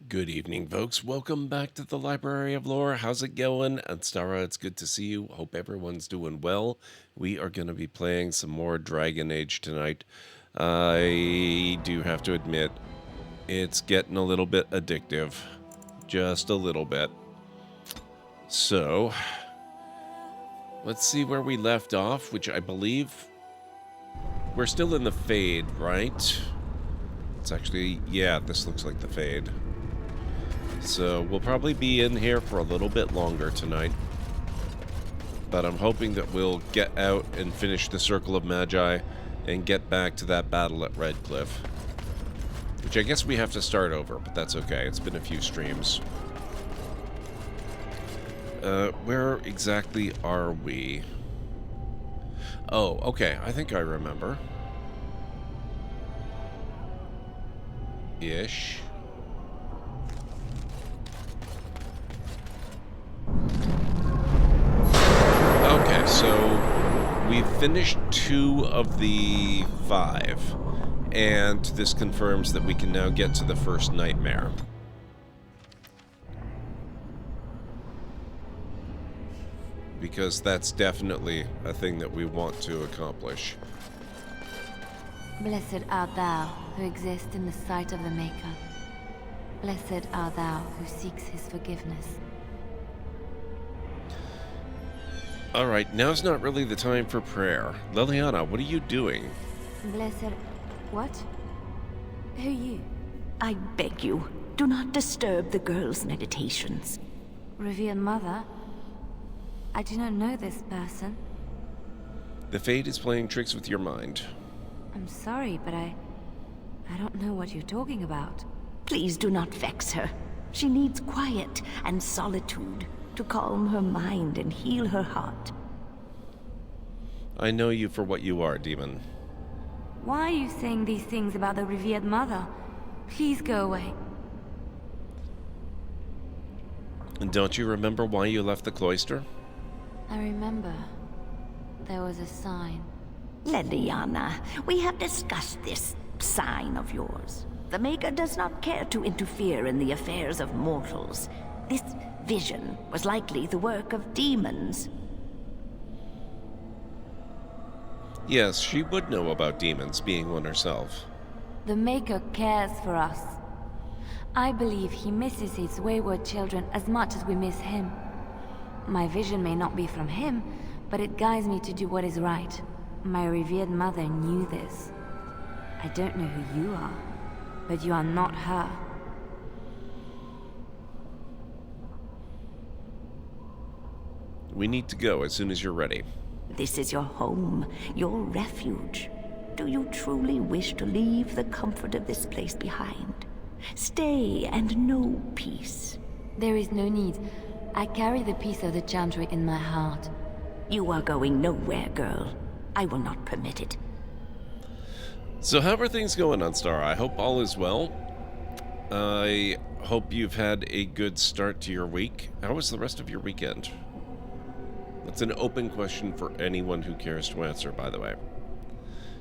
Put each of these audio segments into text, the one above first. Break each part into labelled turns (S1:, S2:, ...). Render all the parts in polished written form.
S1: Good evening, folks. Welcome back to the Library of Lore. How's it going? Stara, it's good to see you. Hope everyone's doing well. We are going to be playing some more Dragon Age tonight. I do have to admit, it's getting a little bit addictive. Just a little bit. So, let's see where we left off, which I believe we're still in the Fade, right? It's actually, yeah, this looks like the Fade. So we'll probably be in here for a little bit longer tonight. But I'm hoping that we'll get out and finish the Circle of Magi and get back to that battle at Redcliffe. Which I guess we have to start over, but that's okay. It's been a few streams. Where exactly are we? Oh, okay. I think I remember. Ish. Okay, so we've finished 2 of the 5, and this confirms that we can now get to the first nightmare. Because that's definitely a thing that we want to accomplish.
S2: Blessed art thou who exists in the sight of the Maker. Blessed art thou who seeks his forgiveness.
S1: Alright, now's not really the time for prayer. Liliana, what are you doing?
S2: Blessed... what? Who are you?
S3: I beg you, do not disturb the girl's meditations.
S2: Revered Mother? I do not know this person.
S1: The Fate is playing tricks with your mind.
S2: I'm sorry, but I don't know what you're talking about.
S3: Please do not vex her. She needs quiet and solitude to calm her mind and heal her heart.
S1: I know you for what you are, demon.
S2: Why are you saying these things about the Revered Mother? Please go away.
S1: And don't you remember why you left the cloister?
S2: I remember. There was a sign.
S3: Leliana, we have discussed this sign of yours. The Maker does not care to interfere in the affairs of mortals. This vision was likely the work of demons.
S1: Yes, she would know about demons, being one herself.
S2: The Maker cares for us. I believe he misses his wayward children as much as we miss him. My vision may not be from him, but it guides me to do what is right. My revered mother knew this. I don't know who you are, but you are not her.
S1: We need to go as soon as you're ready.
S3: This is your home, your refuge. Do you truly wish to leave the comfort of this place behind? Stay and know peace.
S2: There is no need. I carry the peace of the Chantry in my heart.
S3: You are going nowhere, girl. I will not permit it.
S1: So how are things going on Star? I hope all is well. I hope you've had a good start to your week. How was the rest of your weekend? That's an open question for anyone who cares to answer, by the way.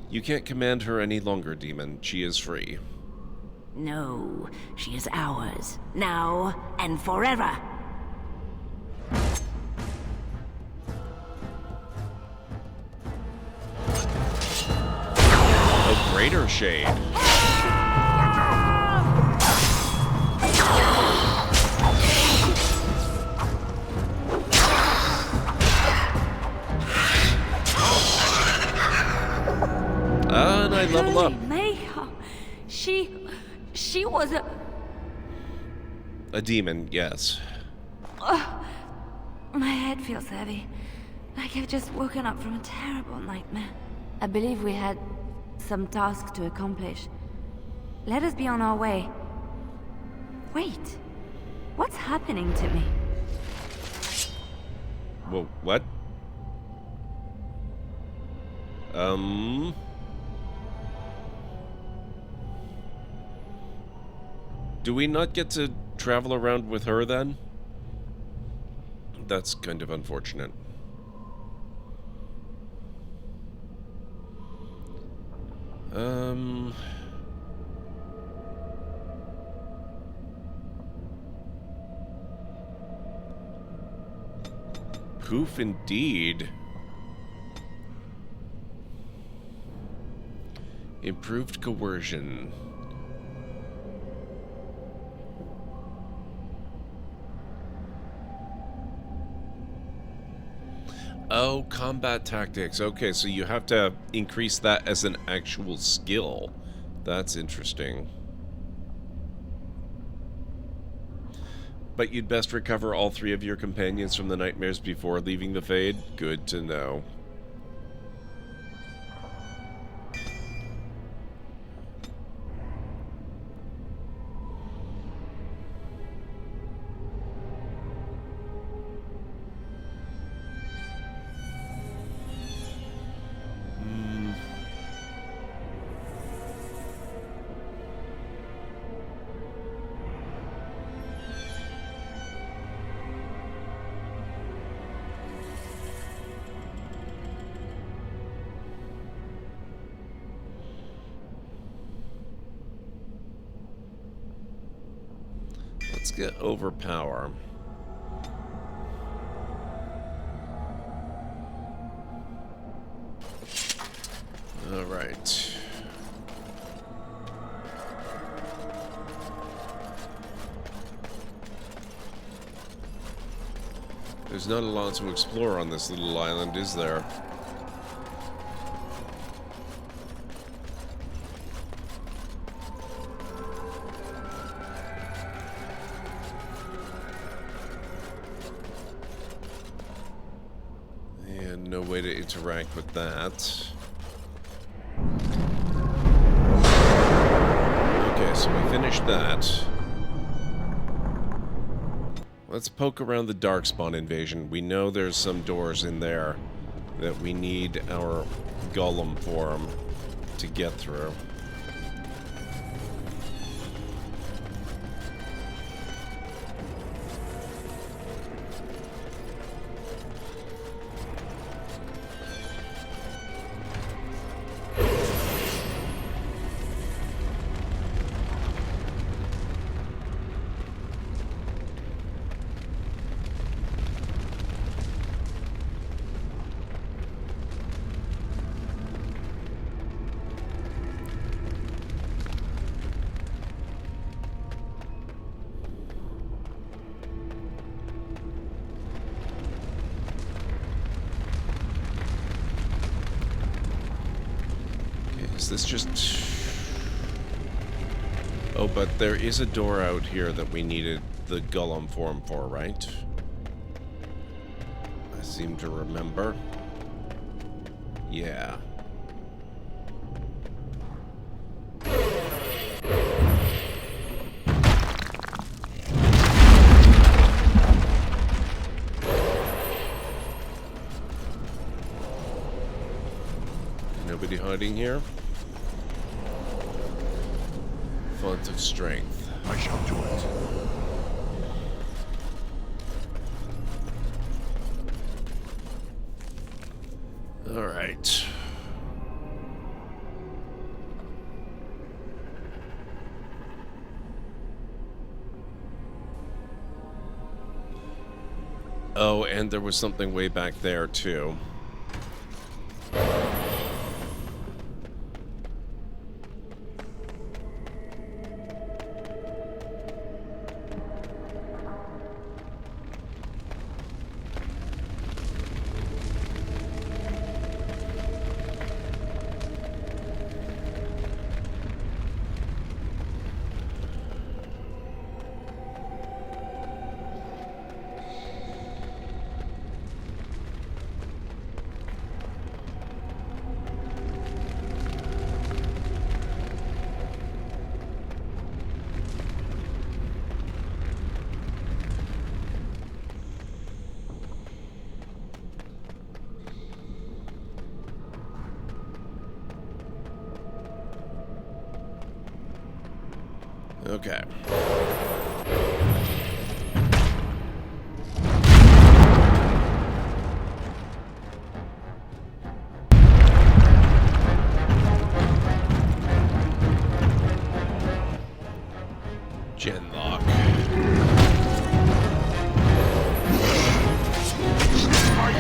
S1: You can't command her any longer, demon. She is free.
S3: No, she is ours, now and forever.
S1: A greater shade. And I level up.
S2: Mayha, she was
S1: A demon, yes.
S2: My head feels heavy, like I've just woken up from a terrible nightmare. I believe we had some task to accomplish. Let us be on our way. Wait, what's happening to me?
S1: Whoa, what? Do we not get to travel around with her then? That's kind of unfortunate. Redcliffe indeed. Improved coercion. Oh, combat tactics. Okay, so you have to increase that as an actual skill. That's interesting. But you'd best recover all 3 of your companions from the nightmares before leaving the Fade? Good to know. Let's get overpower. All right. There's not a lot to explore on this little island, is there? And no way to interact with that. Okay, so we finished that. Let's poke around the Darkspawn invasion. We know there's some doors in there that we need our golem form to get through. Is this just... Oh, but there is a door out here that we needed the golem form for, right? I seem to remember. Yeah. Nobody hiding here? Font of strength.
S4: I shall do it.
S1: All right. Oh, and there was something way back there, too. Okay. Genlock.
S4: I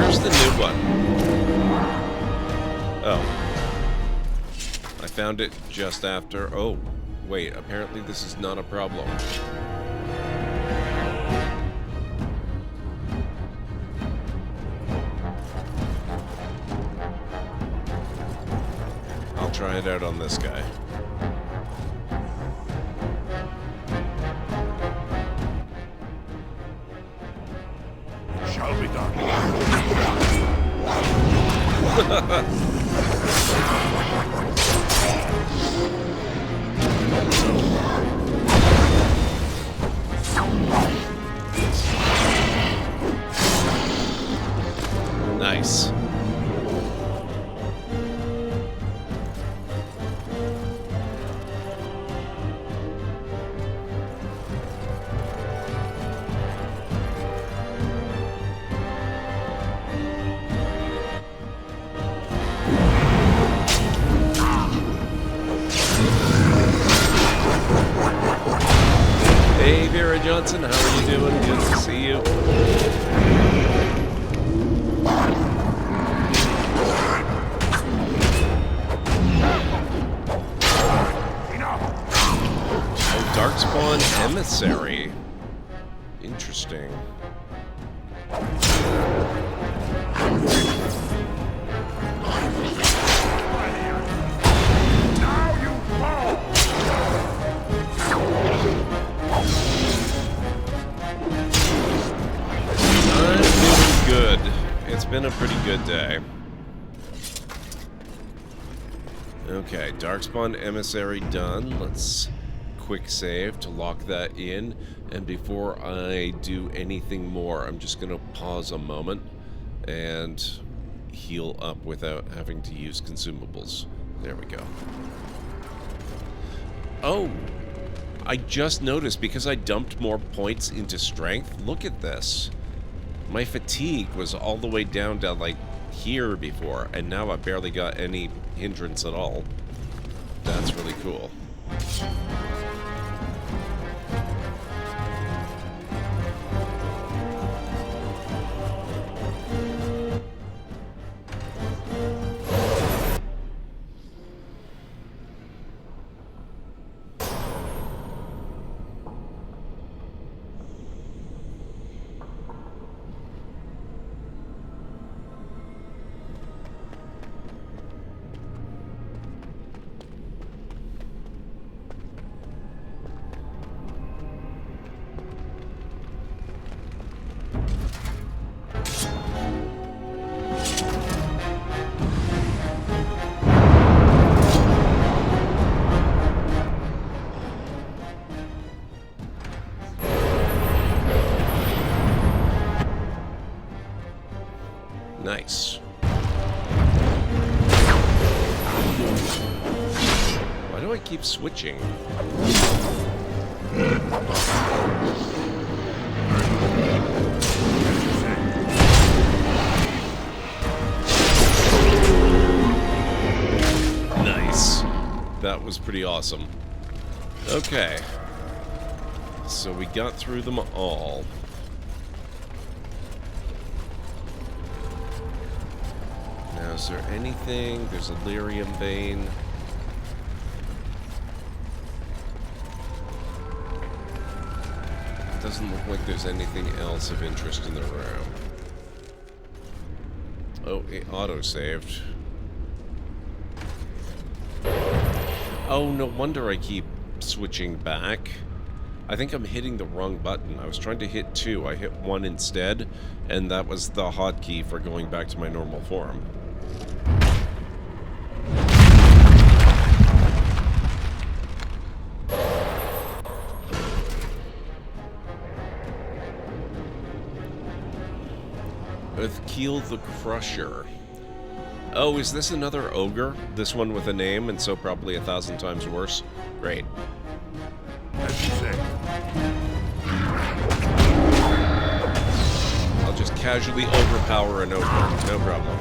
S1: Where's the new one? Oh. I found it just after... Oh, wait, apparently this is not a problem. I'll try it out on this guy.
S4: Shall be done.
S1: Nice. Hey, Vera Johnson, how are you doing? Good to see you. Oh, Darkspawn Emissary. Interesting. I'm doing good. It's been a pretty good day. Okay, Darkspawn Emissary done. Let's quick save to lock that in. And before I do anything more, I'm just going to pause a moment and heal up without having to use consumables. There we go. Oh! I just noticed, because I dumped more points into strength, look at this. My fatigue was all the way down to, like, here before, and now I barely got any hindrance at all. That's really cool. Nice. Why do I keep switching? Nice. That was pretty awesome. Okay. So we got through them all. Now, is there anything? There's a lyrium vein. Doesn't look like there's anything else of interest in the room. Oh, it auto-saved. Oh, no wonder I keep switching back. I think I'm hitting the wrong button. I was trying to hit 2. I hit 1 instead, and that was the hotkey for going back to my normal form. With Keel the Crusher. Oh, is this another ogre? This one with a name, and so probably 1,000 times worse? Great.
S4: As you say.
S1: I'll just casually overpower an ogre. No problem.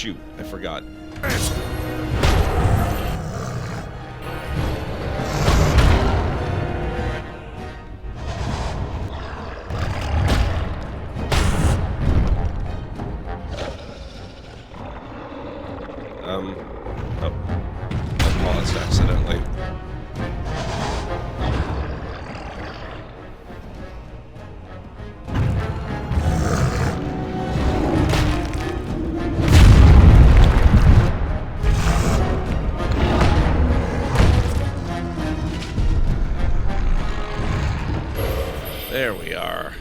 S1: shoot, I forgot. Oh. I paused accidentally. There we are.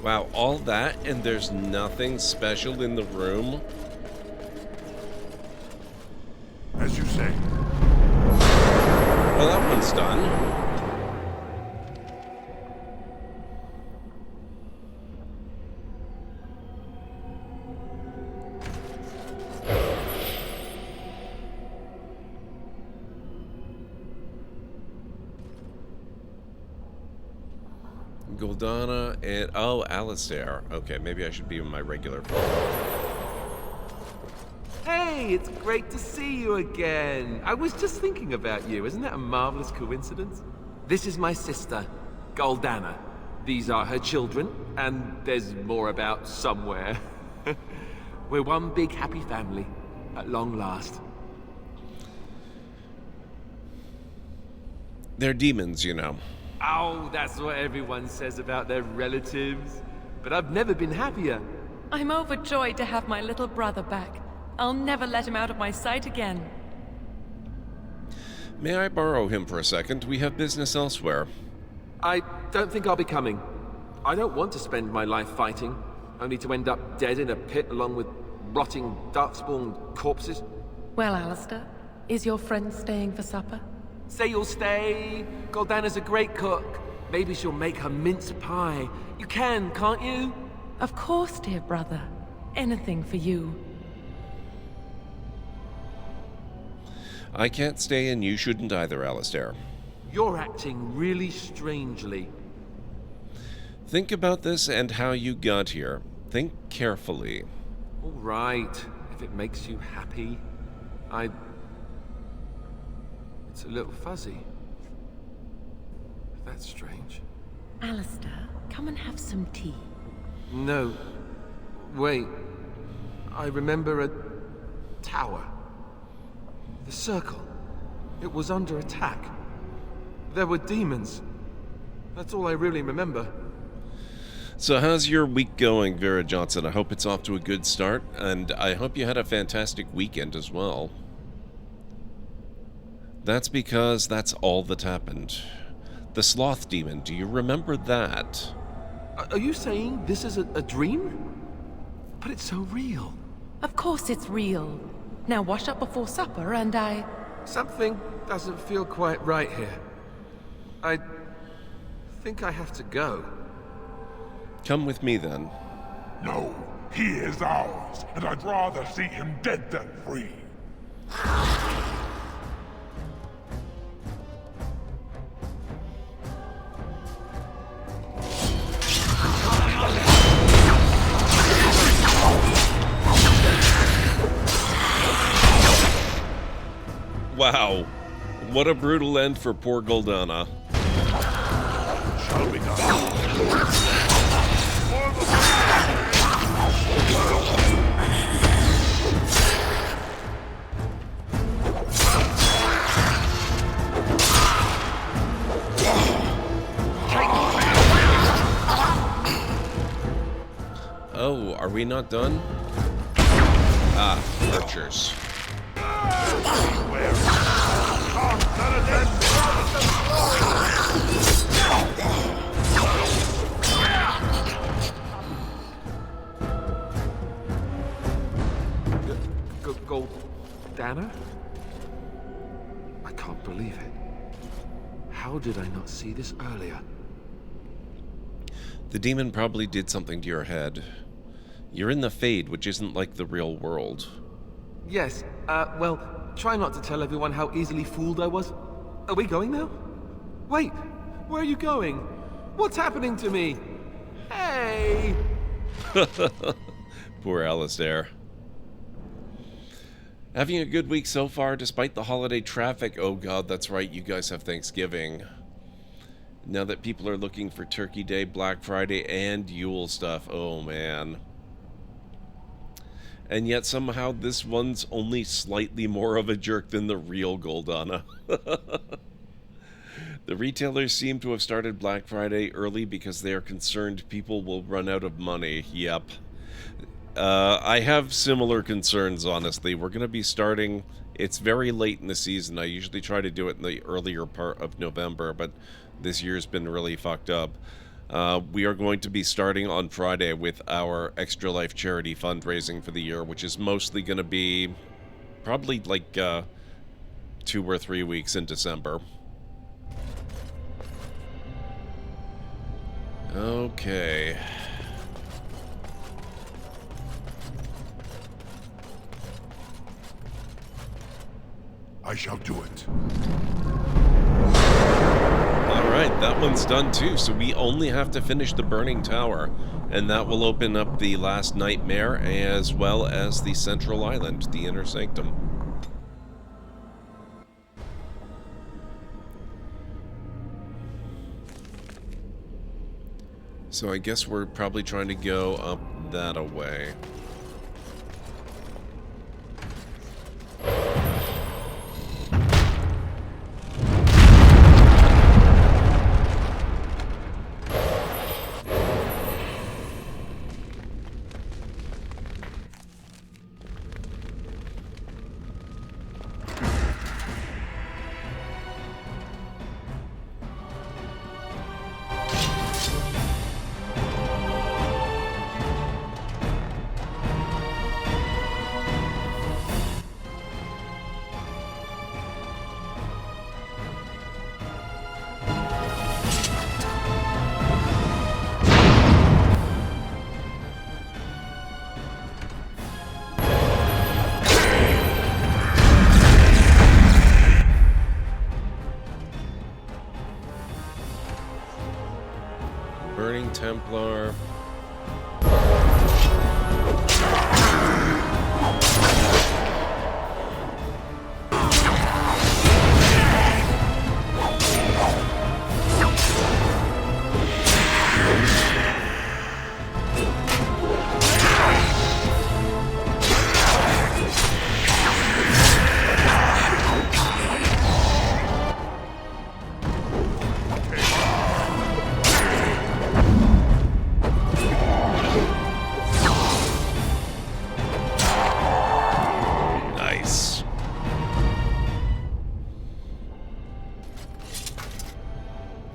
S1: Wow, all that and there's nothing special in the room?
S4: As you say.
S1: Well, that one's done. Goldana and... oh, Alistair. Okay, maybe I should be in my regular form.
S5: Hey, it's great to see you again. I was just thinking about you. Isn't that a marvelous coincidence? This is my sister, Goldana. These are her children, and there's more about somewhere. We're one big happy family, at long last.
S1: They're demons, you know.
S5: Oh, that's what everyone says about their relatives. But I've never been happier.
S6: I'm overjoyed to have my little brother back. I'll never let him out of my sight again.
S1: May I borrow him for a second? We have business elsewhere.
S5: I don't think I'll be coming. I don't want to spend my life fighting, only to end up dead in a pit along with rotting, darkspawn corpses.
S6: Well, Alistair, is your friend staying for supper?
S5: Say you'll stay. Goldana's a great cook. Maybe she'll make her mince pie. You can, can't you?
S6: Of course, dear brother. Anything for you.
S1: I can't stay and you shouldn't either, Alistair.
S5: You're acting really strangely.
S1: Think about this and how you got here. Think carefully.
S5: All right, if it makes you happy. It's a little fuzzy. That's strange.
S6: Alistair, come and have some tea.
S5: No. Wait. I remember a tower. The circle. It was under attack. There were demons. That's all I really remember.
S1: So how's your week going, Vera Johnson? I hope it's off to a good start, and I hope you had a fantastic weekend as well. That's because that's all that happened. The sloth demon, do you remember that?
S5: Are you saying this is a dream? But it's so real.
S6: Of course it's real. Now wash up before supper and
S5: Something doesn't feel quite right here. I think I have to go.
S1: Come with me then.
S4: No, he is ours, and I'd rather see him dead than free.
S1: Wow, what a brutal end for poor Goldana.
S4: Shall we go?
S1: Oh, are we not done? Ah, archers.
S5: Goldana? I can't believe it. How did I not see this earlier?
S1: The demon probably did something to your head. You're in the Fade, which isn't like the real world.
S5: Yes, well, try not to tell everyone how easily fooled I was. Are we going now? Wait, Where are you going? What's happening to me? Hey!
S1: Poor Alistair. Having a good week so far, despite the holiday traffic. Oh god, that's right, you guys have Thanksgiving. Now that people are looking for Turkey Day, Black Friday, and Yule stuff. Oh man. And yet somehow this one's only slightly more of a jerk than the real Goldana. The retailers seem to have started Black Friday early because they are concerned people will run out of money. Yep. I have similar concerns, honestly. We're going to be starting... It's very late in the season. I usually try to do it in the earlier part of November, but this year's been really fucked up. We are going to be starting on Friday with our Extra Life charity fundraising for the year, which is mostly going to be probably like 2 or 3 weeks in December. Okay.
S4: I shall do it.
S1: Alright, that one's done too, so we only have to finish the Burning Tower, and that will open up the last nightmare as well as the Central Island, the Inner Sanctum. So I guess we're probably trying to go up that away. Burning Templar.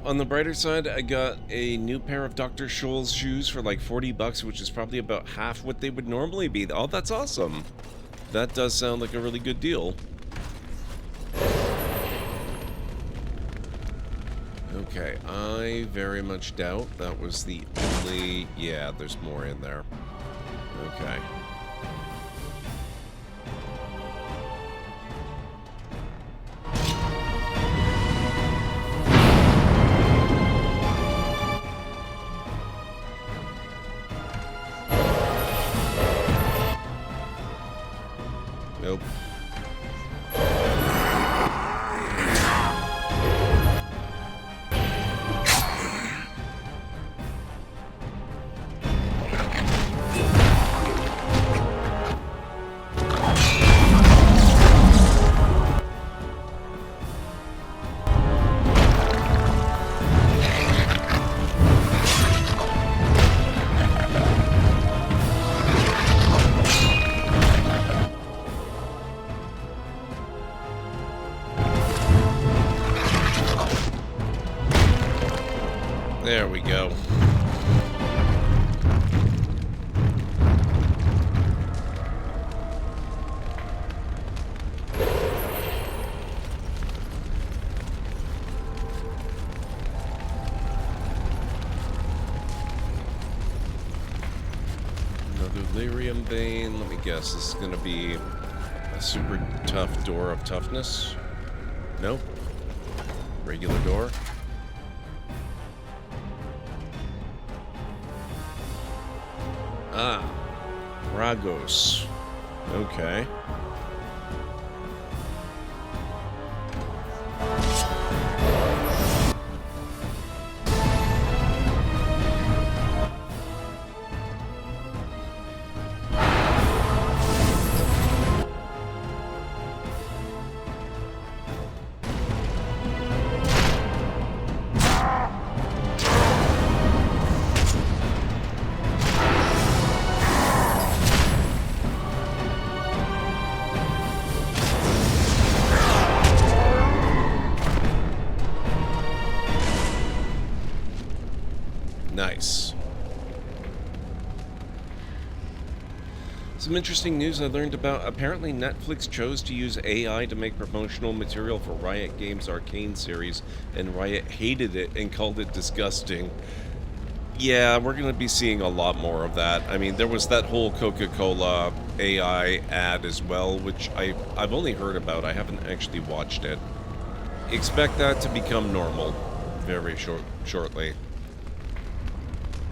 S1: On the brighter side, I got a new pair of Dr. Scholl's shoes for like 40 bucks, which is probably about half what they would normally be. Oh, that's awesome. That does sound like a really good deal. Okay, I very much doubt that was the only... Yeah, there's more in there. Okay. Nope. There we go. Another lyrium vein. Let me guess, this is going to be a super tough door of toughness? Nope. Regular door. Ah, Ragos. Okay. Nice. Some interesting news I learned about. Apparently Netflix chose to use AI to make promotional material for Riot Games' Arcane series, and Riot hated it and called it disgusting. Yeah, we're going to be seeing a lot more of that. I mean, there was that whole Coca-Cola AI ad as well, which I've only heard about. I haven't actually watched it. Expect that to become normal very shortly.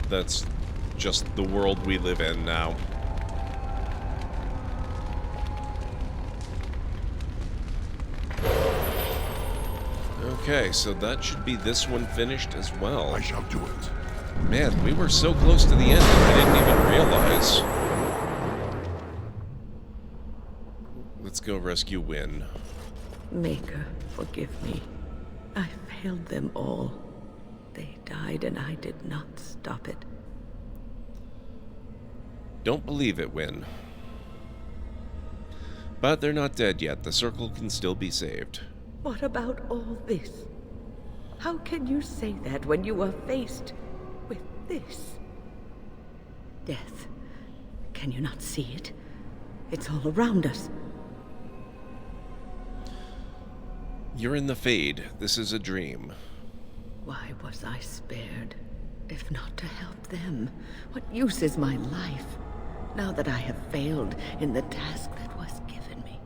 S1: That's just the world we live in now. Okay, so that should be this one finished as well.
S4: I shall do it.
S1: Man, we were so close to the end and I didn't even realize. Let's go rescue Wynn.
S3: Maker, forgive me. I failed them all. They died and I did not stop it.
S1: Don't believe it, Wynn. But they're not dead yet. The circle can still be saved.
S3: What about all this? How can you say that when you are faced with this? Death. Can you not see it? It's all around us.
S1: You're in the Fade. This is a dream.
S3: Why was I spared? If not to help them, what use is my life? Now that I have failed in the task that was given me,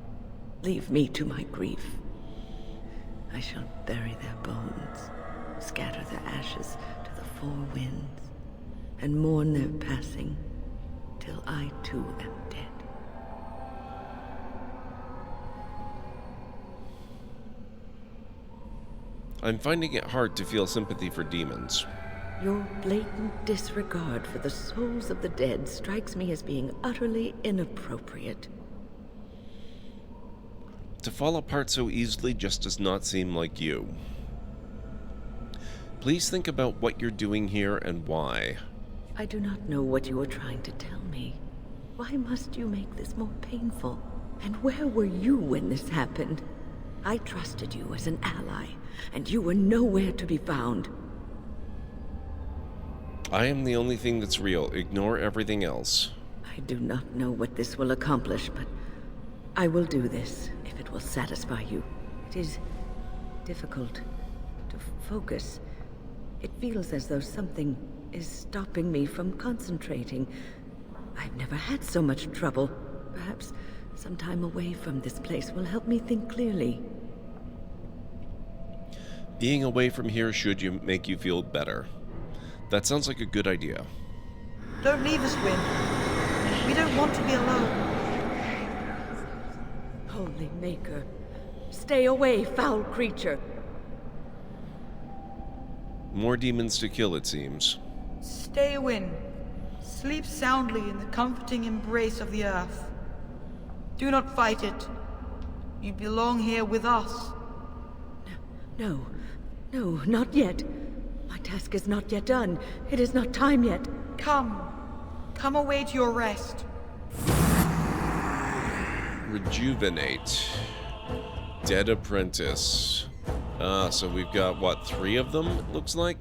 S3: leave me to my grief. I shall bury their bones, scatter their ashes to the four winds, and mourn their passing, till I too am dead.
S1: I'm finding it hard to feel sympathy for demons.
S3: Your blatant disregard for the souls of the dead strikes me as being utterly inappropriate.
S1: To fall apart so easily just does not seem like you. Please think about what you're doing here and why.
S3: I do not know what you are trying to tell me. Why must you make this more painful? And where were you when this happened? I trusted you as an ally, and you were nowhere to be found.
S1: I am the only thing that's real. Ignore everything else.
S3: I do not know what this will accomplish, but I will do this if it will satisfy you. It is difficult to focus. It feels as though something is stopping me from concentrating. I've never had so much trouble. Perhaps some time away from this place will help me think clearly.
S1: Being away from here should make you feel better. That sounds like a good idea.
S7: Don't leave us, Wynn. We don't want to be alone.
S3: Holy Maker, stay away, foul creature.
S1: More demons to kill, it seems.
S7: Stay, Wynn. Sleep soundly in the comforting embrace of the earth. Do not fight it. You belong here with us.
S3: No, not yet. My task is not yet done. It is not time yet.
S7: Come await your rest.
S1: Rejuvenate. Dead Apprentice. So we've got, what, 3 of them, it looks like?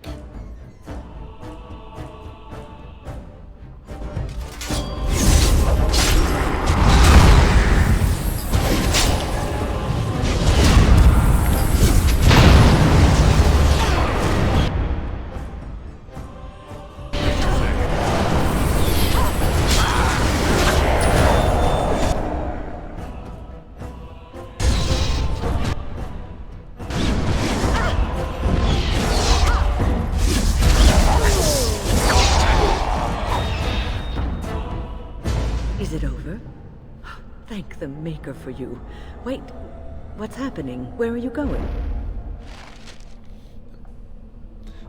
S8: the Maker for you. Wait, what's happening? Where are you going?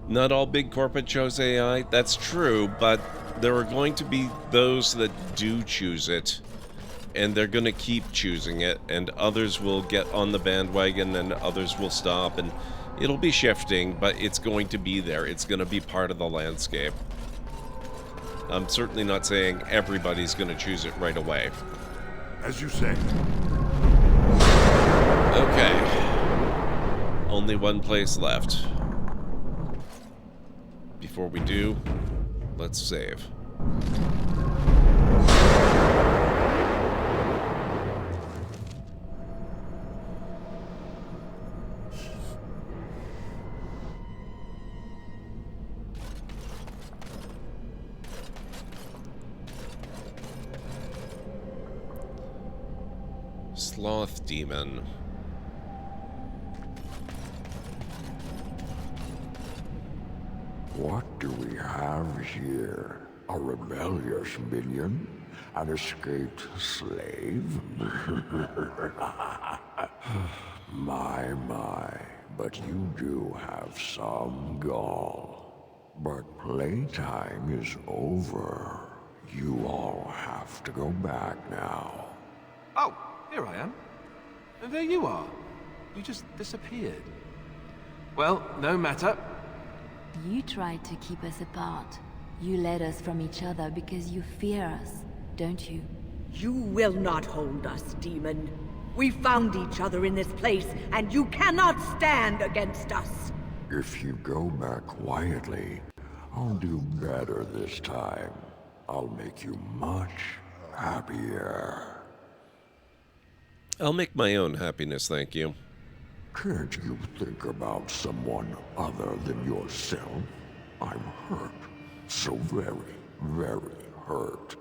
S1: Not all big corporate chose AI, that's true, but there are going to be those that do choose it, and they're going to keep choosing it, and others will get on the bandwagon, and others will stop, and it'll be shifting, but it's going to be there. It's going to be part of the landscape. I'm certainly not saying everybody's going to choose it right away.
S4: As you say.
S1: Okay. Only one place left. Before we do, let's save. Sloth Demon.
S9: What do we have here? A rebellious minion? An escaped slave? My, but you do have some gall. But playtime is over. You all have to go back now.
S5: Oh, here I am. And there you are. You just disappeared. Well, no matter.
S2: You tried to keep us apart. You led us from each other because you fear us, don't you?
S8: You will not hold us, demon. We found each other in this place, and you cannot stand against us.
S9: If you go back quietly, I'll do better this time. I'll make you much happier.
S1: I'll make my own happiness, thank you.
S9: Can't you think about someone other than yourself? I'm hurt. So very, very hurt.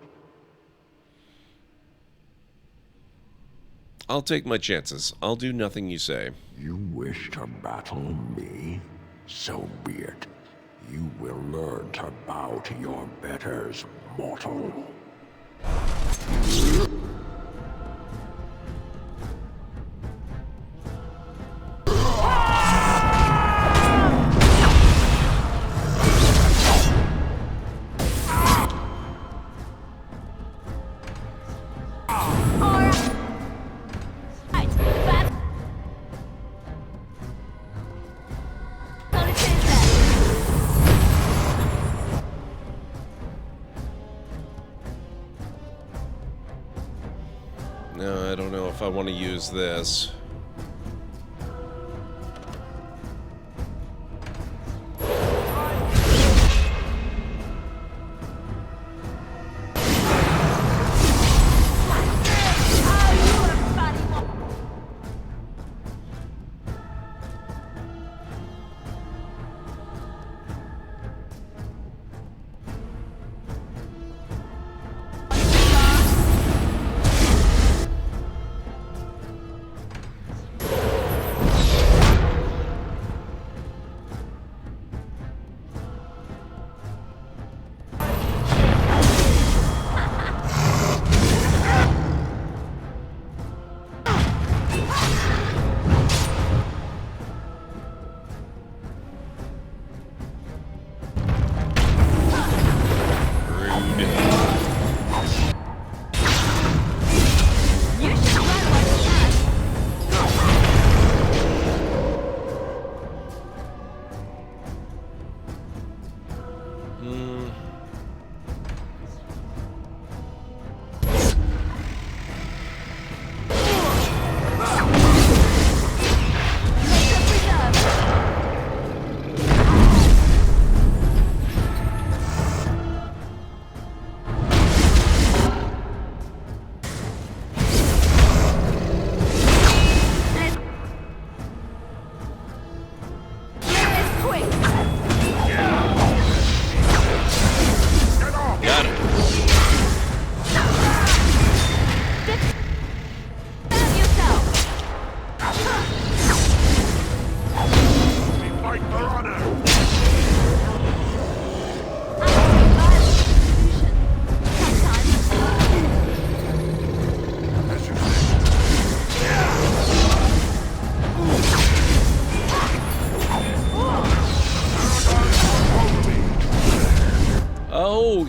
S1: I'll take my chances. I'll do nothing you say.
S9: You wish to battle me? So be it. You will learn to bow to your betters, mortal.
S1: No, I don't know if I want to use this.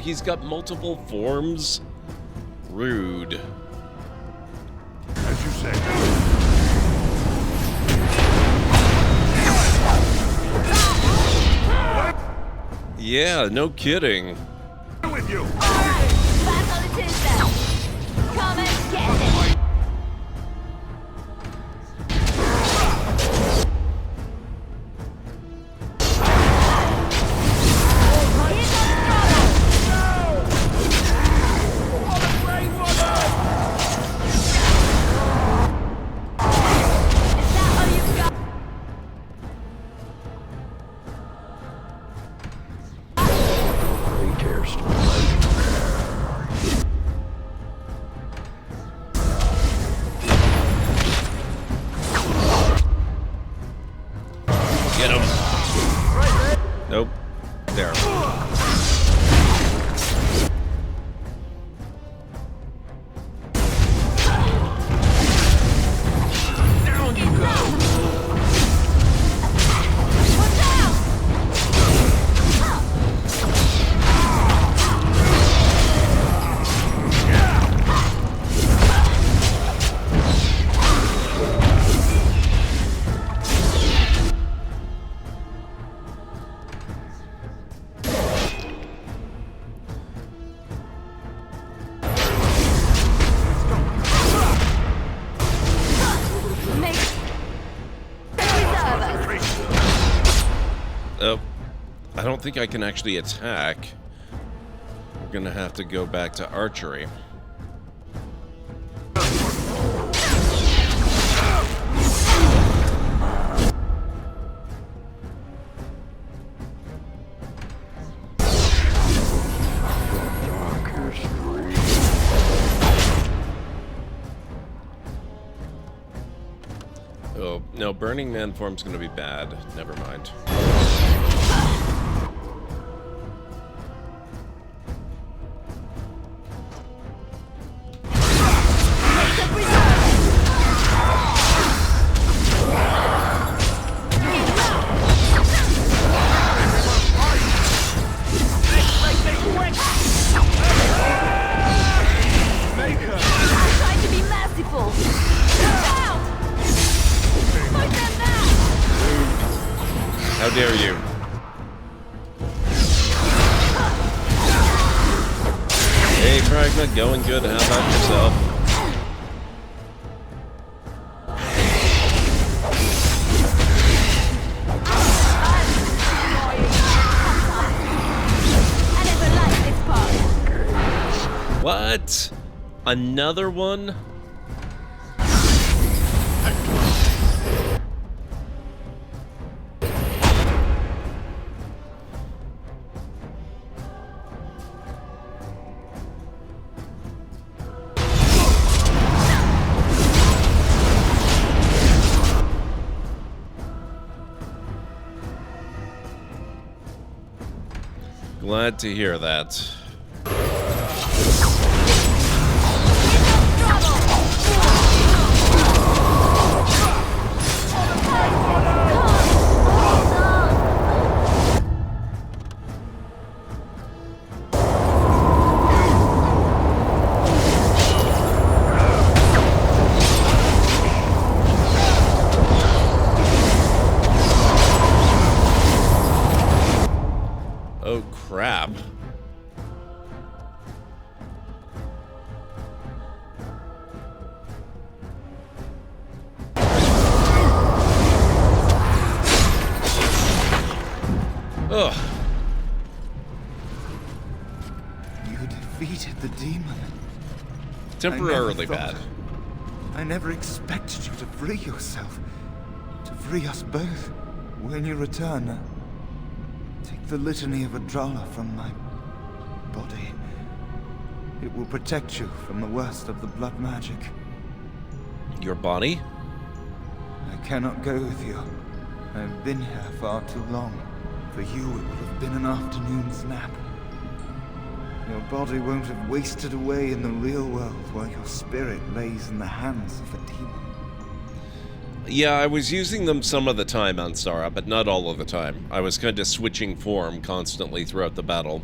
S1: he's got multiple forms? Rude.
S4: As you say.
S1: Yeah, no kidding.
S4: With you.
S2: Battle it is then. Come and get it.
S1: Get him. Nope. There.
S5: Down you go!
S2: Watch out!
S1: Oh, I don't think I can actually attack. We're gonna have to go back to archery. Oh, no, Burning Man form's gonna be bad. Never mind. How dare you? Hey, Pragma, going good. How about yourself? What? Another one? Glad to hear that. Oh, crap. Ugh.
S10: You defeated the demon.
S1: Temporarily bad.
S10: I never expected you to free yourself. To free us both. When you return, take the litany of Adrala from my body. It will protect you from the worst of the blood magic.
S1: Your body?
S10: I cannot go with you. I've been here far too long. For you, it would have been an afternoon's nap. Your body won't have wasted away in the real world while your spirit lays in the hands of a demon.
S1: Yeah, I was using them some of the time on Sara, but not all of the time. I was kind of switching form constantly throughout the battle.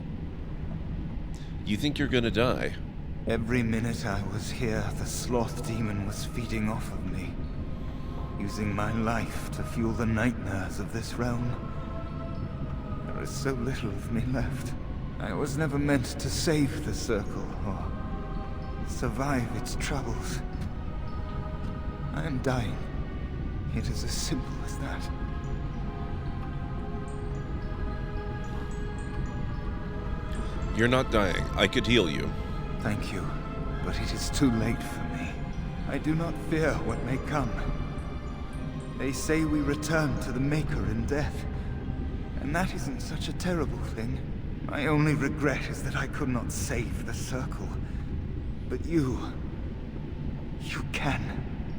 S1: You think you're gonna die?
S10: Every minute I was here, the sloth demon was feeding off of me, using my life to fuel the nightmares of this realm. There is so little of me left. I was never meant to save the Circle, or survive its troubles. I am dying. It is as simple as that.
S1: You're not dying. I could heal you.
S10: Thank you, but it is too late for me. I do not fear what may come. They say we return to the Maker in death, and that isn't such a terrible thing. My only regret is that I could not save the Circle. But you can.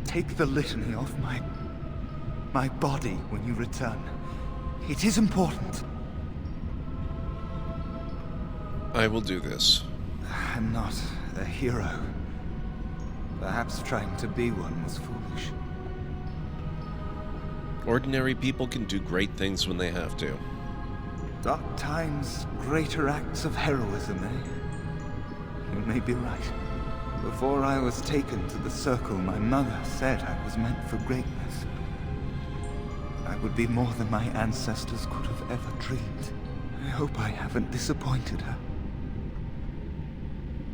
S10: Take the litany off my body when you return. It is important.
S1: I will do this.
S10: I'm not a hero. Perhaps trying to be one was foolish.
S1: Ordinary people can do great things when they have to.
S10: Dark times, greater acts of heroism, eh? You may be right. Before I was taken to the Circle, my mother said I was meant for greatness. I would be more than my ancestors could have ever dreamed. I hope I haven't disappointed her.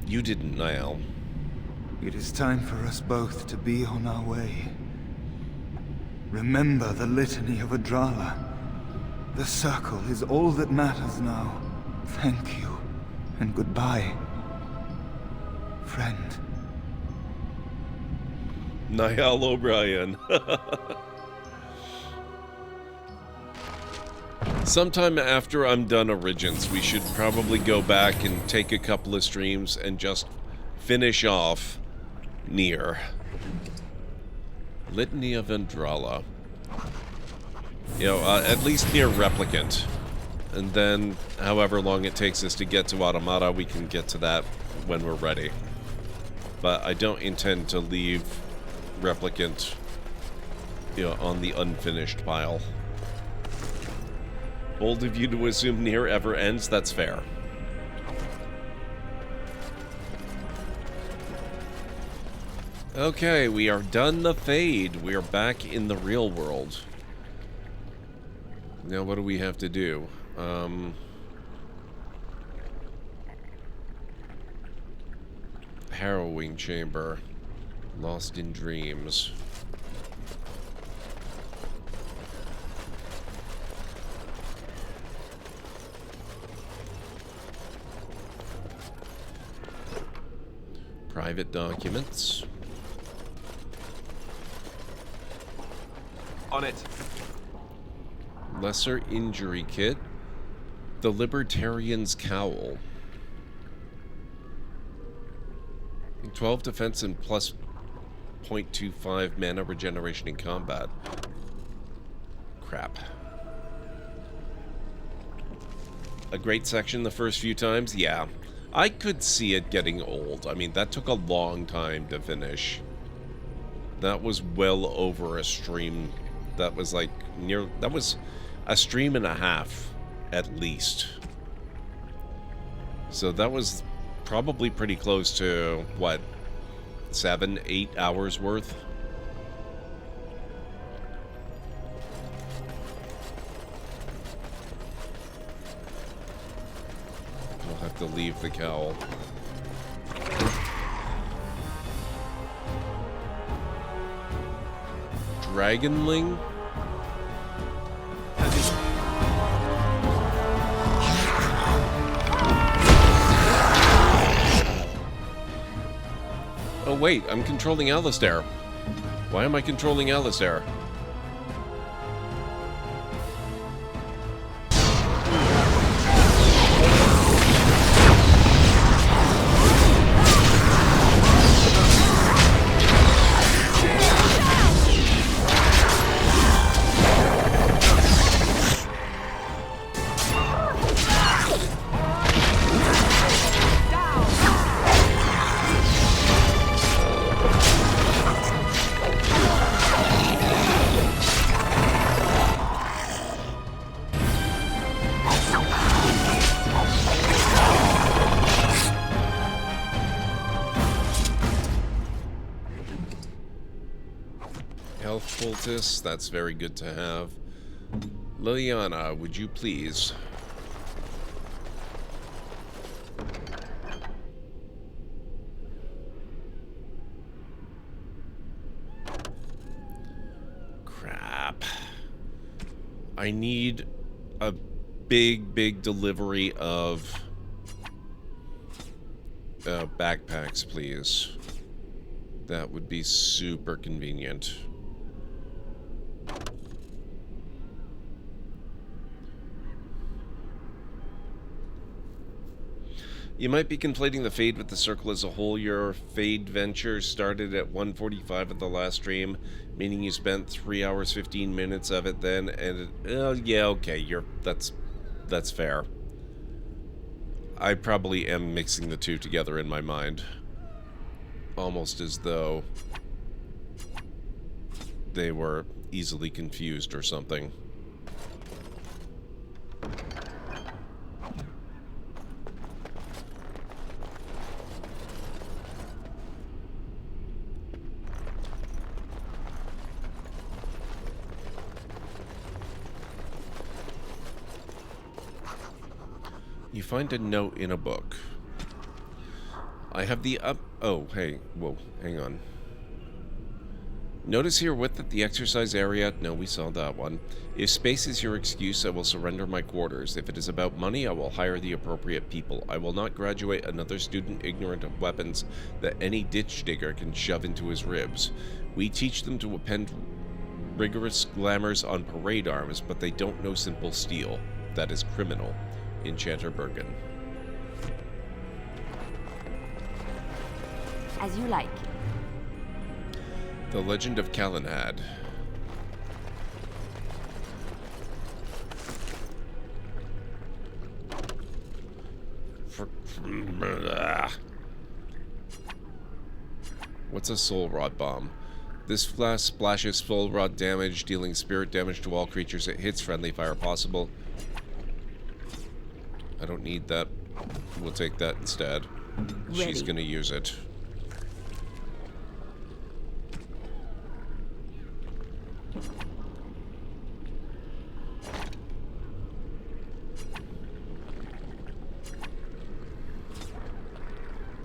S1: You didn't, Niall.
S10: It is time for us both to be on our way. Remember the litany of Adrala. The Circle is all that matters now. Thank you, and goodbye, friend.
S1: Niall O'Brien. Sometime after I'm done Origins, we should probably go back and take a couple of streams and just finish off Nier. Litany of Andrala. You know, at least Nier Replicant. And then, however long it takes us to get to Automata, we can get to that when we're ready. But I don't intend to leave Replicant, you know, on the unfinished pile. Bold of you to assume Nier ever ends, that's fair. Okay, we are done the Fade. We are back in the real world. Now what do we have to do? Harrowing Chamber. Lost in Dreams. Private documents.
S5: On it.
S1: Lesser injury kit. The Libertarian's Cowl. 12 defense and plus 0.25 mana regeneration in combat. Crap. A great section the first few times? Yeah. I could see it getting old. I mean, that took a long time to finish. That was well over a stream. That was like near... That was a stream and a half, at least. So that was probably pretty close to, what, 7-8 hours worth? I'll have to leave the cowl. Dragonling? Oh wait, I'm controlling Alistair. Why am I controlling Alistair? Health poultice, that's very good to have. Liliana, would you please? Crap. I need a big delivery of backpacks, please. That would be super convenient. You might be conflating the Fade with the Circle as a whole. Your Fade venture started at 1:45 at the last stream, meaning you spent 3 hours 15 minutes of it then, and yeah, okay, that's fair. I probably am mixing the two together in my mind, almost as though they were easily confused or something. You find a note in a book. I have the oh, hey, whoa, hang on. Notice herewith that the exercise area... No, we saw that one. If space is your excuse, I will surrender my quarters. If it is about money, I will hire the appropriate people. I will not graduate another student ignorant of weapons that any ditch digger can shove into his ribs. We teach them to append rigorous glamours on parade arms, but they don't know simple steel. That is criminal. Enchanter Bergen.
S2: As you like.
S1: The Legend of Calenhad. What's a soul rod bomb? This flash splashes soul rod damage, dealing spirit damage to all creatures it hits. Friendly fire possible. I don't need that. We'll take that instead.
S3: Ready.
S1: She's gonna use it.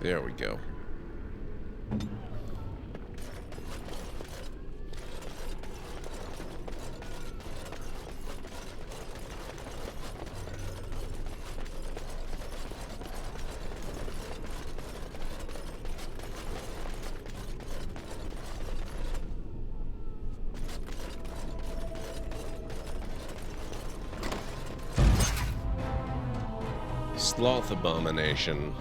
S1: There we go. Sloth abomination.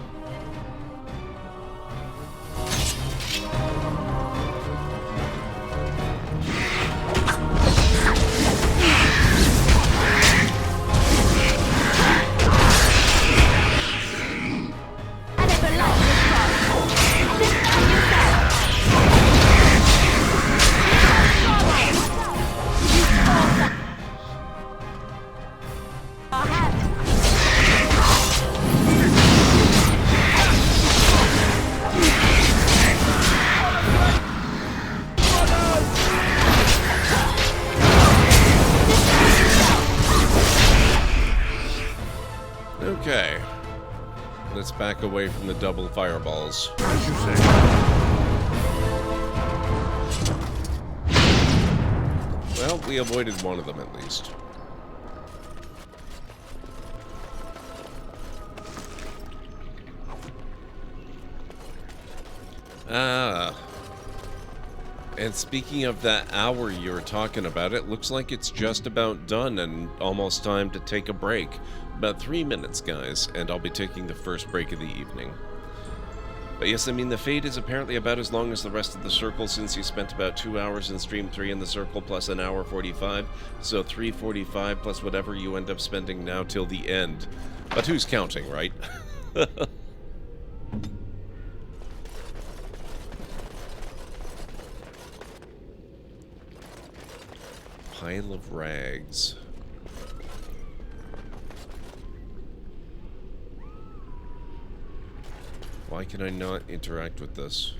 S1: Okay. Let's back away from the double fireballs. Well, we avoided one of them at least. And speaking of that hour you were talking about, it looks like it's just about done and almost time to take a break. About 3 minutes, guys, and I'll be taking the first break of the evening. But yes, I mean, the Fade is apparently about as long as the rest of the Circle, since you spent about 2 hours in Stream 3 in the Circle, plus an hour 45, so 3:45 plus whatever you end up spending now till the end. But who's counting, right? Pile of rags. Why can I not interact with this?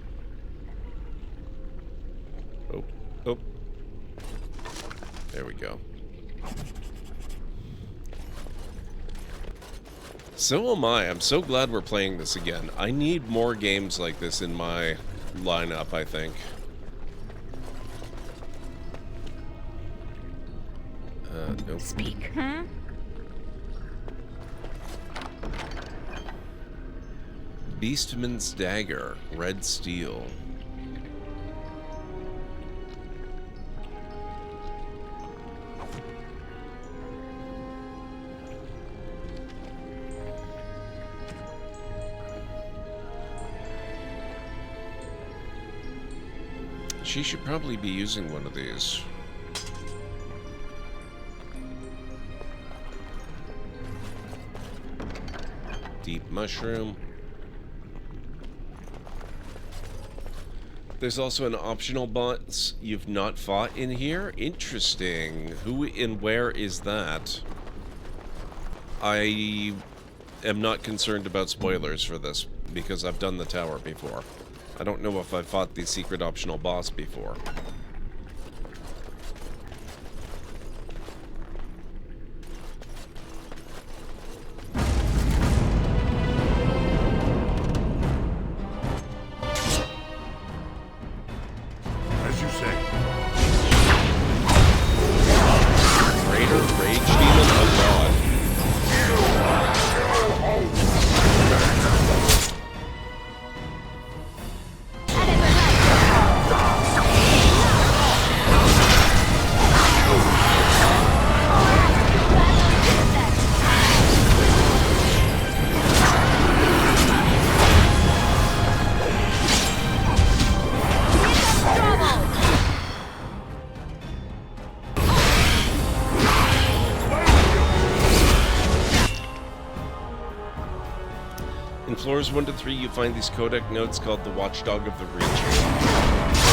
S1: Oh, oh, There we go. So am I. I'm so glad we're playing this again. I need more games like this in my lineup, I think. Nope.
S3: Speak.
S1: Beastman's Dagger, red steel. She should probably be using one of these. Deep mushroom. There's also an optional boss you've not fought in here. Interesting. Who and where is that? I am not concerned about spoilers for this because I've done the tower before. I don't know if I've fought the secret optional boss before.
S4: As you say.
S1: Greater Rage Demon Abroad. Floors 1 to 3, you find these codec notes called the Watchdog of the Region.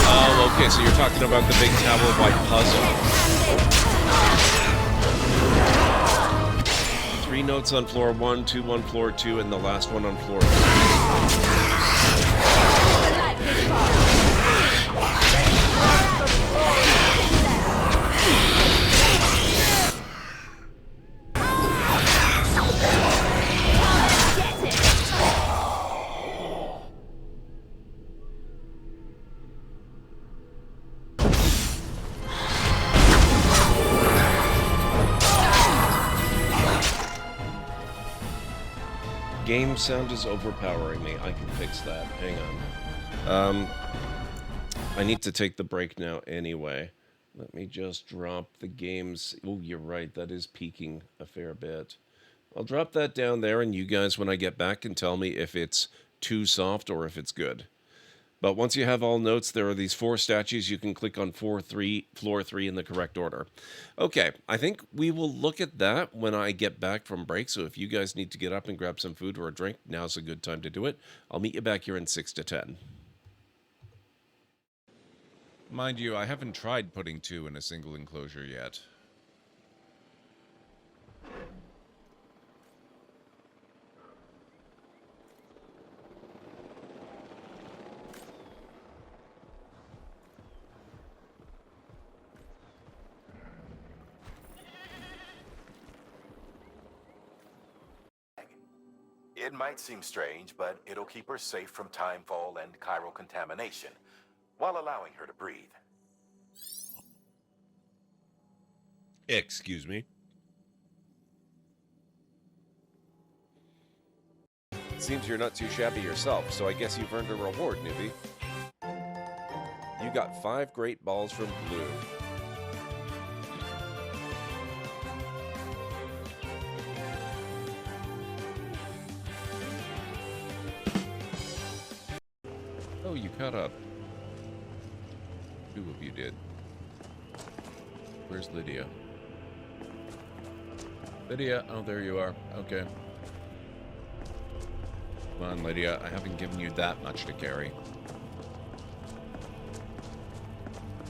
S1: Oh, okay, so you're talking about the big tower-wide puzzle. 3 notes on floor 1, 2 on floor 2, and the last one on floor 3. Game sound is overpowering me. I can fix that. Hang on. I need to take the break now anyway. Let me just drop the games. Oh, you're right. That is peaking a fair bit. I'll drop that down there, and you guys, when I get back, can tell me if it's too soft or if it's good. But once you have all notes, there are these 4 statues. You can click on floor 3 in the correct order. Okay, I think we will look at that when I get back from break. So if you guys need to get up and grab some food or a drink, now's a good time to do it. I'll meet you back here in 6 to 10. Mind you, I haven't tried putting 2 in a single enclosure yet.
S11: It might seem strange, but it'll keep her safe from timefall and chiral contamination, while allowing her to breathe.
S1: Excuse me. Seems you're not too shabby yourself, so I guess you've earned a reward, newbie. You got 5 great balls from Blue. Oh, you caught up. 2 of you did. Where's Lydia? Lydia, oh, there you are. Okay. Come on, Lydia. I haven't given you that much to carry.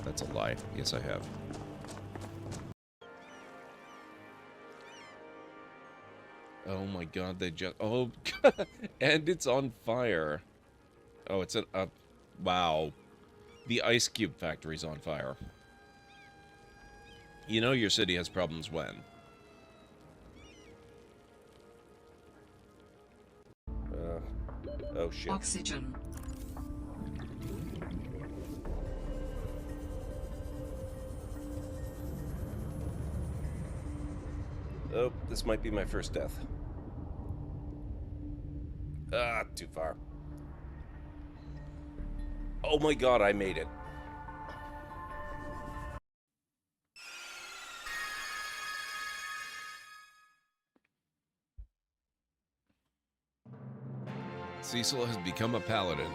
S1: That's a lie. Yes, I have. Oh my god, they just... Oh, and it's on fire. Oh, it's an... wow. The ice cube factory's on fire. You know your city has problems when? Oh shit.
S12: Oxygen.
S1: Oh, this might be my first death. Ah, too far. Oh my god, I made it. Cecil has become a paladin.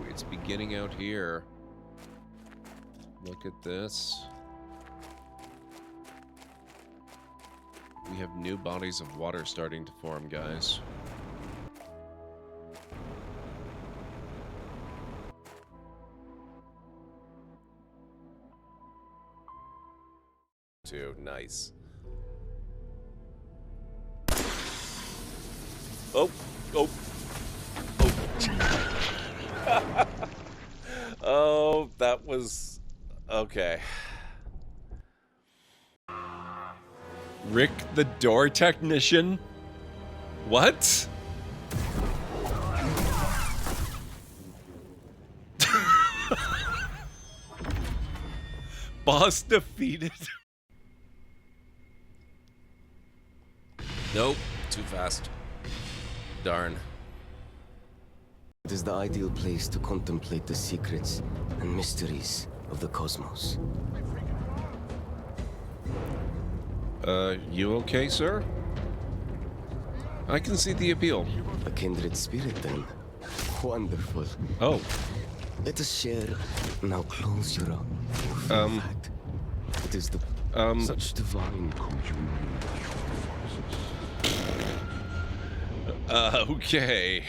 S1: It's beginning out here. Look at this. We have new bodies of water starting to form, guys. Too nice. Oh, oh, oh. Oh, that was okay. Rick the door technician? What? Boss defeated. Nope, too fast. Darn.
S13: It is the ideal place to contemplate the secrets and mysteries of the cosmos.
S1: You okay, sir? I can see the appeal.
S13: A kindred spirit, then. Wonderful.
S1: Oh.
S13: Let us share. Now close your eyes. Fact. It is the such divine communion.
S1: Okay.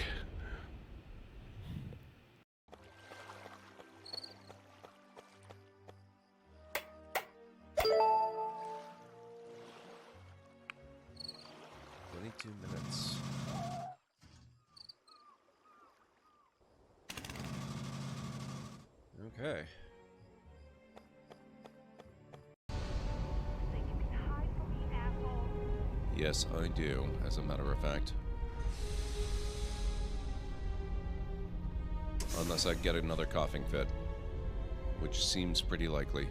S1: Minutes. Okay. Yes, I do, as a matter of fact. Unless I get another coughing fit, which seems pretty likely.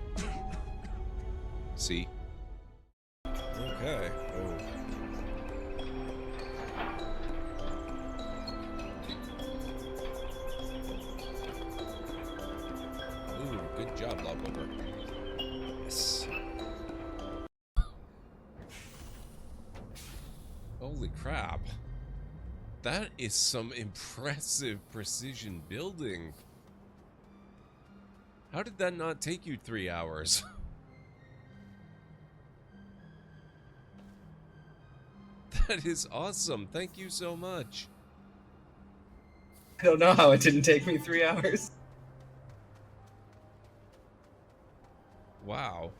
S1: See? Okay. Oh. Good job, Lopover. Yes. Holy crap. That is some impressive precision building. How did that not take you 3 hours? That is awesome. Thank you so much.
S14: I don't know how it didn't take me 3 hours.
S1: Wow.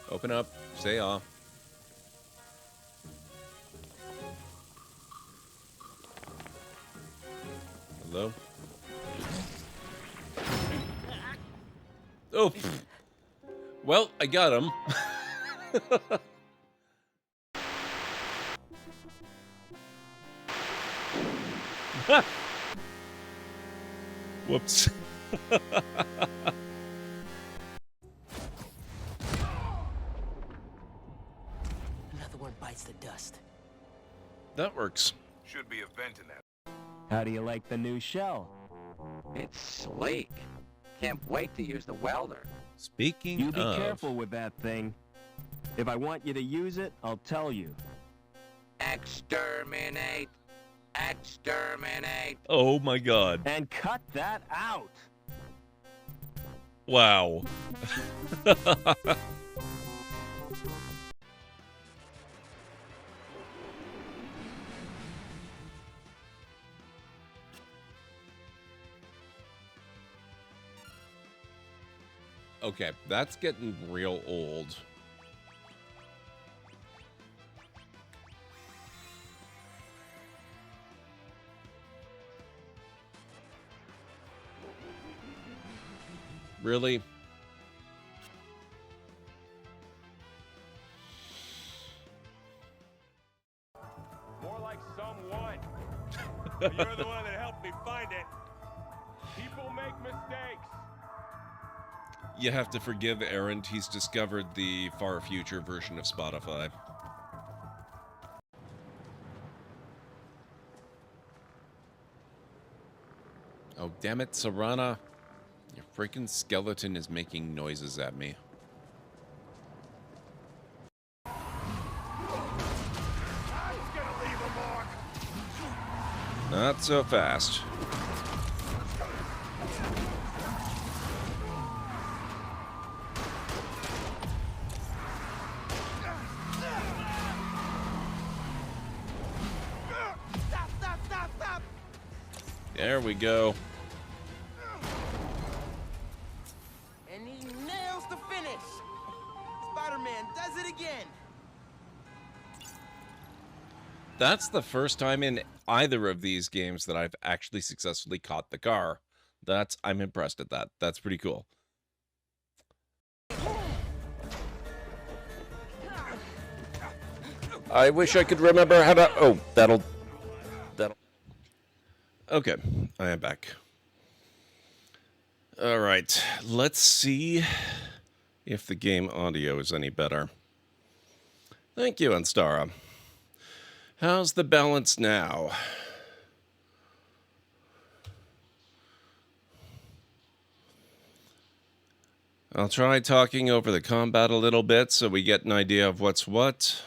S1: Open up. Say off. Hello? Oh. Well, I got him. Whoops.
S13: Another one bites the dust.
S1: That works.
S4: Should be a vent in that.
S13: How do you like the new shell?
S12: It's sleek. Can't wait to use the welder.
S1: Speaking
S13: You be
S1: of...
S13: careful with that thing. If I want you to use it, I'll tell you.
S12: Exterminate! Exterminate!
S1: Oh my god.
S13: And cut that out!
S1: Wow. Okay, that's getting real old. Really?
S15: More like someone. You're the one that helped me find it. People make mistakes.
S1: You have to forgive Errant. He's discovered the far future version of Spotify. Oh, damn it, Serana. Your freaking skeleton is making noises at me. Not so fast. There we go.
S16: And he nails the finish. Spider-Man does it again.
S1: That's the first time in either of these games that I've actually successfully caught the car. I'm impressed at that. That's pretty cool. I wish I could remember how to... Oh, that'll... Okay, I am back. All right, let's see if the game audio is any better. Thank you, Anstara. How's the balance now? I'll try talking over the combat a little bit so we get an idea of what's what.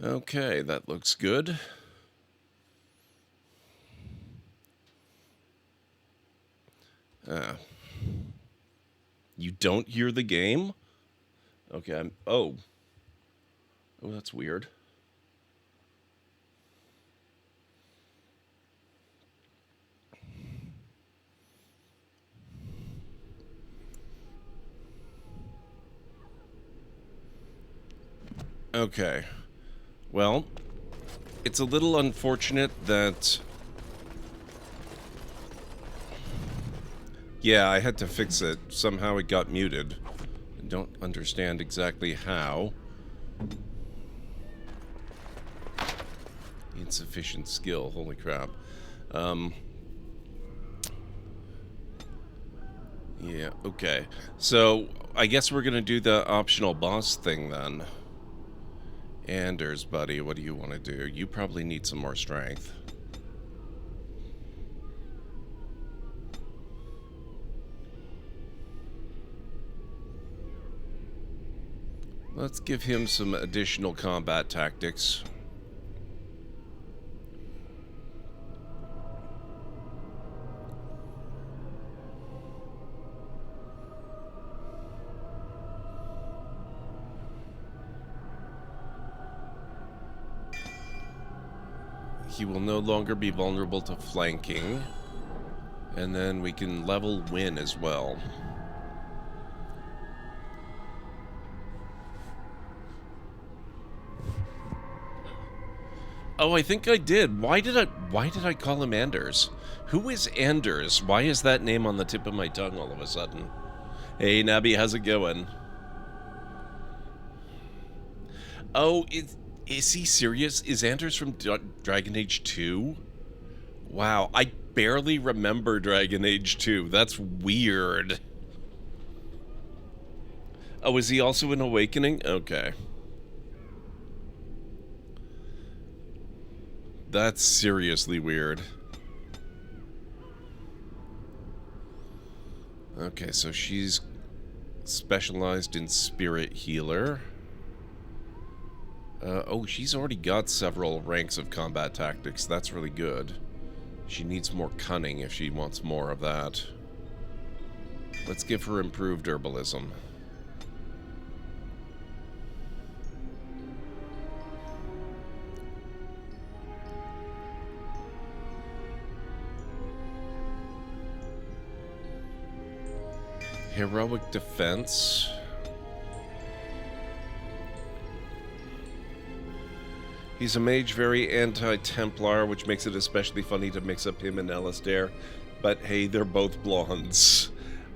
S1: Okay, that looks good. You don't hear the game? Okay, Oh, that's weird. Okay. Well, it's a little unfortunate that... Yeah, I had to fix it. Somehow it got muted. I don't understand exactly how. Insufficient skill, holy crap. Yeah, okay. So, I guess we're gonna do the optional boss thing then. Anders, buddy, what do you want to do? You probably need some more strength. Let's give him some additional combat tactics. He will no longer be vulnerable to flanking. And then we can level win as well. Oh, I think I did. Why did I call him Anders? Who is Anders? Why is that name on the tip of my tongue all of a sudden? Hey, Nabby, how's it going? Oh, is he serious? Is Anders from Dragon Age 2? Wow, I barely remember Dragon Age 2. That's weird. Oh, is he also in Awakening? Okay. That's seriously weird. Okay, so she's specialized in spirit healer. Oh, she's already got several ranks of combat tactics. That's really good. She needs more cunning if she wants more of that. Let's give her improved herbalism. Heroic defense. He's a mage, very anti-Templar, which makes it especially funny to mix up him and Alistair. But hey, they're both blondes.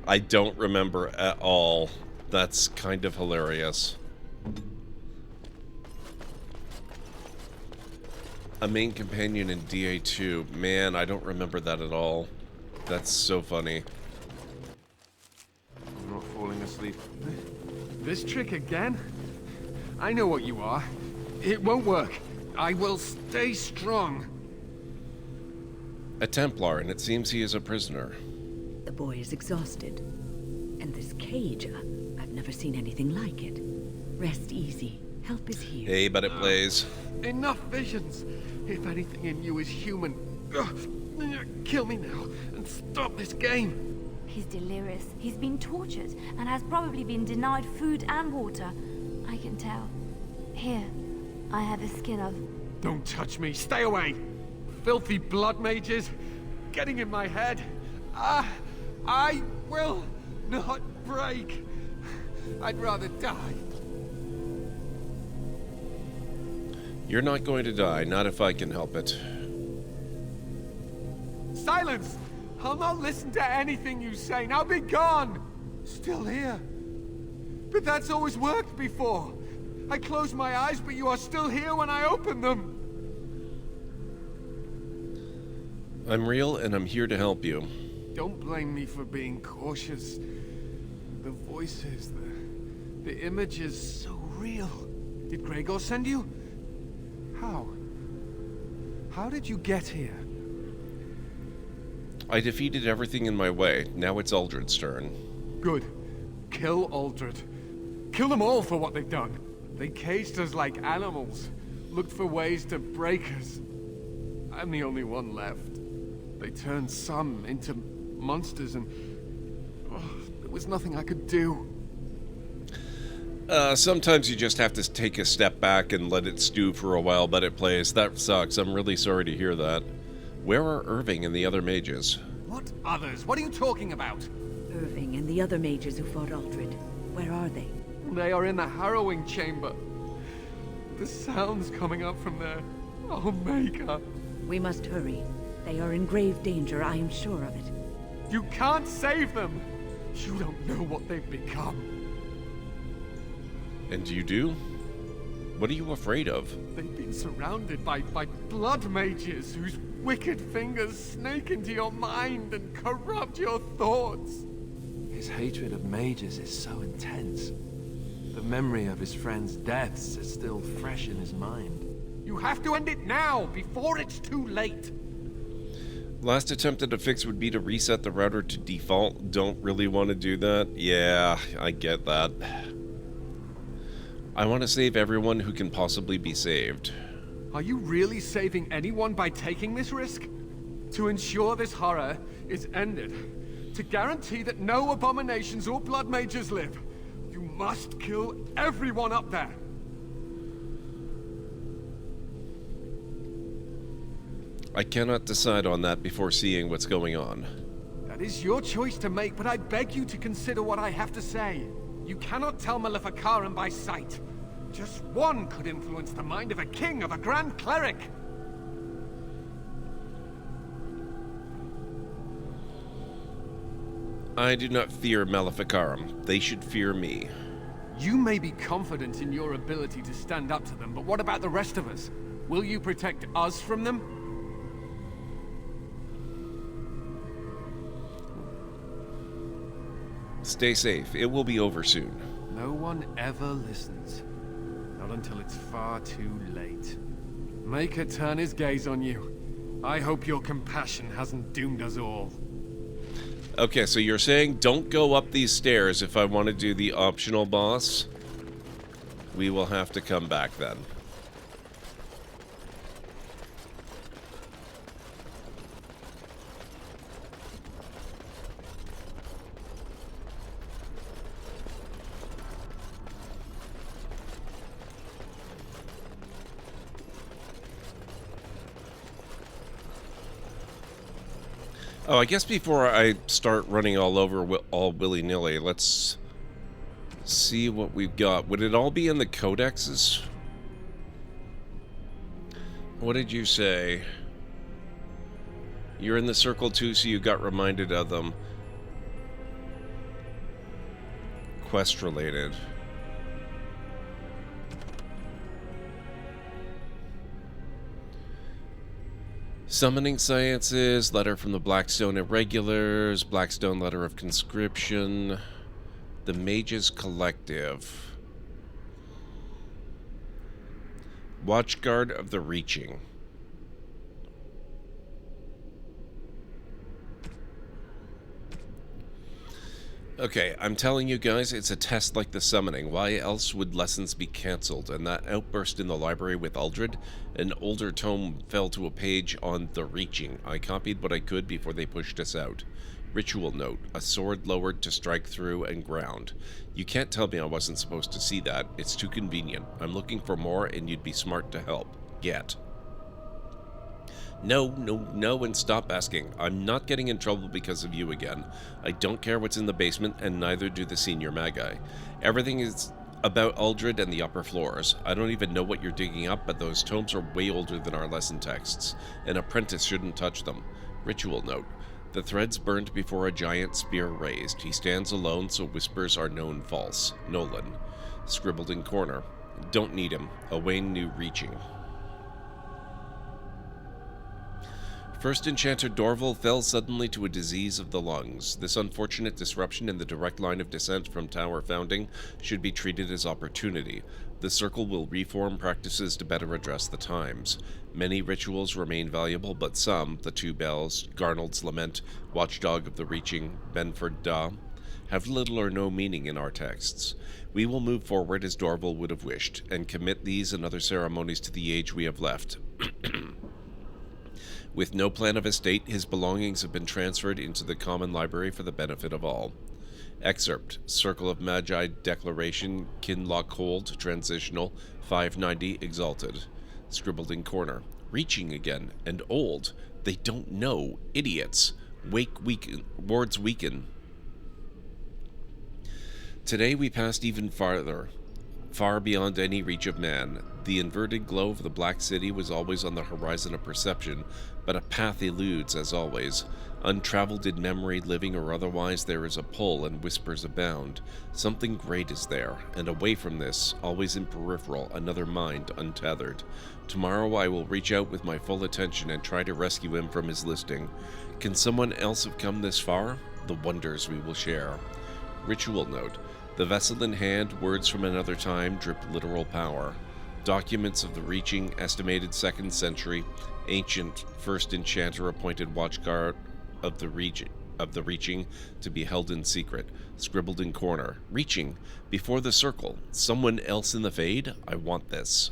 S1: I don't remember at all. That's kind of hilarious. A main companion in DA2. Man, I don't remember that at all. That's so funny.
S5: I'm not falling asleep. This trick again? I know what you are. It won't work. I will stay strong.
S1: A Templar, and it seems he is a prisoner.
S8: The boy is exhausted. And this cage, I've never seen anything like it. Rest easy. Help is here.
S1: Hey, but it plays.
S5: Enough visions. If anything in you is human, kill me now and stop this game.
S2: He's delirious. He's been tortured and has probably been denied food and water. I can tell. Here, I have a skin of...
S5: Don't touch me. Stay away. Filthy blood mages getting in my head. I will not break. I'd rather die.
S1: You're not going to die, not if I can help it.
S5: Silence! I'll not listen to anything you say. Now be gone! Still here. But that's always worked before. I close my eyes, but you are still here when I open them.
S1: I'm real, and I'm here to help you.
S5: Don't blame me for being cautious. The voices, the images, so real. Did Gregor send you? How? How did you get here?
S1: I defeated everything in my way. Now it's Uldred's turn.
S5: Good. Kill Uldred. Kill them all for what they've done. They caged us like animals. Looked for ways to break us. I'm the only one left. They turned some into monsters and... there was nothing I could do.
S1: Sometimes you just have to take a step back and let it stew for a while, but it plays. That sucks. I'm really sorry to hear that. Where are Irving and the other mages?
S5: What others? What are you talking about?
S8: Irving and the other mages who fought Uldred. Where are they?
S5: They are in the harrowing chamber. The sounds coming up from there. Oh, Maker.
S8: We must hurry. They are in grave danger, I am sure of it.
S5: You can't save them! You don't know what they've become.
S1: And you do? What are you afraid of?
S5: They've been surrounded by blood mages whose wicked fingers snake into your mind and corrupt your thoughts. His hatred of mages is so intense. The memory of his friends' deaths is still fresh in his mind. You have to end it now, before it's too late!
S1: Last attempt at a fix would be to reset the router to default. Don't really want to do that. Yeah, I get that. I want to save everyone who can possibly be saved.
S5: Are you really saving anyone by taking this risk? To ensure this horror is ended, to guarantee that no abominations or blood mages live, you must kill everyone up there.
S1: I cannot decide on that before seeing what's going on.
S5: That is your choice to make, but I beg you to consider what I have to say. You cannot tell Maleficarum by sight. Just one could influence the mind of a king, of a grand cleric.
S1: I do not fear Maleficarum. They should fear me.
S5: You may be confident in your ability to stand up to them, but what about the rest of us? Will you protect us from them?
S1: Stay safe. It will be over soon.
S5: No one ever listens. Not until it's far too late.
S15: Make her turn his gaze on you. I hope your compassion hasn't doomed us all.
S1: Okay, so you're saying don't go up these stairs if I want to do the optional boss. We will have to come back then. Oh, I guess before I start running all over all willy-nilly, let's see what we've got. Would it all be in the codexes? What did you say? You're in the circle too, so you got reminded of them. Quest-related. Summoning Sciences, Letter from the Blackstone Irregulars, Blackstone Letter of Conscription, the Mages Collective, Watchguard of the Reaching. Okay, I'm telling you guys, it's a test like the summoning. Why else would lessons be cancelled? And that outburst in the library with Uldred, an older tome fell to a page on the Reaching. I copied what I could before they pushed us out. Ritual note, a sword lowered to strike through and ground. You can't tell me I wasn't supposed to see that. It's too convenient. I'm looking for more and you'd be smart to help. Get. No, and stop asking. I'm not getting in trouble because of you again. I don't care what's in the basement, and neither do the senior magi. Everything is about Uldred and the upper floors. I don't even know what you're digging up, but those tomes are way older than our lesson texts. An apprentice shouldn't touch them. Ritual note. The threads burned before a giant spear raised. He stands alone, so whispers are known false. Nolan. Scribbled in corner. Don't need him. Owain knew Reaching. First Enchanter Dorval fell suddenly to a disease of the lungs. This unfortunate disruption in the direct line of descent from Tower founding should be treated as opportunity. The Circle will reform practices to better address the times. Many rituals remain valuable, but some, the Two Bells, Garnold's Lament, Watchdog of the Reaching, Benford Da, have little or no meaning in our texts. We will move forward as Dorval would have wished, and commit these and other ceremonies to the age we have left. With no plan of estate, his belongings have been transferred into the common library for the benefit of all. Excerpt, Circle of Magi Declaration, Kinloch Hold, Transitional, 590, Exalted. Scribbled in corner. Reaching again, and old. They don't know. Idiots. Wards weaken. Today we passed even farther. Far beyond any reach of man. The inverted glow of the Black City was always on the horizon of perception, but a path eludes, as always. Untraveled in memory, living or otherwise, there is a pull and whispers abound. Something great is there, and away from this, always in peripheral, another mind untethered. Tomorrow I will reach out with my full attention and try to rescue him from his listing. Can someone else have come this far? The wonders we will share. Ritual note. The vessel in hand, words from another time, drip literal power. Documents of the Reaching, estimated 2nd century, ancient, first enchanter appointed watchguard of the Reaching to be held in secret. Scribbled in corner. Reaching, before the Circle. Someone else in the Fade? I want this.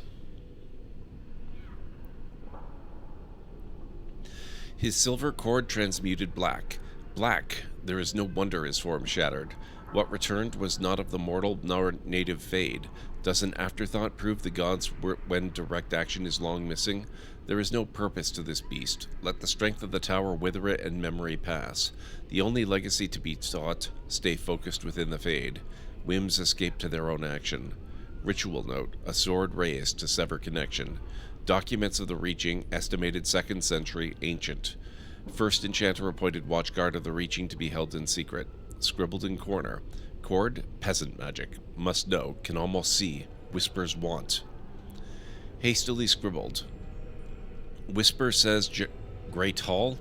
S1: His silver cord transmuted black. Black, there is no wonder his form shattered. What returned was not of the mortal nor native Fade. Does an afterthought prove the gods when direct action is long missing? There is no purpose to this beast. Let the strength of the tower wither it and memory pass. The only legacy to be taught, stay focused within the Fade. Whims escape to their own action. Ritual note, a sword raised to sever connection. Documents of the Reaching, estimated 2nd century, ancient. First enchanter appointed watchguard of the Reaching to be held in secret. Scribbled in corner. Cord, peasant magic. Must know, can almost see. Whispers want. Hastily scribbled. Whisper says Great Hall,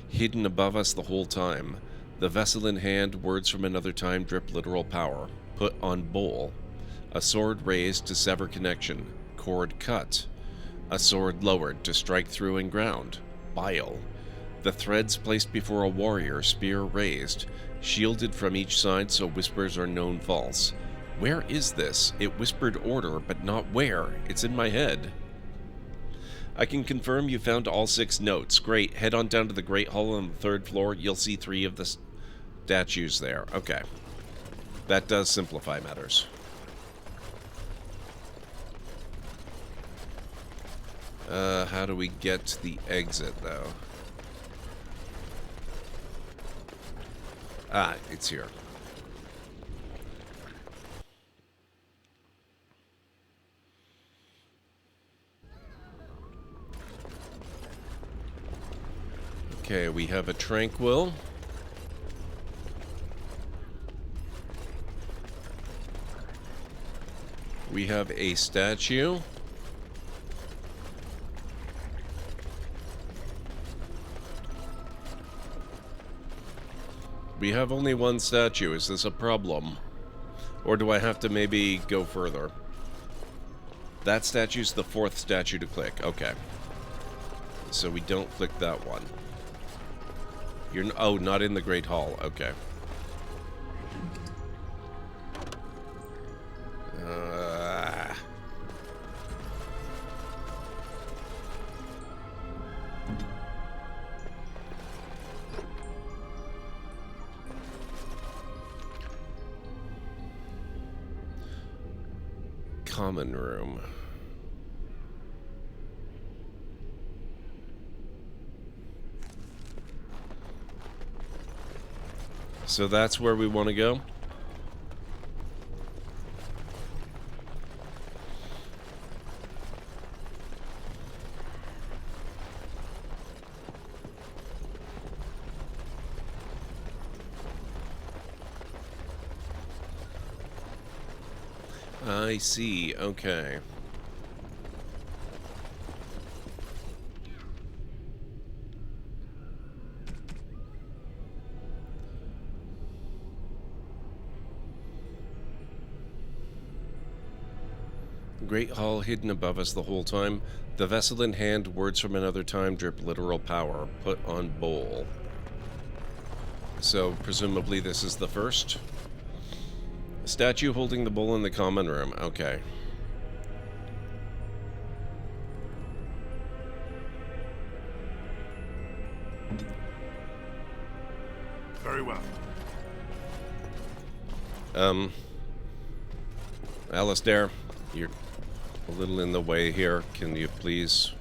S1: hidden above us the whole time. The vessel in hand, words from another time drip literal power. Put on bowl. A sword raised to sever connection. Cord cut. A sword lowered to strike through and ground. Bile. The threads placed before a warrior, spear raised, shielded from each side so whispers are known false. Where is this? It whispered order, but not where. It's in my head. I can confirm you found all 6 notes. Great. Head on down to the Great Hall on the 3rd floor. You'll see 3 of the statues there. Okay. That does simplify matters. How do we get to the exit, though? Ah, it's here. Okay, we have a tranquil. We have a statue. We have only 1 statue. Is this a problem? Or do I have to maybe go further? That statue's the 4th statue to click. Okay. So we don't click that one. Oh, not in the Great Hall. Okay. Common room. So that's where we want to go? I see. Okay. Great hall hidden above us the whole time. The vessel in hand, words from another time drip literal power. Put on bowl. So, presumably this is the first. Statue holding the bowl in the common room. Okay.
S4: Very well.
S1: Alistair, you're a little in the way here. Can you please...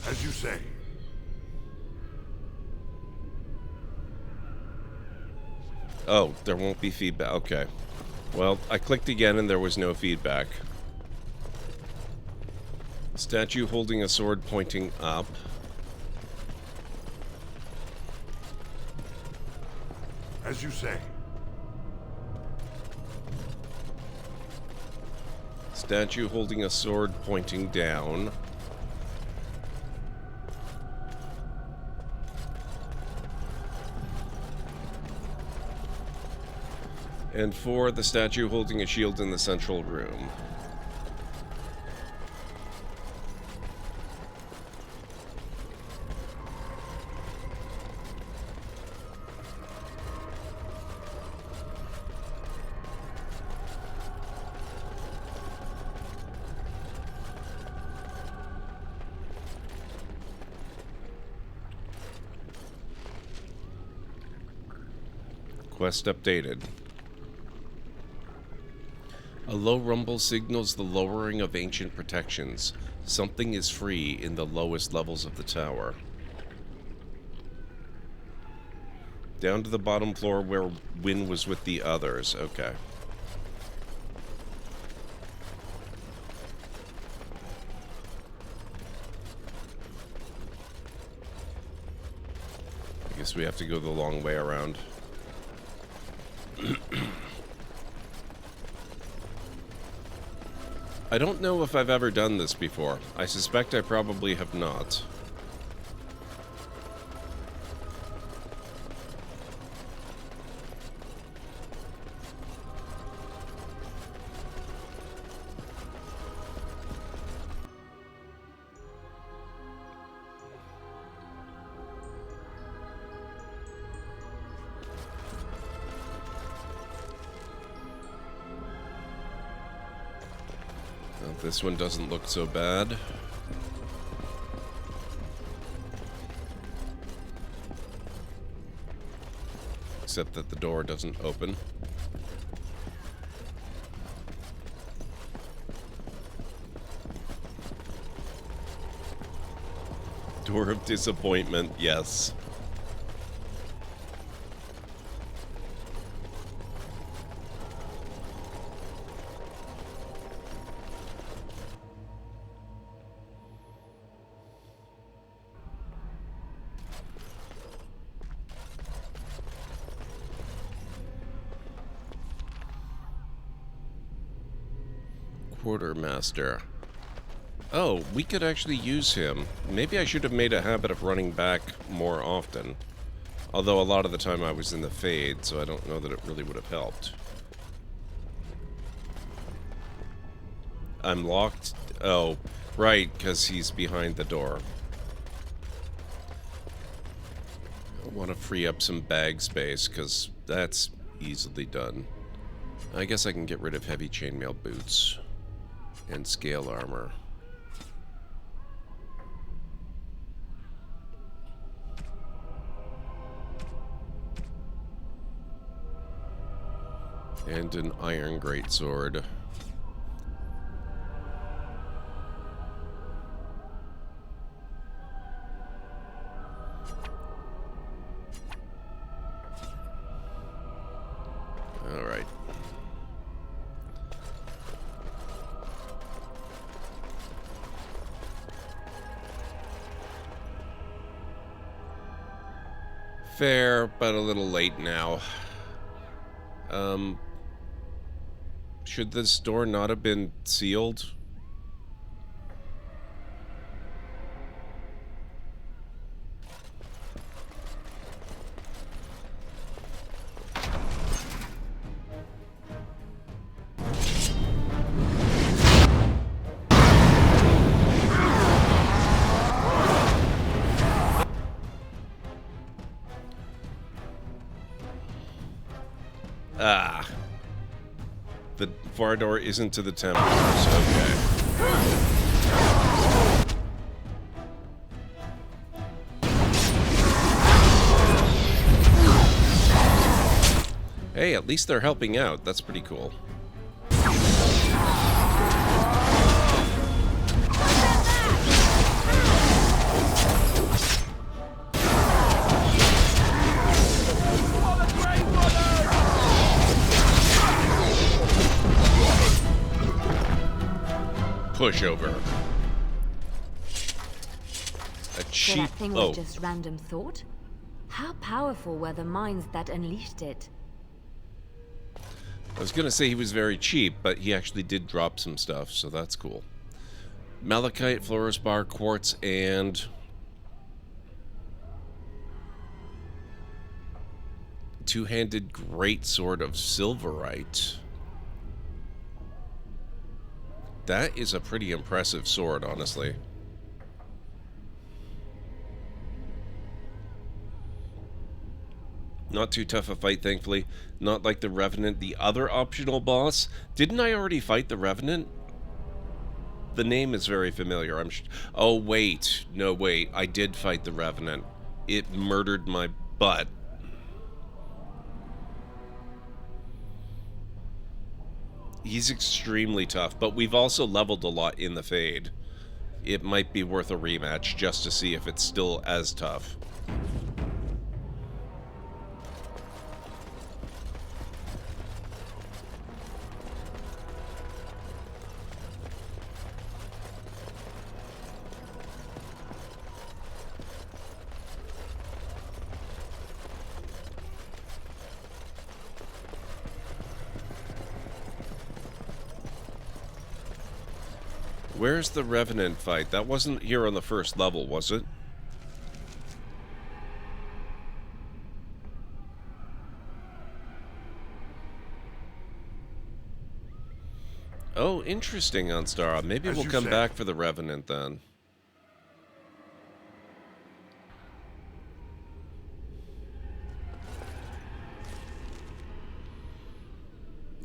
S4: As you say.
S1: Oh, there won't be feedback. Okay. Well, I clicked again and there was no feedback. Statue holding a sword pointing up.
S4: As you say.
S1: Statue holding a sword pointing down. And 4, the statue holding a shield in the central room. Quest updated. A low rumble signals the lowering of ancient protections. Something is free in the lowest levels of the tower. Down to the bottom floor where Wynn was with the others. Okay. I guess we have to go the long way around. I don't know if I've ever done this before. I suspect I probably have not. This one doesn't look so bad. Except that the door doesn't open. Door of disappointment, yes. Quartermaster. Oh, we could actually use him. Maybe I should have made a habit of running back more often. Although a lot of the time I was in the Fade, so I don't know that it really would have helped. I'm locked? Oh, right, because he's behind the door. I want to free up some bag space, because that's easily done. I guess I can get rid of heavy chainmail boots. And scale armor. And an iron greatsword. All right. Fair, but a little late now. Should this door not have been sealed? Ah. The far door isn't to the Templars. Okay. Hey, at least they're helping out. That's pretty cool. Pushover. A cheap.
S2: So that thing was just random thought? How powerful were the minds that unleashed it?
S1: I was gonna say he was very cheap, but he actually did drop some stuff, so that's cool. Malachite, fluorspar, quartz, and two-handed greatsword of silverite. That is a pretty impressive sword, honestly. Not too tough a fight, thankfully. Not like the Revenant, the other optional boss. Didn't I already fight the Revenant? The name is very familiar. Oh, wait. No, wait. I did fight the Revenant. It murdered my butt. He's extremely tough, but we've also leveled a lot in the Fade. It might be worth a rematch just to see if it's still as tough. Where's the Revenant fight? That wasn't here on the first level, was it? Oh, interesting, Anstara. Maybe we'll come back for the Revenant then.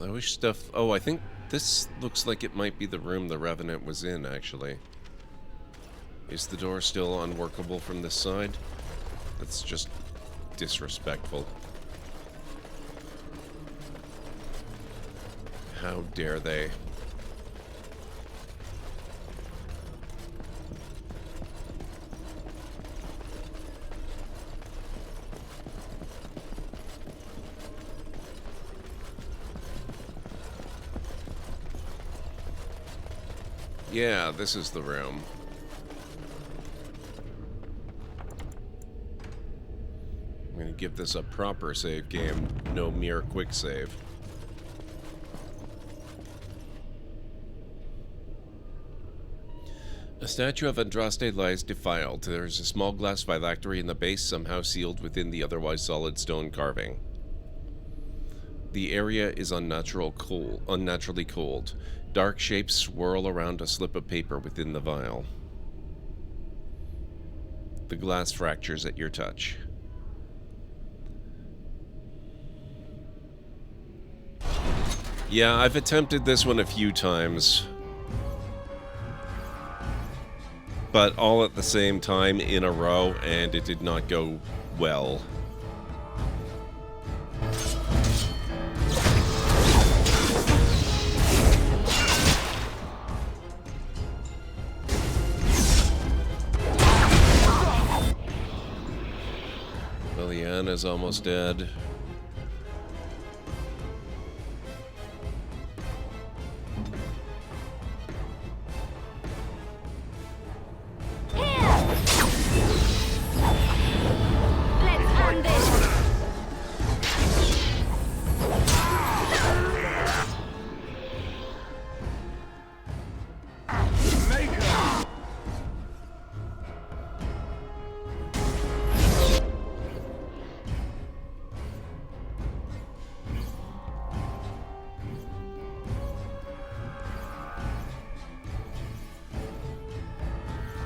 S1: I wish stuff... Oh, I think This looks like it might be the room the Revenant was in, actually. Is the door still unworkable from this side? That's just disrespectful. How dare they? Yeah, this is the room. I'm gonna give this a proper save game, no mere quick save. A statue of Andraste lies defiled. There is a small glass phylactery in the base, somehow sealed within the otherwise solid stone carving. The area is unnaturally cold. Dark shapes swirl around a slip of paper within the vial. The glass fractures at your touch. Yeah, I've attempted this one a few times. But all at the same time in a row, and it did not go well. Liliana's almost dead.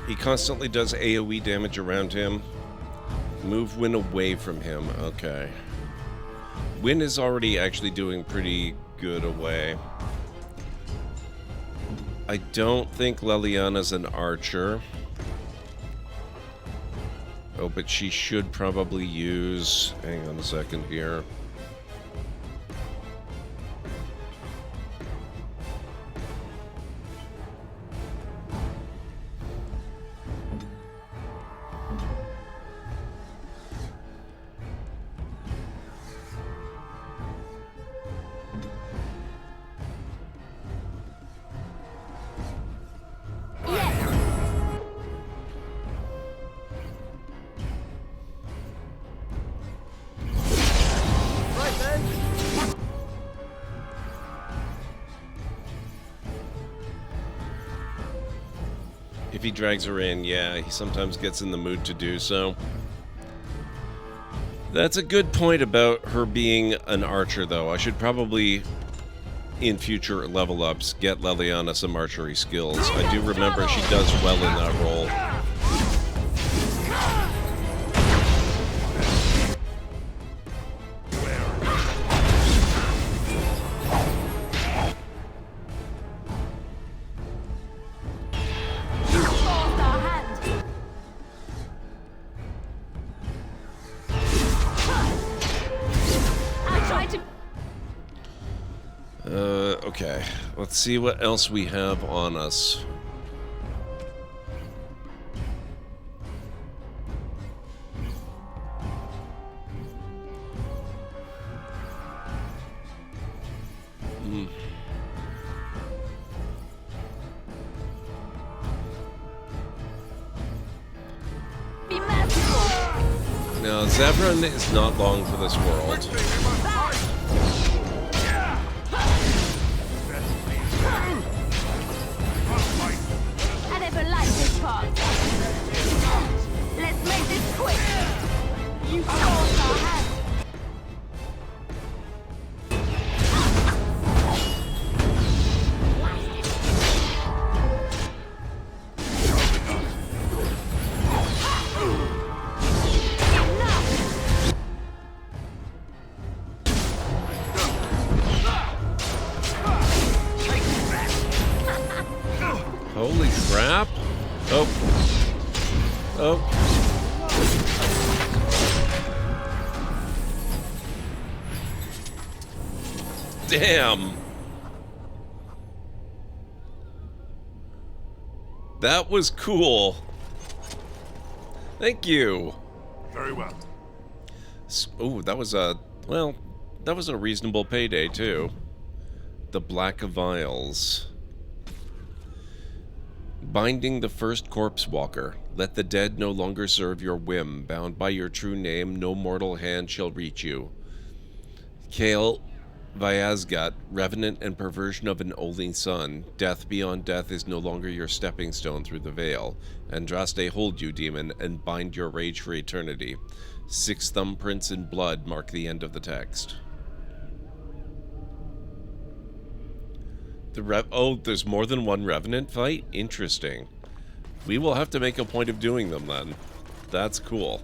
S1: He constantly does AoE damage around him. Move Wynn away from him. Okay. Wynn is already actually doing pretty good away. I don't think Leliana's an archer. Oh, but she should probably use... Hang on a second here. If he drags her in, yeah, he sometimes gets in the mood to do so. That's a good point about her being an archer, though. I should probably, in future level ups, get Leliana some archery skills. I do remember she does well in that role. Okay, let's see what else we have on us. Now, Zevran is not long for this world.
S2: Let's make this quick. You forced our hand.
S1: crap. Oh. Oh. Damn. That was cool. Thank you.
S4: Very well.
S1: Oh, that was a... Well, that was a reasonable payday, too. The Black Vials. Binding the first corpse walker. Let the dead no longer serve your whim. Bound by your true name, no mortal hand shall reach you. Kale Vyazgat, revenant and perversion of an only son. Death beyond death is no longer your stepping stone through the veil. Andraste hold you, demon, and bind your rage for eternity. 6 thumbprints in blood mark the end of the text. Oh, there's more than one Revenant fight? Interesting. We will have to make a point of doing them then. That's cool.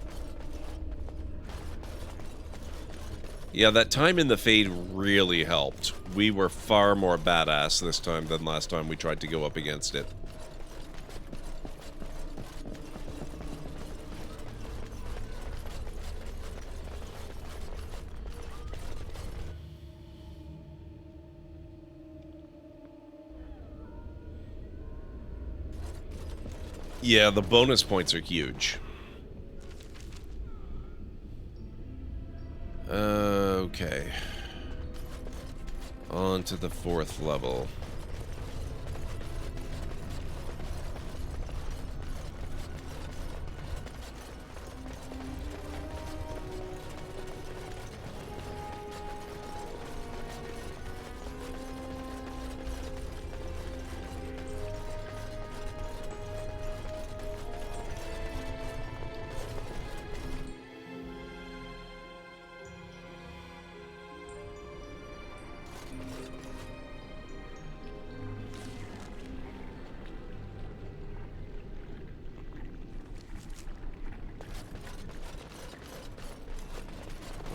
S1: Yeah, that time in the Fade really helped. We were far more badass this time than last time we tried to go up against it. Yeah, the bonus points are huge. Okay. On to the 4th level.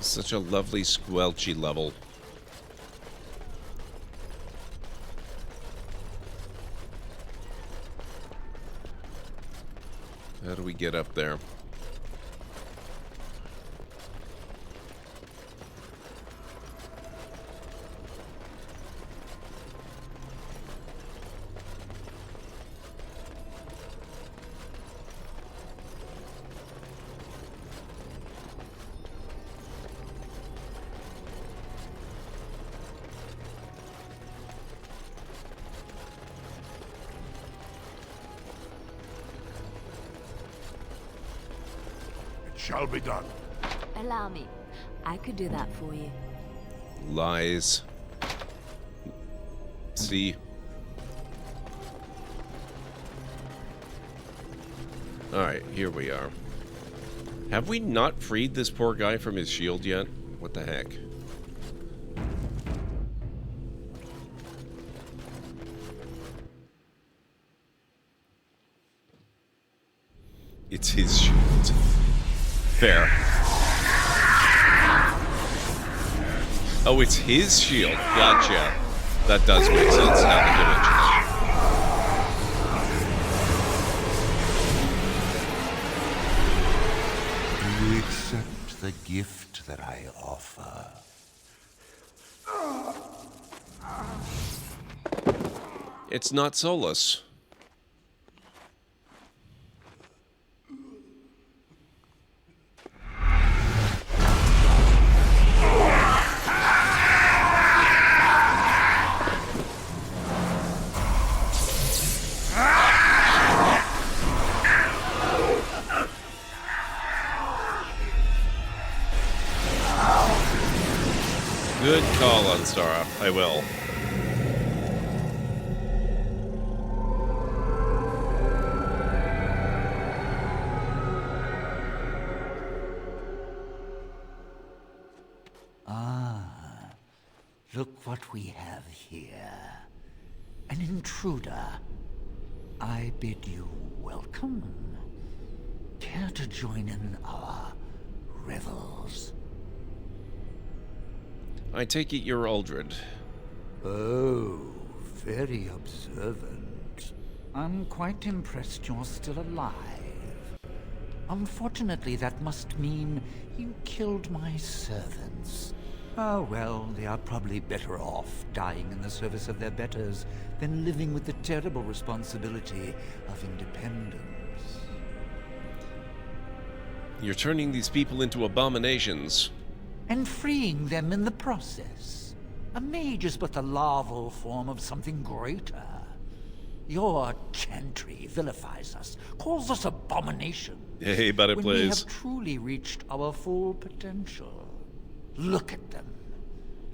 S1: Such a lovely squelchy level. How do we get up there?
S4: Shall be done.
S2: Allow me. I could do that for you.
S1: Lies. See? Alright, here we are. Have we not freed this poor guy from his shield yet? What the heck? It's his shield. Fair. Oh, it's his shield. Gotcha. That does make sense now that
S9: Do you accept the gift that I offer?
S1: you mention it. It's not Solus. Good call on Stara. I will.
S9: Ah, look what we have here. An intruder. I bid you welcome. Care to join in our revels?
S1: I take it you're Aldred.
S9: Oh, very observant.
S17: I'm quite impressed you're still alive. Unfortunately, that must mean you killed my servants. Oh well, they are probably better off dying in the service of their betters than living with the terrible responsibility of independence.
S1: You're turning these people into abominations.
S17: And freeing them in the process. A mage is but the larval form of something greater. Your chantry vilifies us, calls us abominations.
S1: Hey, but it
S17: when
S1: plays.
S17: We have truly reached our full potential. Look at them.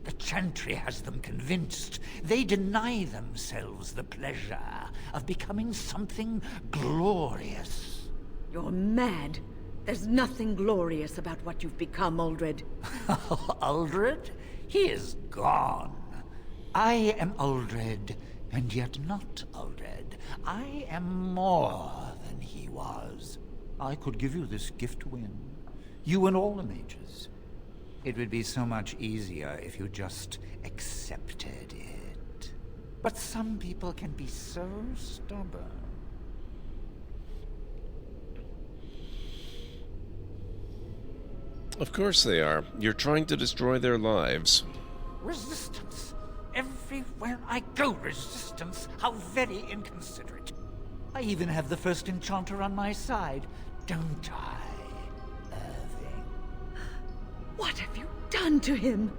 S17: The chantry has them convinced. They deny themselves the pleasure of becoming something glorious.
S8: You're mad. There's nothing glorious about what you've become, Uldred.
S17: Uldred? He is gone. I am Uldred, and yet not Uldred. I am more than he was. I could give you this gift, Wynne. You and all the mages. It would be so much easier if you just accepted it. But some people can be so stubborn.
S1: Of course they are. You're trying to destroy their lives.
S17: Resistance. Everywhere I go, resistance. How very inconsiderate. I even have the first enchanter on my side, don't I, Irving?
S8: What have you done to him?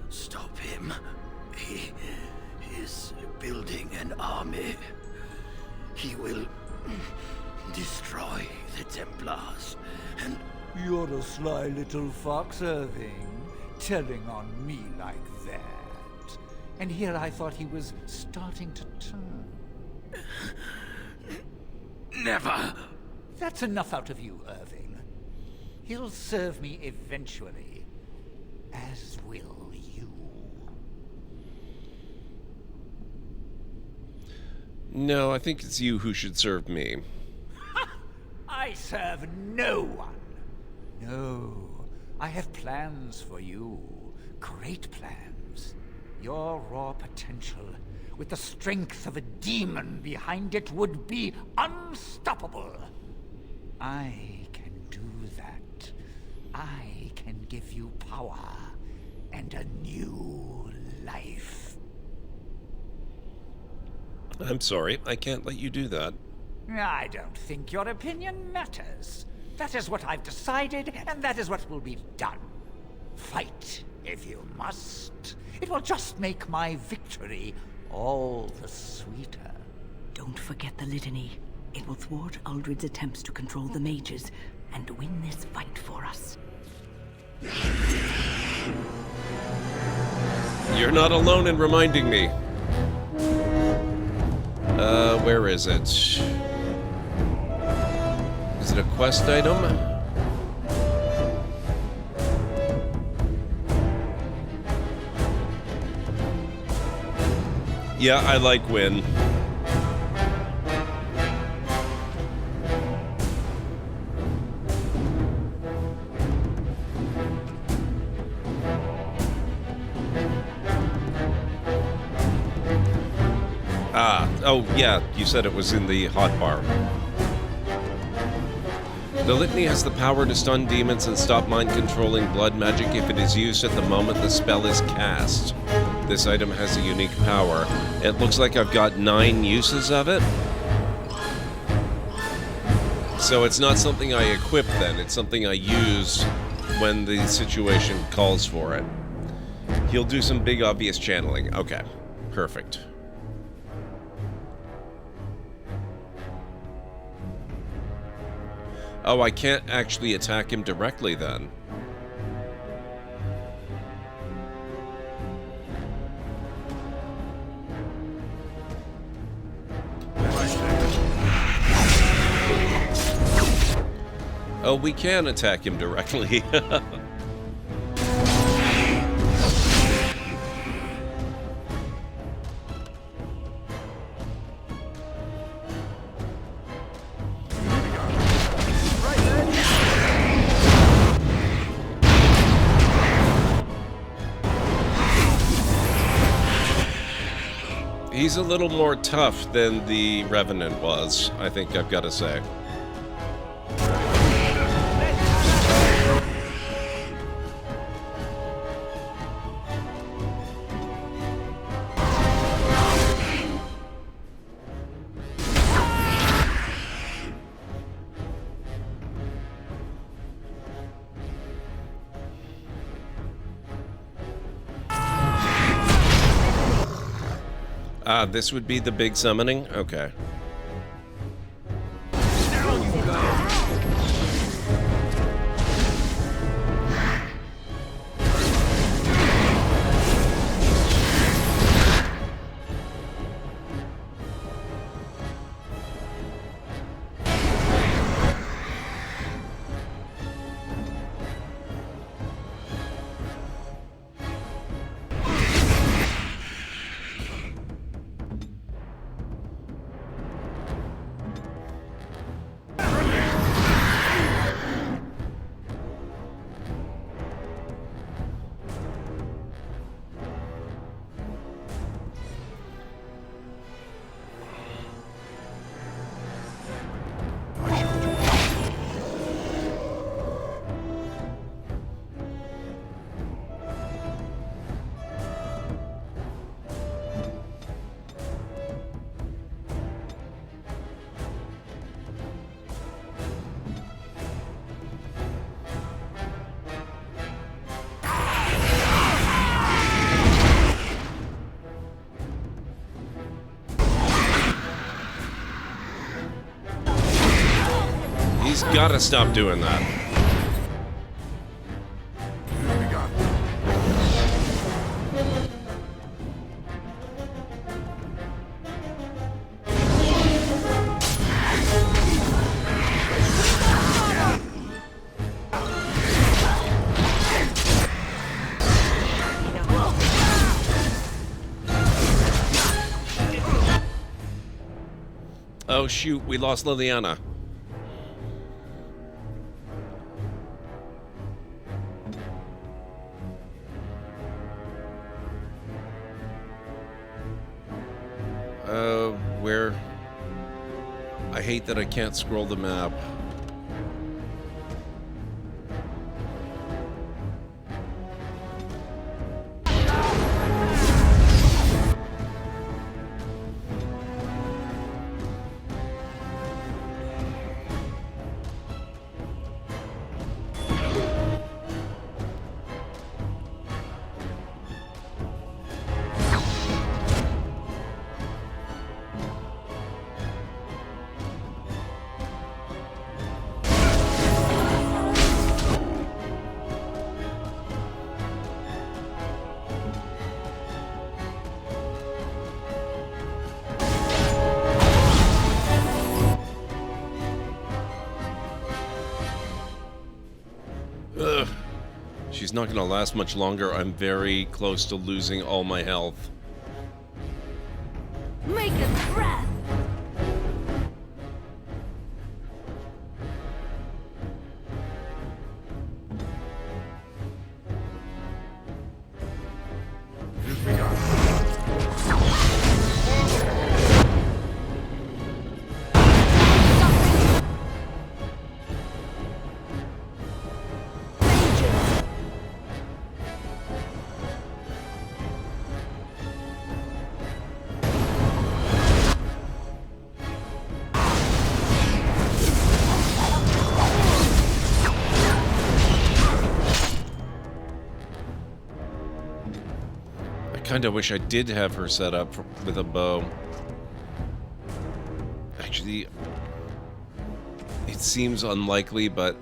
S18: Stop him. He is building an army. He will destroy the Templars and...
S17: You're a sly little fox, Irving, telling on me like that. And here I thought he was starting to turn.
S18: Never!
S17: That's enough out of you, Irving. He'll serve me eventually, as will you.
S1: No, I think it's you who should serve me.
S17: I serve no one. No, I have plans for you. Great plans. Your raw potential, with the strength of a demon behind it, would be unstoppable. I can do that. I can give you power and a new life.
S1: I'm sorry, I can't let you do that.
S17: I don't think your opinion matters. That is what I've decided, and that is what will be done. Fight, if you must. It will just make my victory all the sweeter.
S3: Don't forget the litany. It will thwart Uldred's attempts to control the mages and win this fight for us.
S1: You're not alone in reminding me. Where is it? Is it a quest item? Yeah, I like Wynne. Oh yeah, you said it was in the hotbar. The litany has the power to stun demons and stop mind-controlling blood magic if it is used at the moment the spell is cast. This item has a unique power. It looks like I've got 9 uses of it. So it's not something I equip then, it's something I use when the situation calls for it. He'll do some big obvious channeling. Okay, perfect. Oh, I can't actually attack him directly then. Oh, we can attack him directly. He's a little more tough than the Revenant was, I think I've got to say. This would be the big summoning? Okay. He's gotta stop doing that. Oh shoot, we lost Liliana. Where? I hate that I can't scroll the map. Ugh. She's not gonna last much longer. I'm very close to losing all my health.
S2: Make a breath!
S1: Kinda wish I did have her set up with a bow. Actually, it seems unlikely, but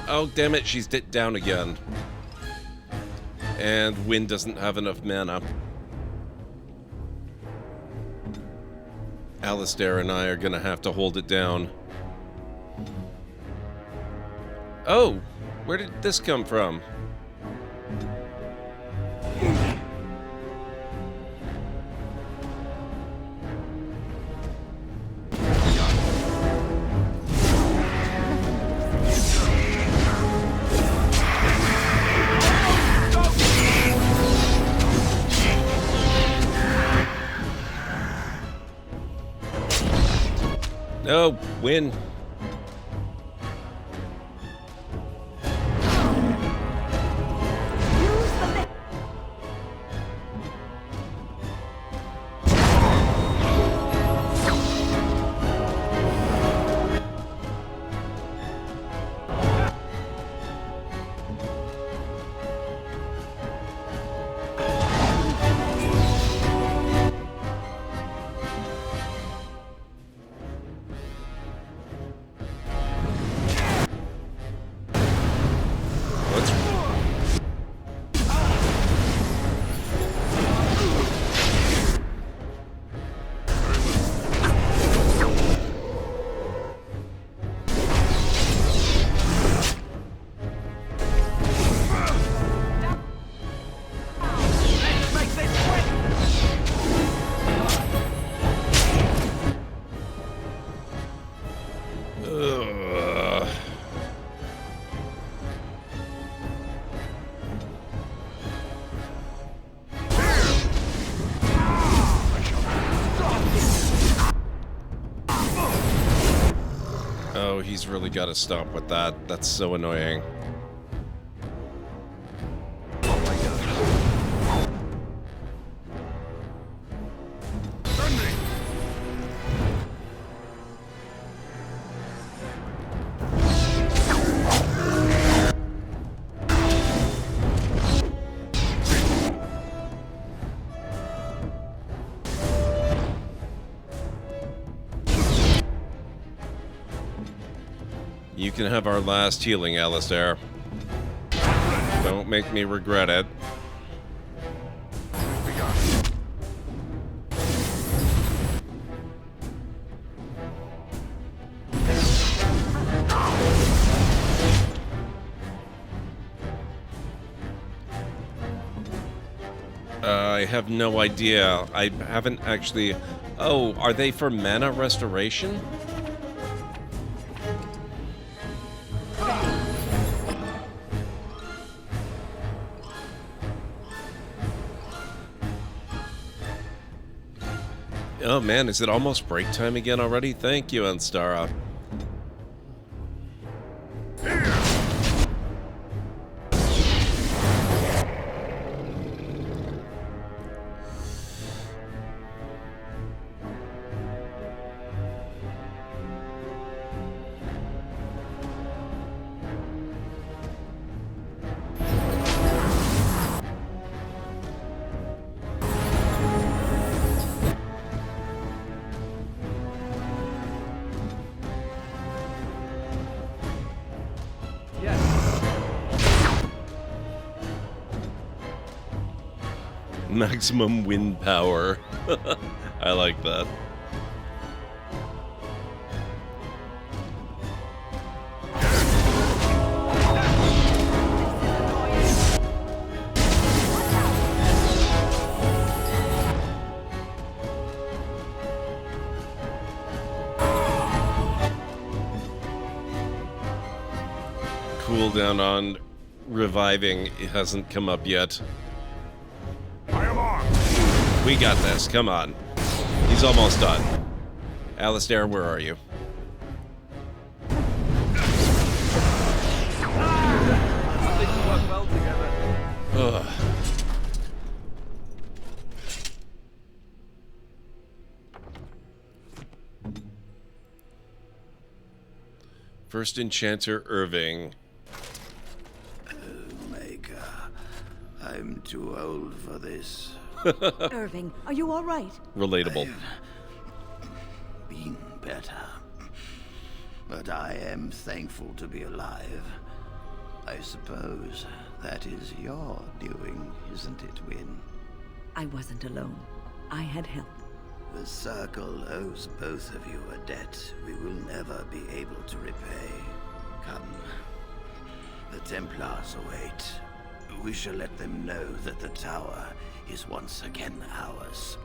S1: Oh, damn it, she's down again. And Wynn doesn't have enough mana. Alistair and I are gonna have to hold it down. Oh, where did this come from? No, win. Oh, he's really got to stop with that. That's so annoying. You can have our last healing, Alistair. Don't make me regret it. I have no idea. I haven't actually... Oh, are they for mana restoration? Oh man, is it almost break time again already? Thank you, Anstara. Maximum wind power. I like that. Cooldown on reviving hasn't come up yet. We got this, come on. He's almost done. Alistair, where are you? Ugh. First Enchanter Irving.
S18: Maker, I'm too old for this.
S8: Irving, are you all right?
S1: Relatable.
S18: Been better. But I am thankful to be alive. I suppose that is your doing, isn't it, Wynne?
S8: I wasn't alone. I had help.
S18: The Circle owes both of you a debt we will never be able to repay. Come. The Templars await. We shall let them know that the tower is once again ours.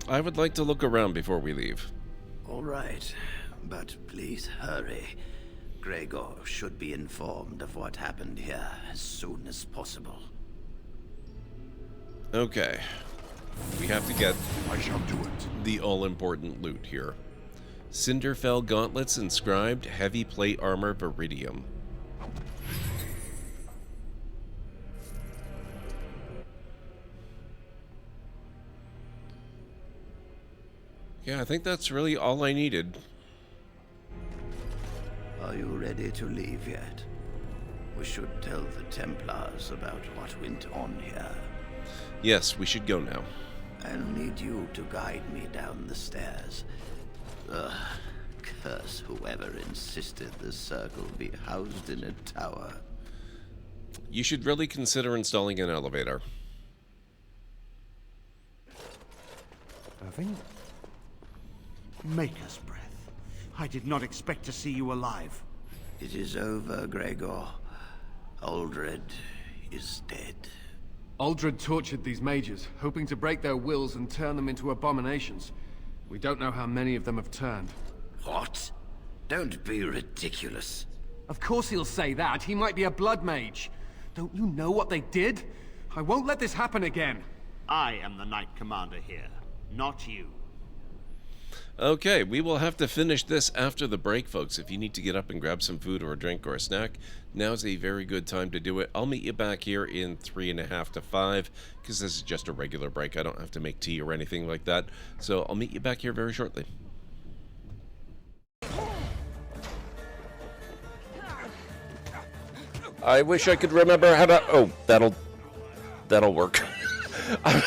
S1: I would like to look around before we leave.
S18: All right, but please hurry. Gregor should be informed of what happened here as soon as possible.
S1: Okay. We have to get the all-important loot here. Cinderfell gauntlets inscribed, heavy plate armor, Viridium. Yeah, I think that's really all I needed.
S18: Are you ready to leave yet? We should tell the Templars about what went on here.
S1: Yes, we should go now.
S18: I'll need you to guide me down the stairs. Ugh, curse whoever insisted the Circle be housed in a tower.
S1: You should really consider installing an elevator.
S19: Irving? Maker's breath. I did not expect to see you alive.
S18: It is over, Gregor. Aldred is dead.
S5: Aldred tortured these mages, hoping to break their wills and turn them into abominations. We don't know how many of them have turned.
S18: What? Don't be ridiculous.
S5: Of course he'll say that. He might be a blood mage. Don't you know what they did? I won't let this happen again.
S19: I am the Knight Commander here, not you.
S1: Okay, we will have to finish this after the break, folks. If you need to get up and grab some food or a drink or a snack, now's a very good time to do it. I'll meet you back here in 3.5 to 5, because this is just a regular break. I don't have to make tea or anything like that. So I'll meet you back here very shortly. I wish I could remember how to... Oh, that'll work. I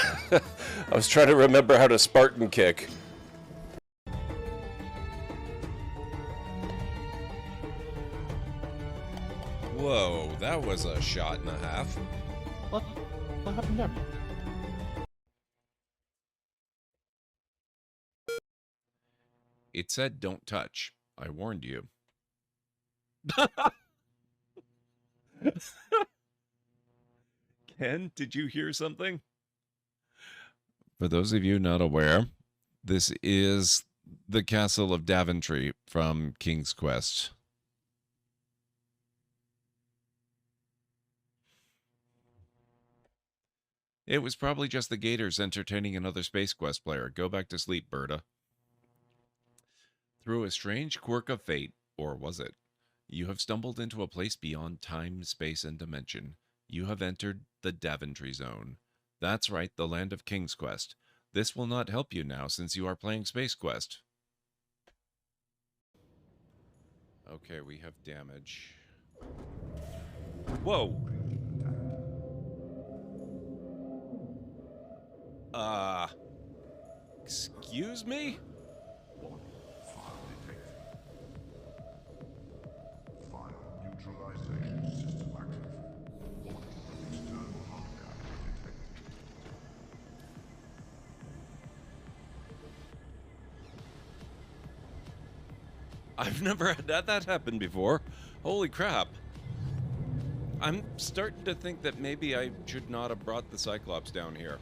S1: was trying to remember how to Spartan kick. Whoa, that was a shot and a half. What happened there? It said don't touch. I warned you. Ken, did you hear something? For those of you not aware, this is the castle of Daventry from King's Quest. It was probably just the Gators entertaining another Space Quest player. Go back to sleep, Berta. Through a strange quirk of fate, or was it? You have stumbled into a place beyond time, space, and dimension. You have entered the Daventry Zone. That's right, the land of King's Quest. This will not help you now since you are playing Space Quest. Okay, we have damage. Whoa! Excuse me? I've never had that happen before. Holy crap. I'm starting to think that maybe I should not have brought the Cyclops down here.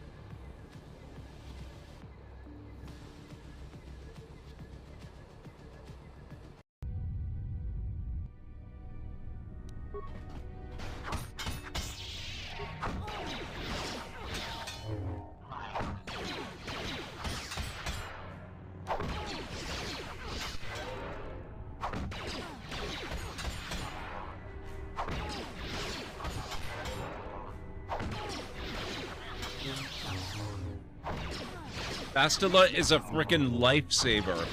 S1: Bastila is a frickin' lifesaver.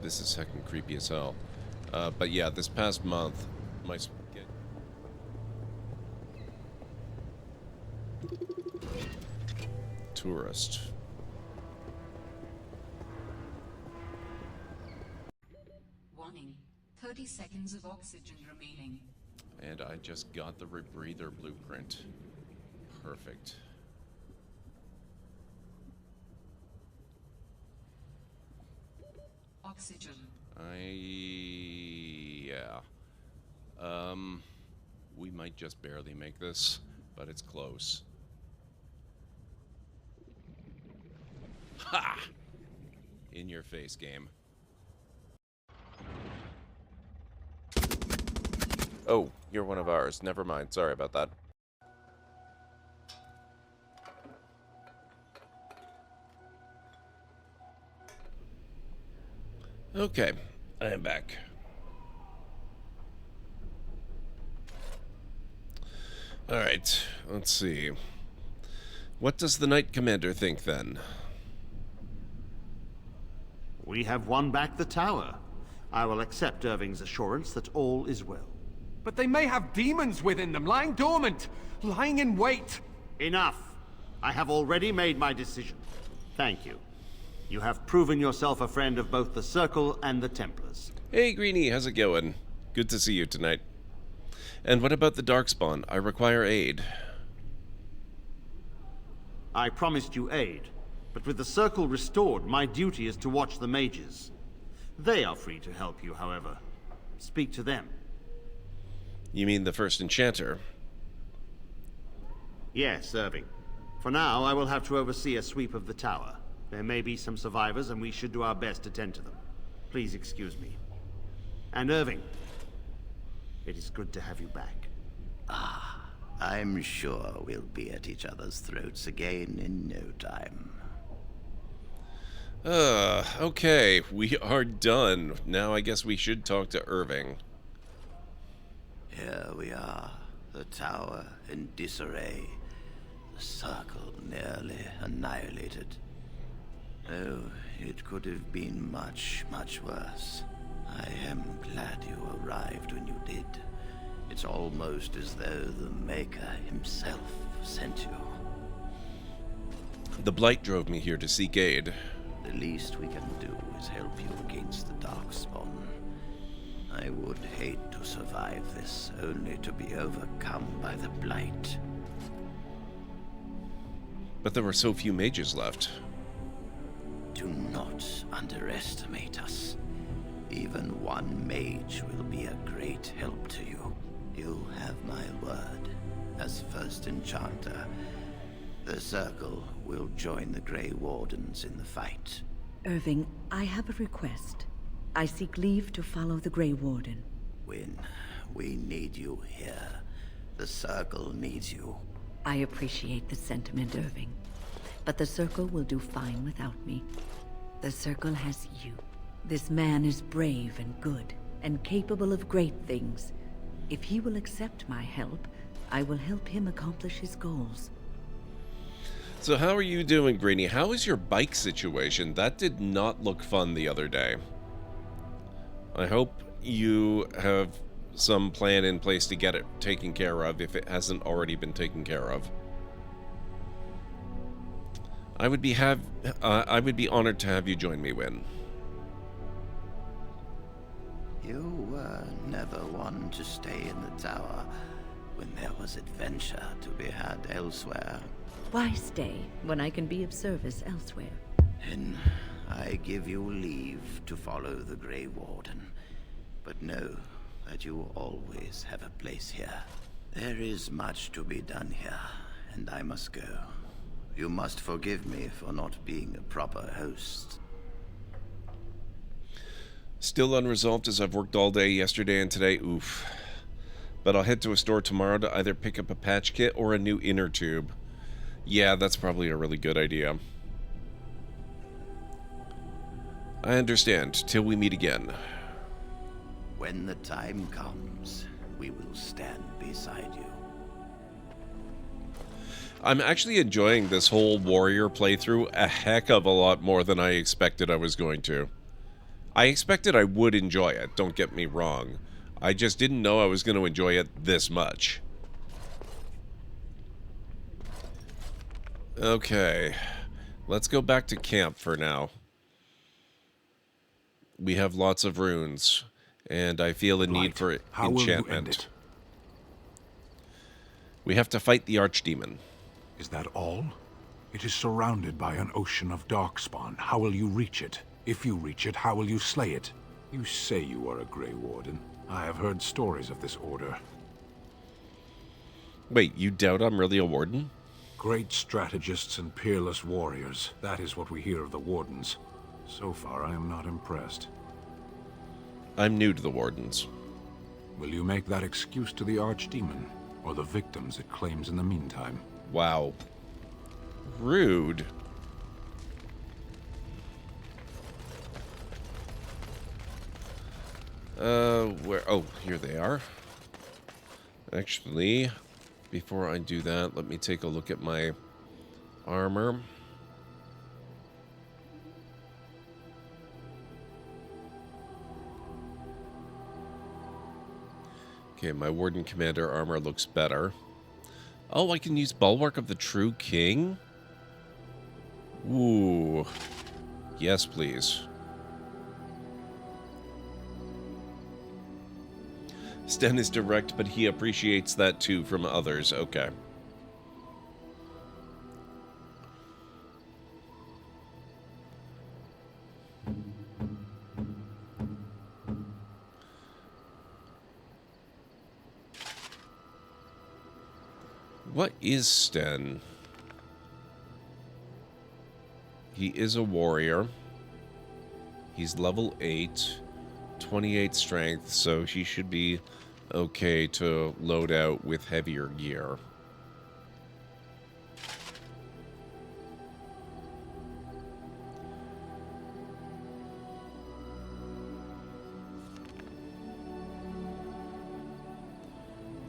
S1: This is heckin' creepy as hell. But yeah, this past month, my... Tourist.
S20: Warning. 30 seconds of oxygen remaining.
S1: And I just got the rebreather blueprint. Perfect.
S20: Oxygen.
S1: Yeah. We might just barely make this, but it's close. Ha! In your face, game. Oh, you're one of ours. Never mind. Sorry about that. Okay, I am back. Alright, let's see. What does the Knight Commander think, then?
S19: We have won back the tower. I will accept Irving's assurance that all is well.
S15: But they may have demons within them, lying dormant, lying in wait.
S19: Enough! I have already made my decision. Thank you. You have proven yourself a friend of both the Circle and the Templars.
S1: Hey, Greenie, how's it going? Good to see you tonight. And what about the Darkspawn? I require aid.
S19: I promised you aid, but with the Circle restored, my duty is to watch the Mages. They are free to help you, however. Speak to them.
S1: You mean the First Enchanter?
S19: Yes, Irving. For now, I will have to oversee a sweep of the tower. There may be some survivors, and we should do our best to tend to them. Please excuse me. And Irving, it is good to have you back.
S18: Ah, I'm sure we'll be at each other's throats again in no time.
S1: Okay, we are done. Now I guess we should talk to Irving.
S18: Here we are, the tower in disarray, the Circle nearly annihilated. Oh, it could have been much, much worse. I am glad you arrived when you did. It's almost as though the Maker himself sent you.
S1: The Blight drove me here to seek aid.
S18: The least we can do is help you against the Darkspawn. I would hate to survive this, only to be overcome by the Blight.
S1: But there were so few mages left.
S18: Do not underestimate us. Even one mage will be a great help to you. You have my word. As First Enchanter, the Circle will join the Grey Wardens in the fight.
S8: Irving, I have a request. I seek leave to follow the Grey Warden.
S18: Wynne, we need you here. The Circle needs you.
S8: I appreciate the sentiment, Irving. But the Circle will do fine without me. The Circle has you. This man is brave and good, and capable of great things. If he will accept my help, I will help him accomplish his goals.
S1: So how are you doing, Greenie? How is your bike situation? That did not look fun the other day. I hope you have some plan in place to get it taken care of if it hasn't already been taken care of. I would be honored to have you join me, Wynne.
S18: You were never one to stay in the tower when there was adventure to be had elsewhere.
S8: Why stay when I can be of service elsewhere?
S18: Then I give you leave to follow the Grey Warden. But know that you always have a place here. There is much to be done here, and I must go. You must forgive me for not being a proper host.
S1: Still unresolved as I've worked all day yesterday and today. Oof. But I'll head to a store tomorrow to either pick up a patch kit or a new inner tube. Yeah, that's probably a really good idea. I understand. Till we meet again.
S18: When the time comes, we will stand beside you.
S1: I'm actually enjoying this whole warrior playthrough a heck of a lot more than I expected I was going to. I expected I would enjoy it, don't get me wrong. I just didn't know I was going to enjoy it this much. Okay. Let's go back to camp for now. We have lots of runes, and I feel a need for enchantment. We have to fight the Archdemon.
S21: Is that all? It is surrounded by an ocean of darkspawn. How will you reach it? If you reach it, how will you slay it? You say you are a Grey Warden. I have heard stories of this order.
S1: Wait, you doubt I'm really a warden?
S21: Great strategists and peerless warriors. That is what we hear of the Wardens. So far, I am not impressed.
S1: I'm new to the Wardens.
S21: Will you make that excuse to the Archdemon, or the victims it claims in the meantime?
S1: Wow. Rude. Where? Oh, here they are. Actually, before I do that, let me take a look at my armor. Okay, my Warden Commander armor looks better. Oh, I can use Bulwark of the True King? Ooh. Yes, please. Sten is direct, but he appreciates that too from others. Okay. What is Sten? He is a warrior. He's level 8, 28 strength, so he should be okay to load out with heavier gear.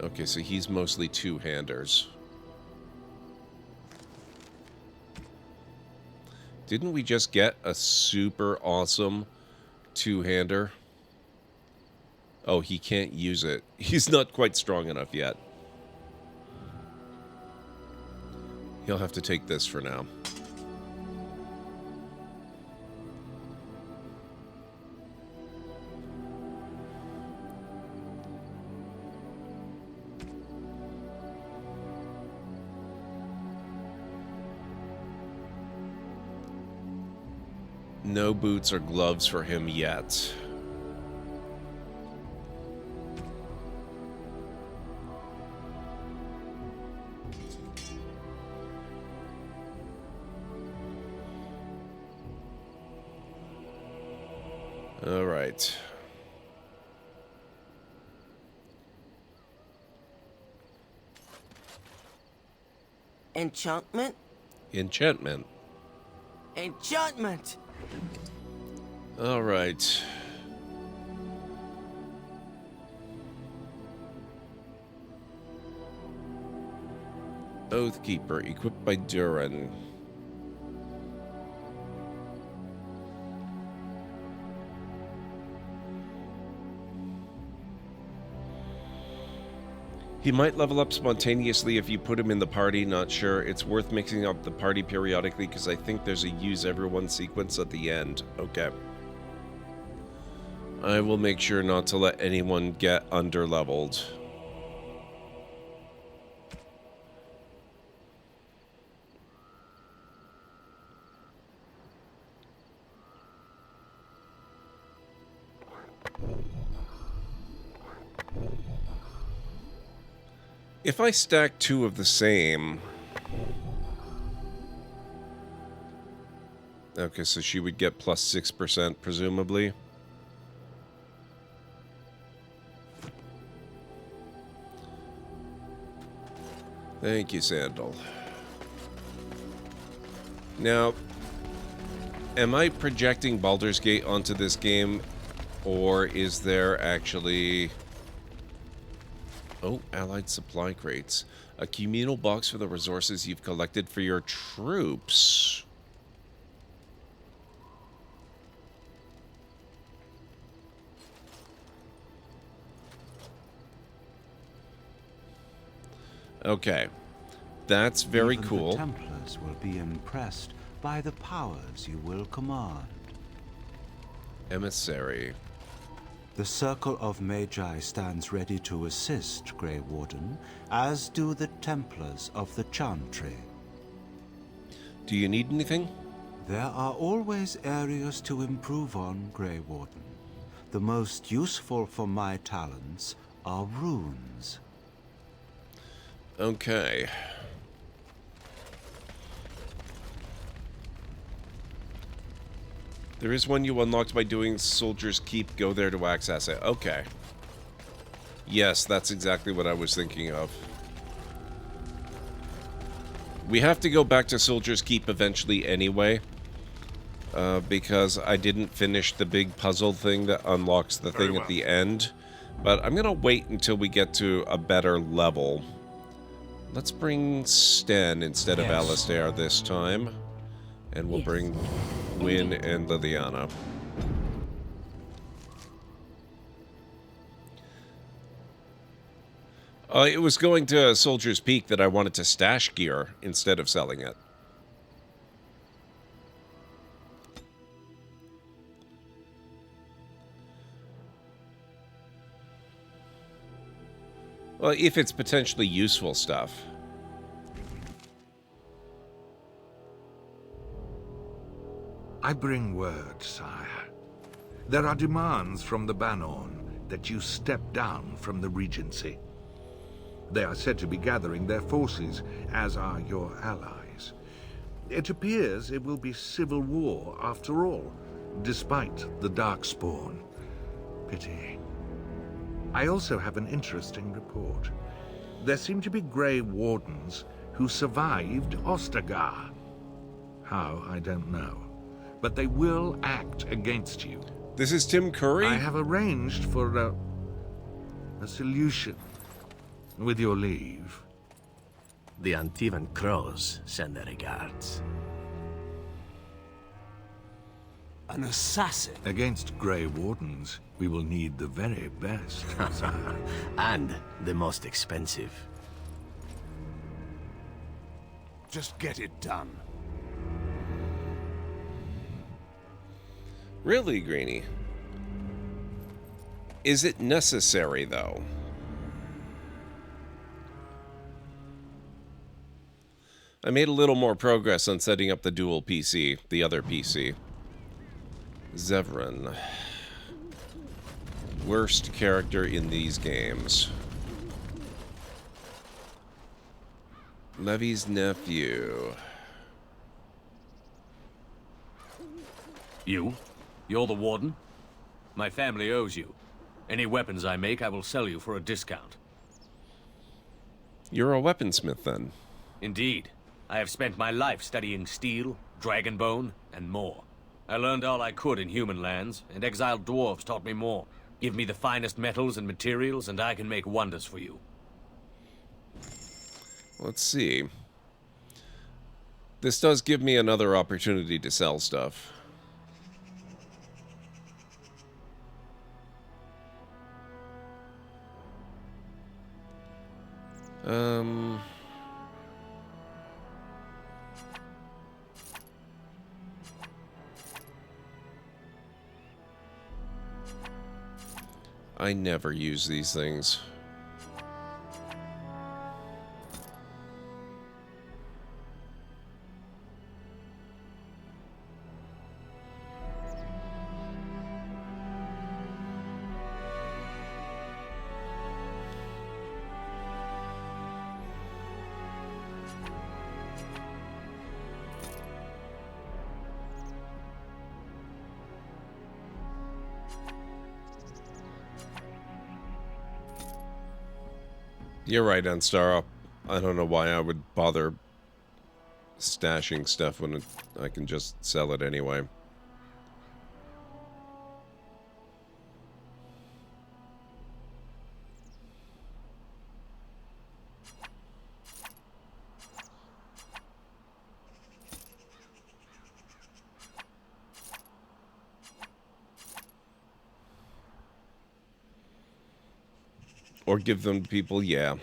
S1: Okay, so he's mostly two-handers. Didn't we just get a super awesome two-hander? Oh, he can't use it. He's not quite strong enough yet. He'll have to take this for now. No boots or gloves for him yet. All right.
S16: Enchantment?
S1: Enchantment.
S16: Enchantment!
S1: All right. Oathkeeper, equipped by Durin. He might level up spontaneously if you put him in the party, not sure. It's worth mixing up the party periodically because I think there's a use everyone sequence at the end. Okay. I will make sure not to let anyone get underleveled. If I stack two of the same... Okay, so she would get plus 6%, presumably. Thank you, Sandal. Now, am I projecting Baldur's Gate onto this game, or is there actually... Oh, allied supply crates. A communal box for the resources you've collected for your troops. Okay. That's very
S6: Even
S1: cool.
S6: The Templars will be impressed by the powers you will command.
S1: Emissary.
S6: The Circle of Magi stands ready to assist, Grey Warden, as do the Templars of the Chantry.
S1: Do you need anything?
S6: There are always areas to improve on, Grey Warden. The most useful for my talents are runes.
S1: Okay. There is one you unlocked by doing Soldier's Keep. Go there to access it. Okay. Yes, that's exactly what I was thinking of. We have to go back to Soldier's Keep eventually anyway. Because I didn't finish the big puzzle thing that unlocks the thing at the end. But I'm going to wait until we get to a better level. Let's bring Sten instead of Alistair this time. And we'll bring Wynne and Liliana. It was going to Soldier's Peak that I wanted to stash gear instead of selling it. Well, if it's potentially useful stuff.
S21: I bring word, sire. There are demands from the Banorn that you step down from the Regency. They are said to be gathering their forces, as are your allies. It appears it will be civil war after all, despite the Darkspawn. Pity. I also have an interesting report. There seem to be Grey Wardens who survived Ostagar. How, I don't know. But they will act against you.
S1: This is Tim Curry?
S21: I have arranged for a solution. With your leave.
S22: The Antivan Crows send their regards.
S21: An assassin? Against Grey Wardens, we will need the very best.
S22: And the most expensive.
S21: Just get it done.
S1: Really, Greenie? Is it necessary, though? I made a little more progress on setting up the dual PC, the other PC. Zevran. Worst character in these games. Levy's nephew.
S23: You? You're the warden? My family owes you. Any weapons I make, I will sell you for a discount.
S1: You're a weaponsmith, then?
S23: Indeed. I have spent my life studying steel, dragonbone, and more. I learned all I could in human lands, and exiled dwarves taught me more. Give me the finest metals and materials, and I can make wonders for you.
S1: Let's see. This does give me another opportunity to sell stuff. I never use these things. You're right, Anstar. I don't know why I would bother stashing stuff when I can just sell it anyway. Or give them to people, yeah.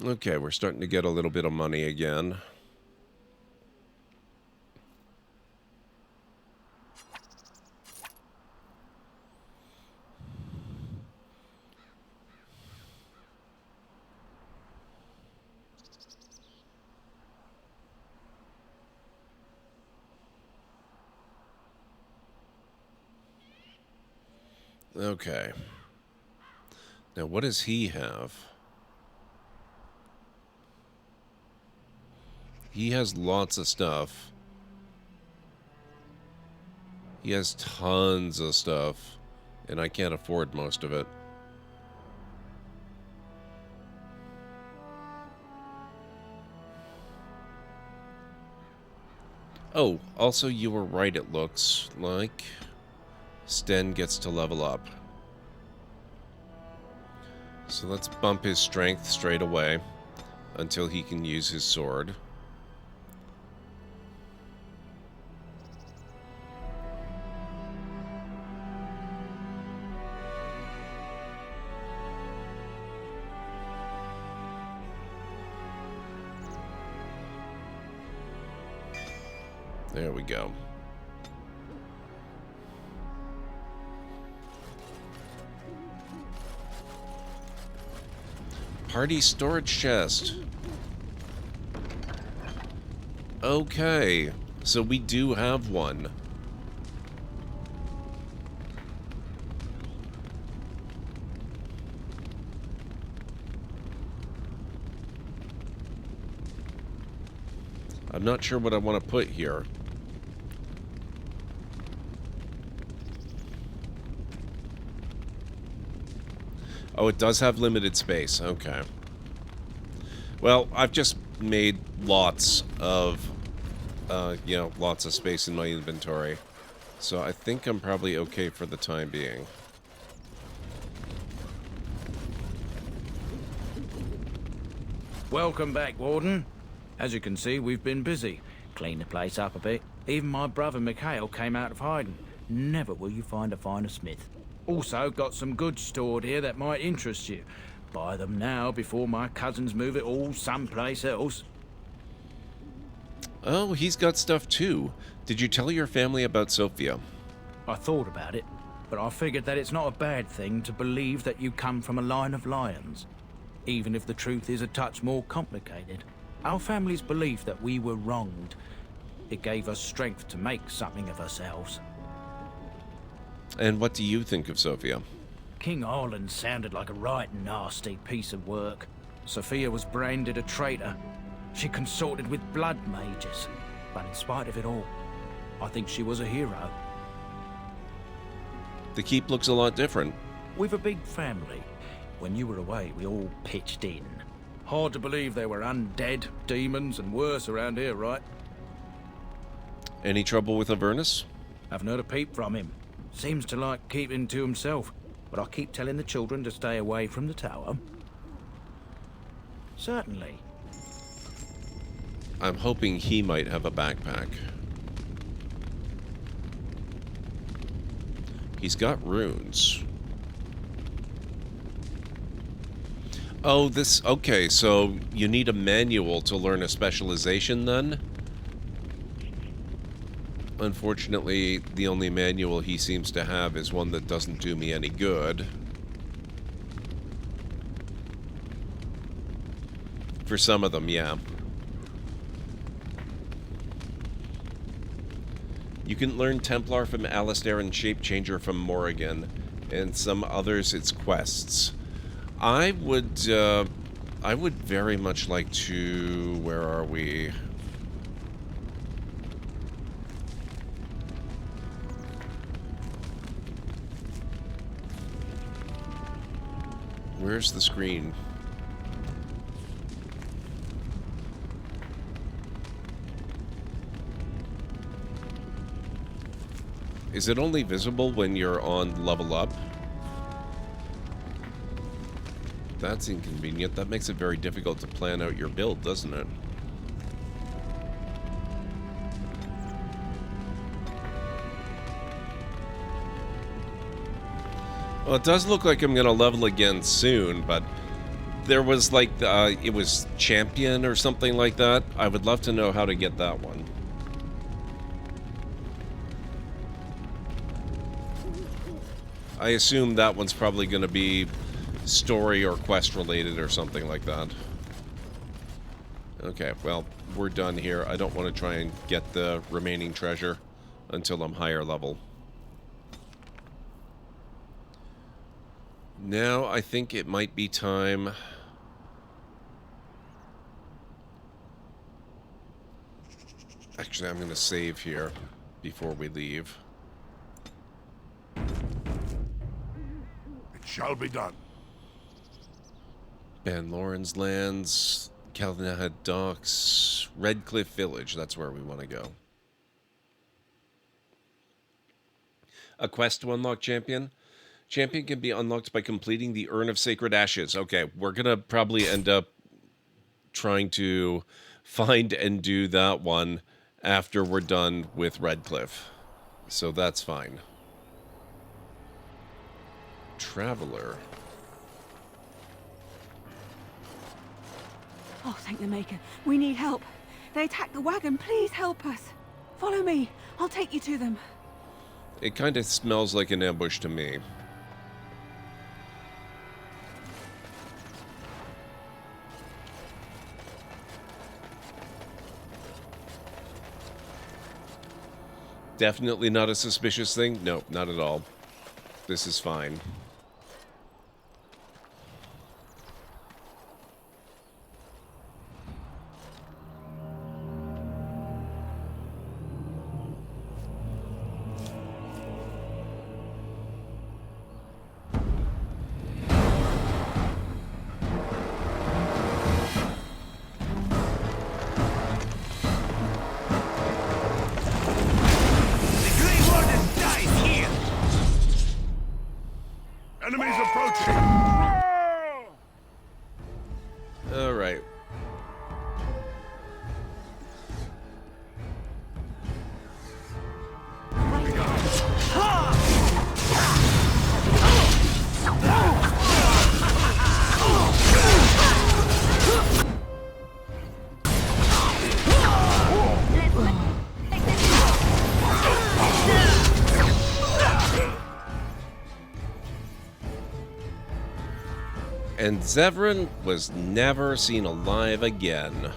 S1: Okay, we're starting to get a little bit of money again. Okay. Now, what does he have? He has lots of stuff. He has tons of stuff, and I can't afford most of it. Oh, also you were right, it looks like. Sten gets to level up. So let's bump his strength straight away until he can use his sword. There we go. Party storage chest. Okay, so we do have one. I'm not sure what I want to put here. Oh, it does have limited space. Okay. Well, I've just made lots of, you know, lots of space in my inventory. So I think I'm probably okay for the time being.
S7: Welcome back, Warden. As you can see, we've been busy. Cleaned the place up a bit. Even my brother Mikhail came out of hiding. Never will you find a finer smith. Also, got some goods stored here that might interest you. Buy them now before my cousins move it all someplace else.
S1: Oh, he's got stuff too. Did you tell your family about Sophia?
S7: I thought about it, but I figured that it's not a bad thing to believe that you come from a line of lions. Even if the truth is a touch more complicated. Our family's belief that we were wronged. It gave us strength to make something of ourselves.
S1: And what do you think of Sophia?
S7: King Arlen sounded like a right nasty piece of work. Sophia was branded a traitor. She consorted with blood mages. But in spite of it all, I think she was a hero.
S1: The keep looks a lot different.
S7: We've a big family. When you were away, we all pitched in. Hard to believe there were undead, demons, and worse around here, right?
S1: Any trouble with Avernus?
S7: Haven't heard a peep from him. Seems to like keeping to himself, but I keep telling the children to stay away from the tower. Certainly.
S1: I'm hoping he might have a backpack. He's got runes. Oh, this... Okay, so you need a manual to learn a specialization then? Unfortunately, the only manual he seems to have is one that doesn't do me any good. For some of them, yeah. You can learn Templar from Alistair and Shape Changer from Morrigan, and some others it's quests. I would very much like to... Where are we? Where's the screen? Is it only visible when you're on level up? That's inconvenient. That makes it very difficult to plan out your build, doesn't it? Well, it does look like I'm going to level again soon, but there was like, it was champion or something like that. I would love to know how to get that one. I assume that one's probably going to be story or quest related or something like that. Okay, well, we're done here. I don't want to try and get the remaining treasure until I'm higher level. Now I think it might be time... Actually, I'm going to save here before we leave.
S4: It shall be done.
S1: Ben Lawrence Lands, Calvin Docks, Redcliffe Village. That's where we want to go. A quest to unlock champion. Champion can be unlocked by completing the Urn of Sacred Ashes. Okay, we're going to probably end up trying to find and do that one after we're done with Redcliffe. So that's fine. Traveler.
S10: Oh, thank the Maker. We need help. They attacked the wagon. Please help us. Follow me. I'll take you to them.
S1: It kind of smells like an ambush to me. Definitely not a suspicious thing? No, not at all. This is fine.
S4: Enemies approaching!
S1: Alright. And Zevran was never seen alive again.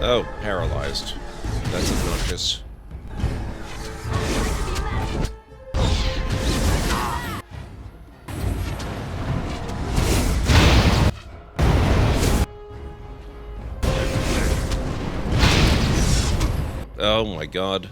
S1: Oh, paralyzed. That's obnoxious. Oh my god.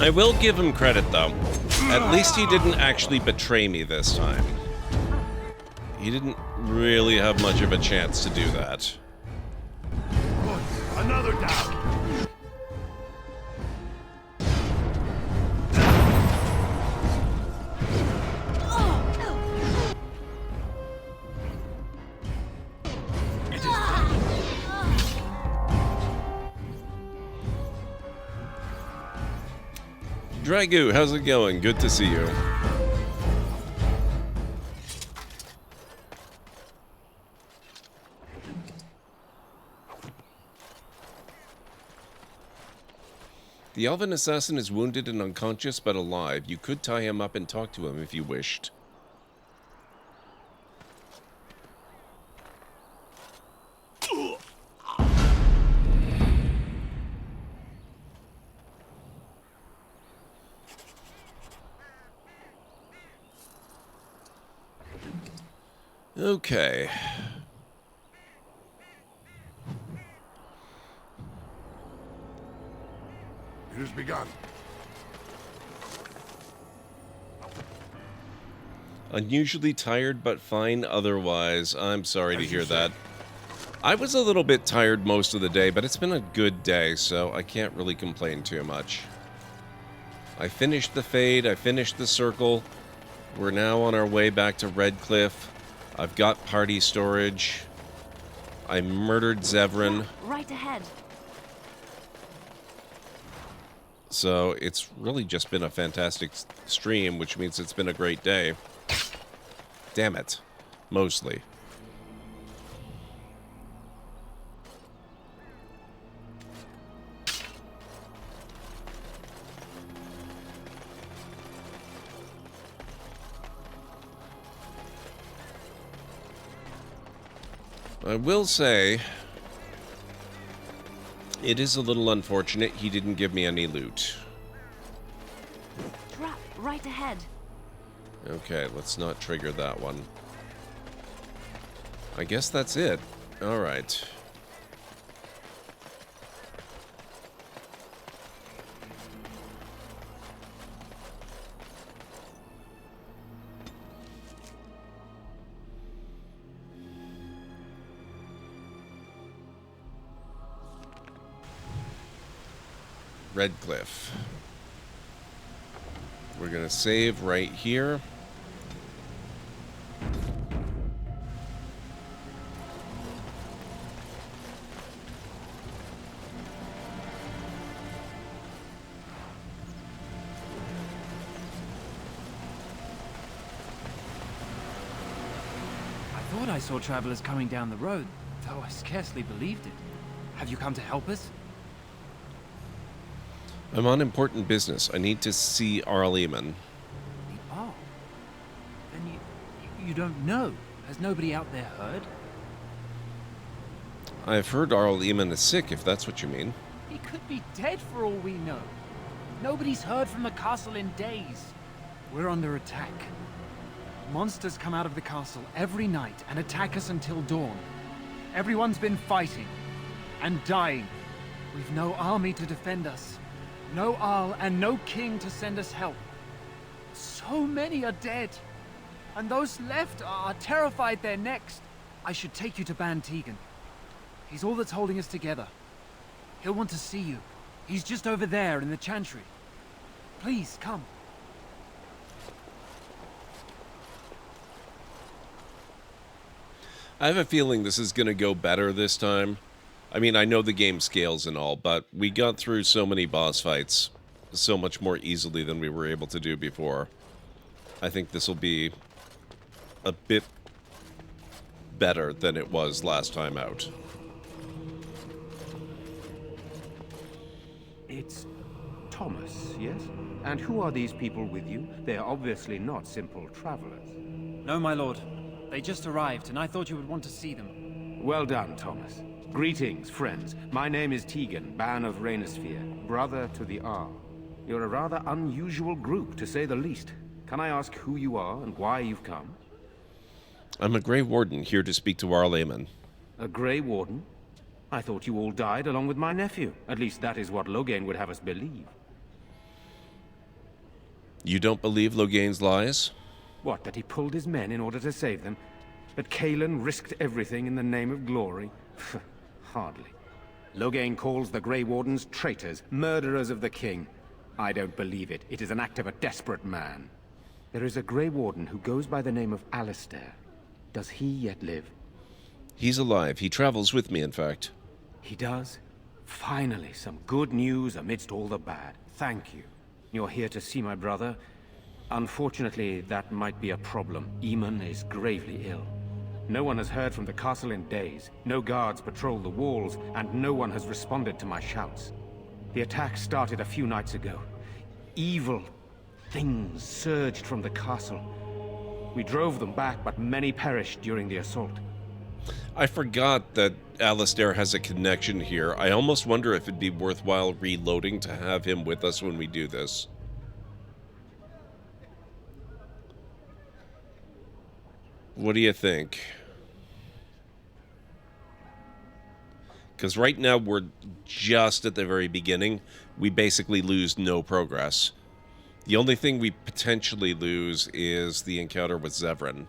S1: I will give him credit, though. At least he didn't actually betray me this time. He didn't really have much of a chance to do that.
S4: Another down!
S1: Dragu, how's it going? Good to see you. The elven assassin is wounded and unconscious but alive. You could tie him up and talk to him if you wished. Okay.
S4: It has begun.
S1: Unusually tired, but fine otherwise. I'm sorry to hear that. I was a little bit tired most of the day, but it's been a good day, so I can't really complain too much. I finished the Fade, I finished the Circle. We're now on our way back to Redcliffe. I've got party storage. I murdered Zevran.
S2: Right ahead.
S1: So it's really just been a fantastic stream, which means it's been a great day. Damn it. Mostly. I will say, it is a little unfortunate he didn't give me any loot.
S2: Trap right ahead.
S1: Okay, let's not trigger that one. I guess that's it. Alright. Redcliffe. We're gonna save right here.
S11: I thought I saw travelers coming down the road, though I scarcely believed it. Have you come to help us?
S1: I'm on important business. I need to see Arl Eamon.
S11: Oh. Then you don't know? Has nobody out there heard?
S1: I've heard Arl Eamon is sick, if that's what you mean.
S11: He could be dead for all we know. Nobody's heard from the castle in days. We're under attack. Monsters come out of the castle every night and attack us until dawn. Everyone's been fighting and dying. We've no army to defend us. No Arl and no king to send us help. So many are dead. And those left are terrified they're next. I should take you to Ban Tegan. He's all that's holding us together. He'll want to see you. He's just over there in the chantry. Please, come.
S1: I have a feeling this is going to go better this time. I mean, I know the game scales and all, but we got through so many boss fights so much more easily than we were able to do before. I think this will be a bit better than it was last time out.
S12: It's Thomas, yes? And who are these people with you? They are obviously not simple travelers.
S11: No, my lord. They just arrived, and I thought you would want to see them.
S12: Well done, Thomas. Greetings, friends. My name is Tegan, Ban of Rainersphere, brother to the Arl. You're a rather unusual group, to say the least. Can I ask who you are and why you've come?
S1: I'm a Grey Warden, here to speak to Arl Eamon.
S12: A Grey Warden? I thought you all died along with my nephew. At least that is what Loghain would have us believe.
S1: You don't believe Loghain's lies?
S12: What, that he pulled his men in order to save them? That Cailan risked everything in the name of glory? Hardly. Loghain calls the Grey Wardens traitors, murderers of the king. I don't believe it. It is an act of a desperate man. There is a Grey Warden who goes by the name of Alistair. Does he yet live?
S1: He's alive. He travels with me, in fact.
S12: He does? Finally, some good news amidst all the bad. Thank you. You're here to see my brother? Unfortunately, that might be a problem. Eamon is gravely ill. No one has heard from the castle in days. No guards patrol the walls, and no one has responded to my shouts. The attack started a few nights ago. Evil things surged from the castle. We drove them back, but many perished during the assault.
S1: I forgot that Alistair has a connection here. I almost wonder if it'd be worthwhile reloading to have him with us when we do this. What do you think? Because right now we're just at the very beginning. We basically lose no progress. The only thing we potentially lose is the encounter with Zevran.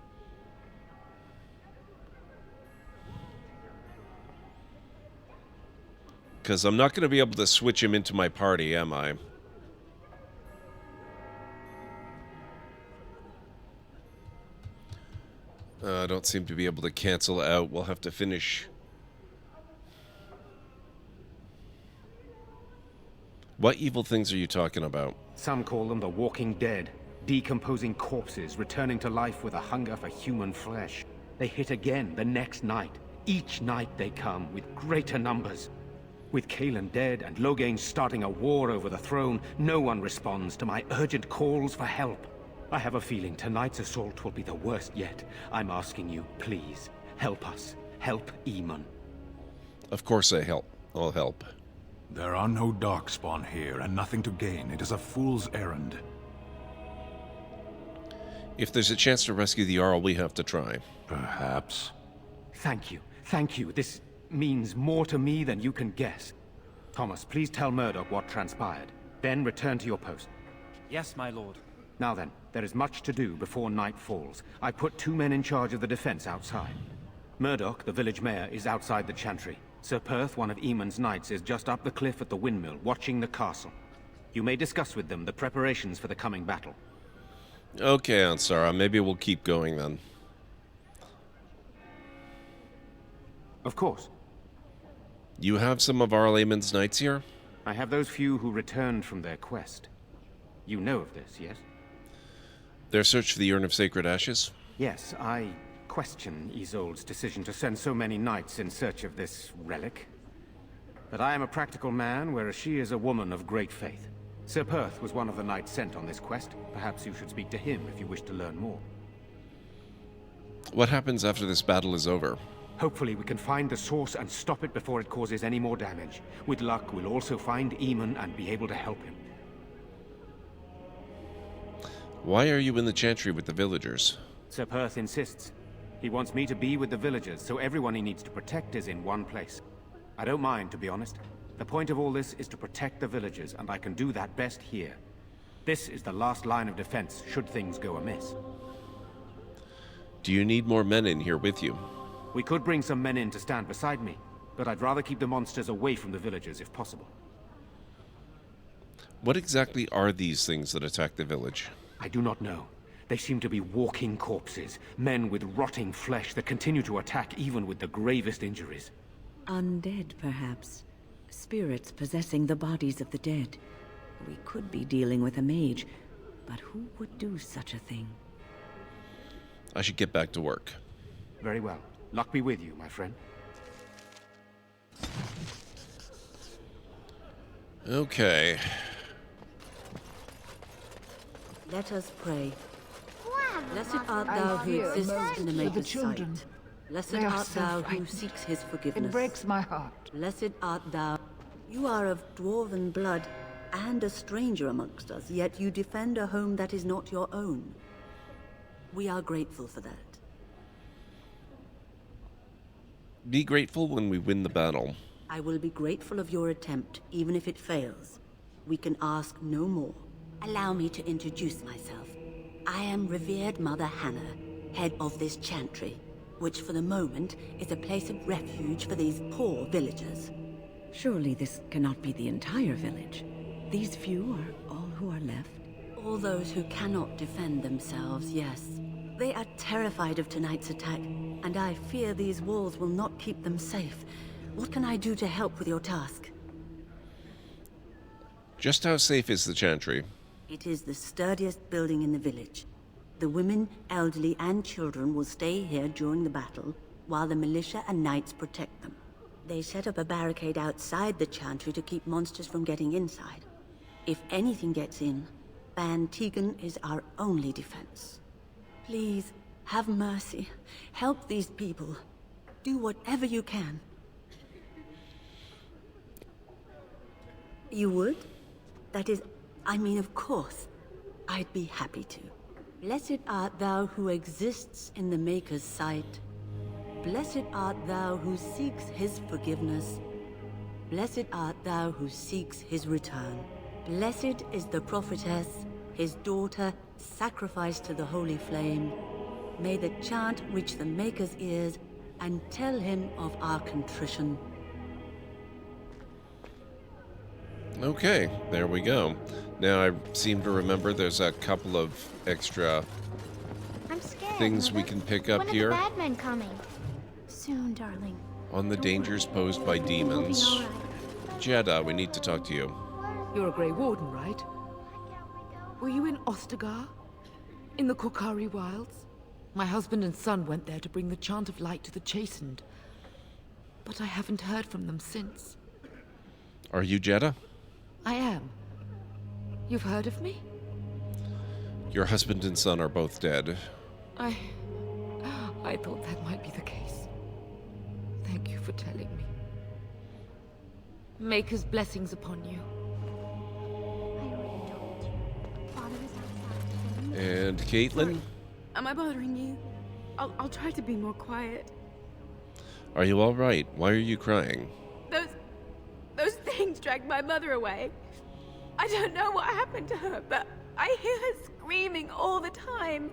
S1: Because I'm not going to be able to switch him into my party, am I? I don't seem to be able to cancel out. We'll have to finish. What evil things are you talking about?
S12: Some call them the Walking Dead. Decomposing corpses, returning to life with a hunger for human flesh. They hit again the next night. Each night they come, with greater numbers. With Kaelin dead and Loghain starting a war over the throne, no one responds to my urgent calls for help. I have a feeling tonight's assault will be the worst yet. I'm asking you, please, help us. Help Eamon.
S1: Of course I'll help.
S21: There are no Darkspawn here, and nothing to gain. It is a fool's errand.
S1: If there's a chance to rescue the Jarl, we have to try.
S21: Perhaps.
S12: Thank you. Thank you. This means more to me than you can guess. Thomas, please tell Murdoch what transpired. Then return to your post.
S11: Yes, my lord.
S12: Now then, there is much to do before night falls. I put 2 men in charge of the defense outside. Murdoch, the village mayor, is outside the chantry. Sir Perth, one of Eamon's knights, is just up the cliff at the windmill, watching the castle. You may discuss with them the preparations for the coming battle.
S1: Okay, Ansara, maybe we'll keep going then.
S12: Of course.
S1: You have some of Arlayman's knights here?
S12: I have those few who returned from their quest. You know of this, yes?
S1: Their search for the Urn of Sacred Ashes?
S12: Yes, I question Isolde's decision to send so many knights in search of this relic. But I am a practical man, whereas she is a woman of great faith. Sir Perth was one of the knights sent on this quest. Perhaps you should speak to him if you wish to learn more.
S1: What happens after this battle is over?
S12: Hopefully we can find the source and stop it before it causes any more damage. With luck, we'll also find Eamon and be able to help him.
S1: Why are you in the chantry with the villagers?
S12: Sir Perth insists. He wants me to be with the villagers, so everyone he needs to protect is in one place. I don't mind, to be honest. The point of all this is to protect the villagers, and I can do that best here. This is the last line of defense, should things go amiss.
S1: Do you need more men in here with you?
S12: We could bring some men in to stand beside me, but I'd rather keep the monsters away from the villagers if possible.
S1: What exactly are these things that attack the village?
S12: I do not know. They seem to be walking corpses, men with rotting flesh that continue to attack even with the gravest injuries.
S8: Undead, perhaps. Spirits possessing the bodies of the dead. We could be dealing with a mage, but who would do such a thing?
S1: I should get back to work.
S12: Very well. Luck be with you, my friend.
S1: Okay.
S8: Let us pray. Blessed art thou who exists in the Maker's sight. Blessed art thou who seeks his forgiveness.
S10: It breaks my heart.
S8: Blessed art thou. You are of dwarven blood and a stranger amongst us, yet you defend a home that is not your own. We are grateful for that.
S1: Be grateful when we win the battle.
S8: I will be grateful of your attempt, even if it fails. We can ask no more. Allow me to introduce myself. I am revered Mother Hannah, head of this chantry, which for the moment is a place of refuge for these poor villagers. Surely this cannot be the entire village. These few are all who are left? All those who cannot defend themselves, yes. They are terrified of tonight's attack, and I fear these walls will not keep them safe. What can I do to help with your task?
S1: Just how safe is the chantry?
S8: It is the sturdiest building in the village. The women, elderly, and children will stay here during the battle, while the militia and knights protect them. They set up a barricade outside the chantry to keep monsters from getting inside. If anything gets in, Ban Tegan is our only defense. Please, have mercy. Help these people. Do whatever you can. You would? That is, I mean, of course. I'd be happy to. Blessed art thou who exists in the Maker's sight. Blessed art thou who seeks his forgiveness. Blessed art thou who seeks his return. Blessed is the prophetess, his daughter, sacrificed to the holy flame. May the chant reach the Maker's ears and tell him of our contrition.
S1: Okay, there we go. Now I seem to remember there's a couple of extra things we can pick up here.
S9: When are the bad men coming? Soon, darling.
S1: On the dangers posed by demons. Jeddah, we need to talk to you.
S13: You're a Grey Warden, right? Were you in Ostagar? In the Korkari Wilds? My husband and son went there to bring the chant of light to the chastened. But I haven't heard from them since.
S1: Are you Jeddah?
S13: I am. You've heard of me?
S1: Your husband and son are both dead.
S13: I thought that might be the case. Thank you for telling me. Maker's blessings upon you.
S1: And Caitlin?
S10: Am I bothering you? I'll try to be more quiet.
S1: Are you all right? Why are you crying?
S10: Those things dragged my mother away. I don't know what happened to her, but I hear her screaming all the time.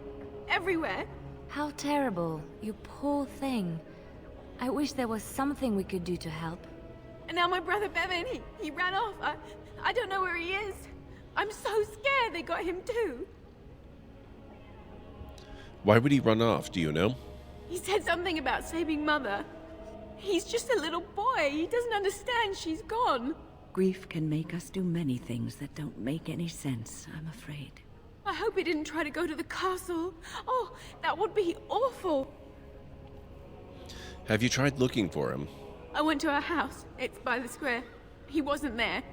S10: Everywhere.
S2: How terrible. You poor thing. I wish there was something we could do to help.
S10: And now my brother Bevan, he ran off. I don't know where he is. I'm so scared they got him too.
S1: Why would he run off, do you know?
S10: He said something about saving Mother. He's just a little boy. He doesn't understand she's gone.
S8: Grief can make us do many things that don't make any sense, I'm afraid.
S10: I hope he didn't try to go to the castle. Oh, that would be awful.
S1: Have you tried looking for him?
S10: I went to our house. It's by the square. He wasn't there.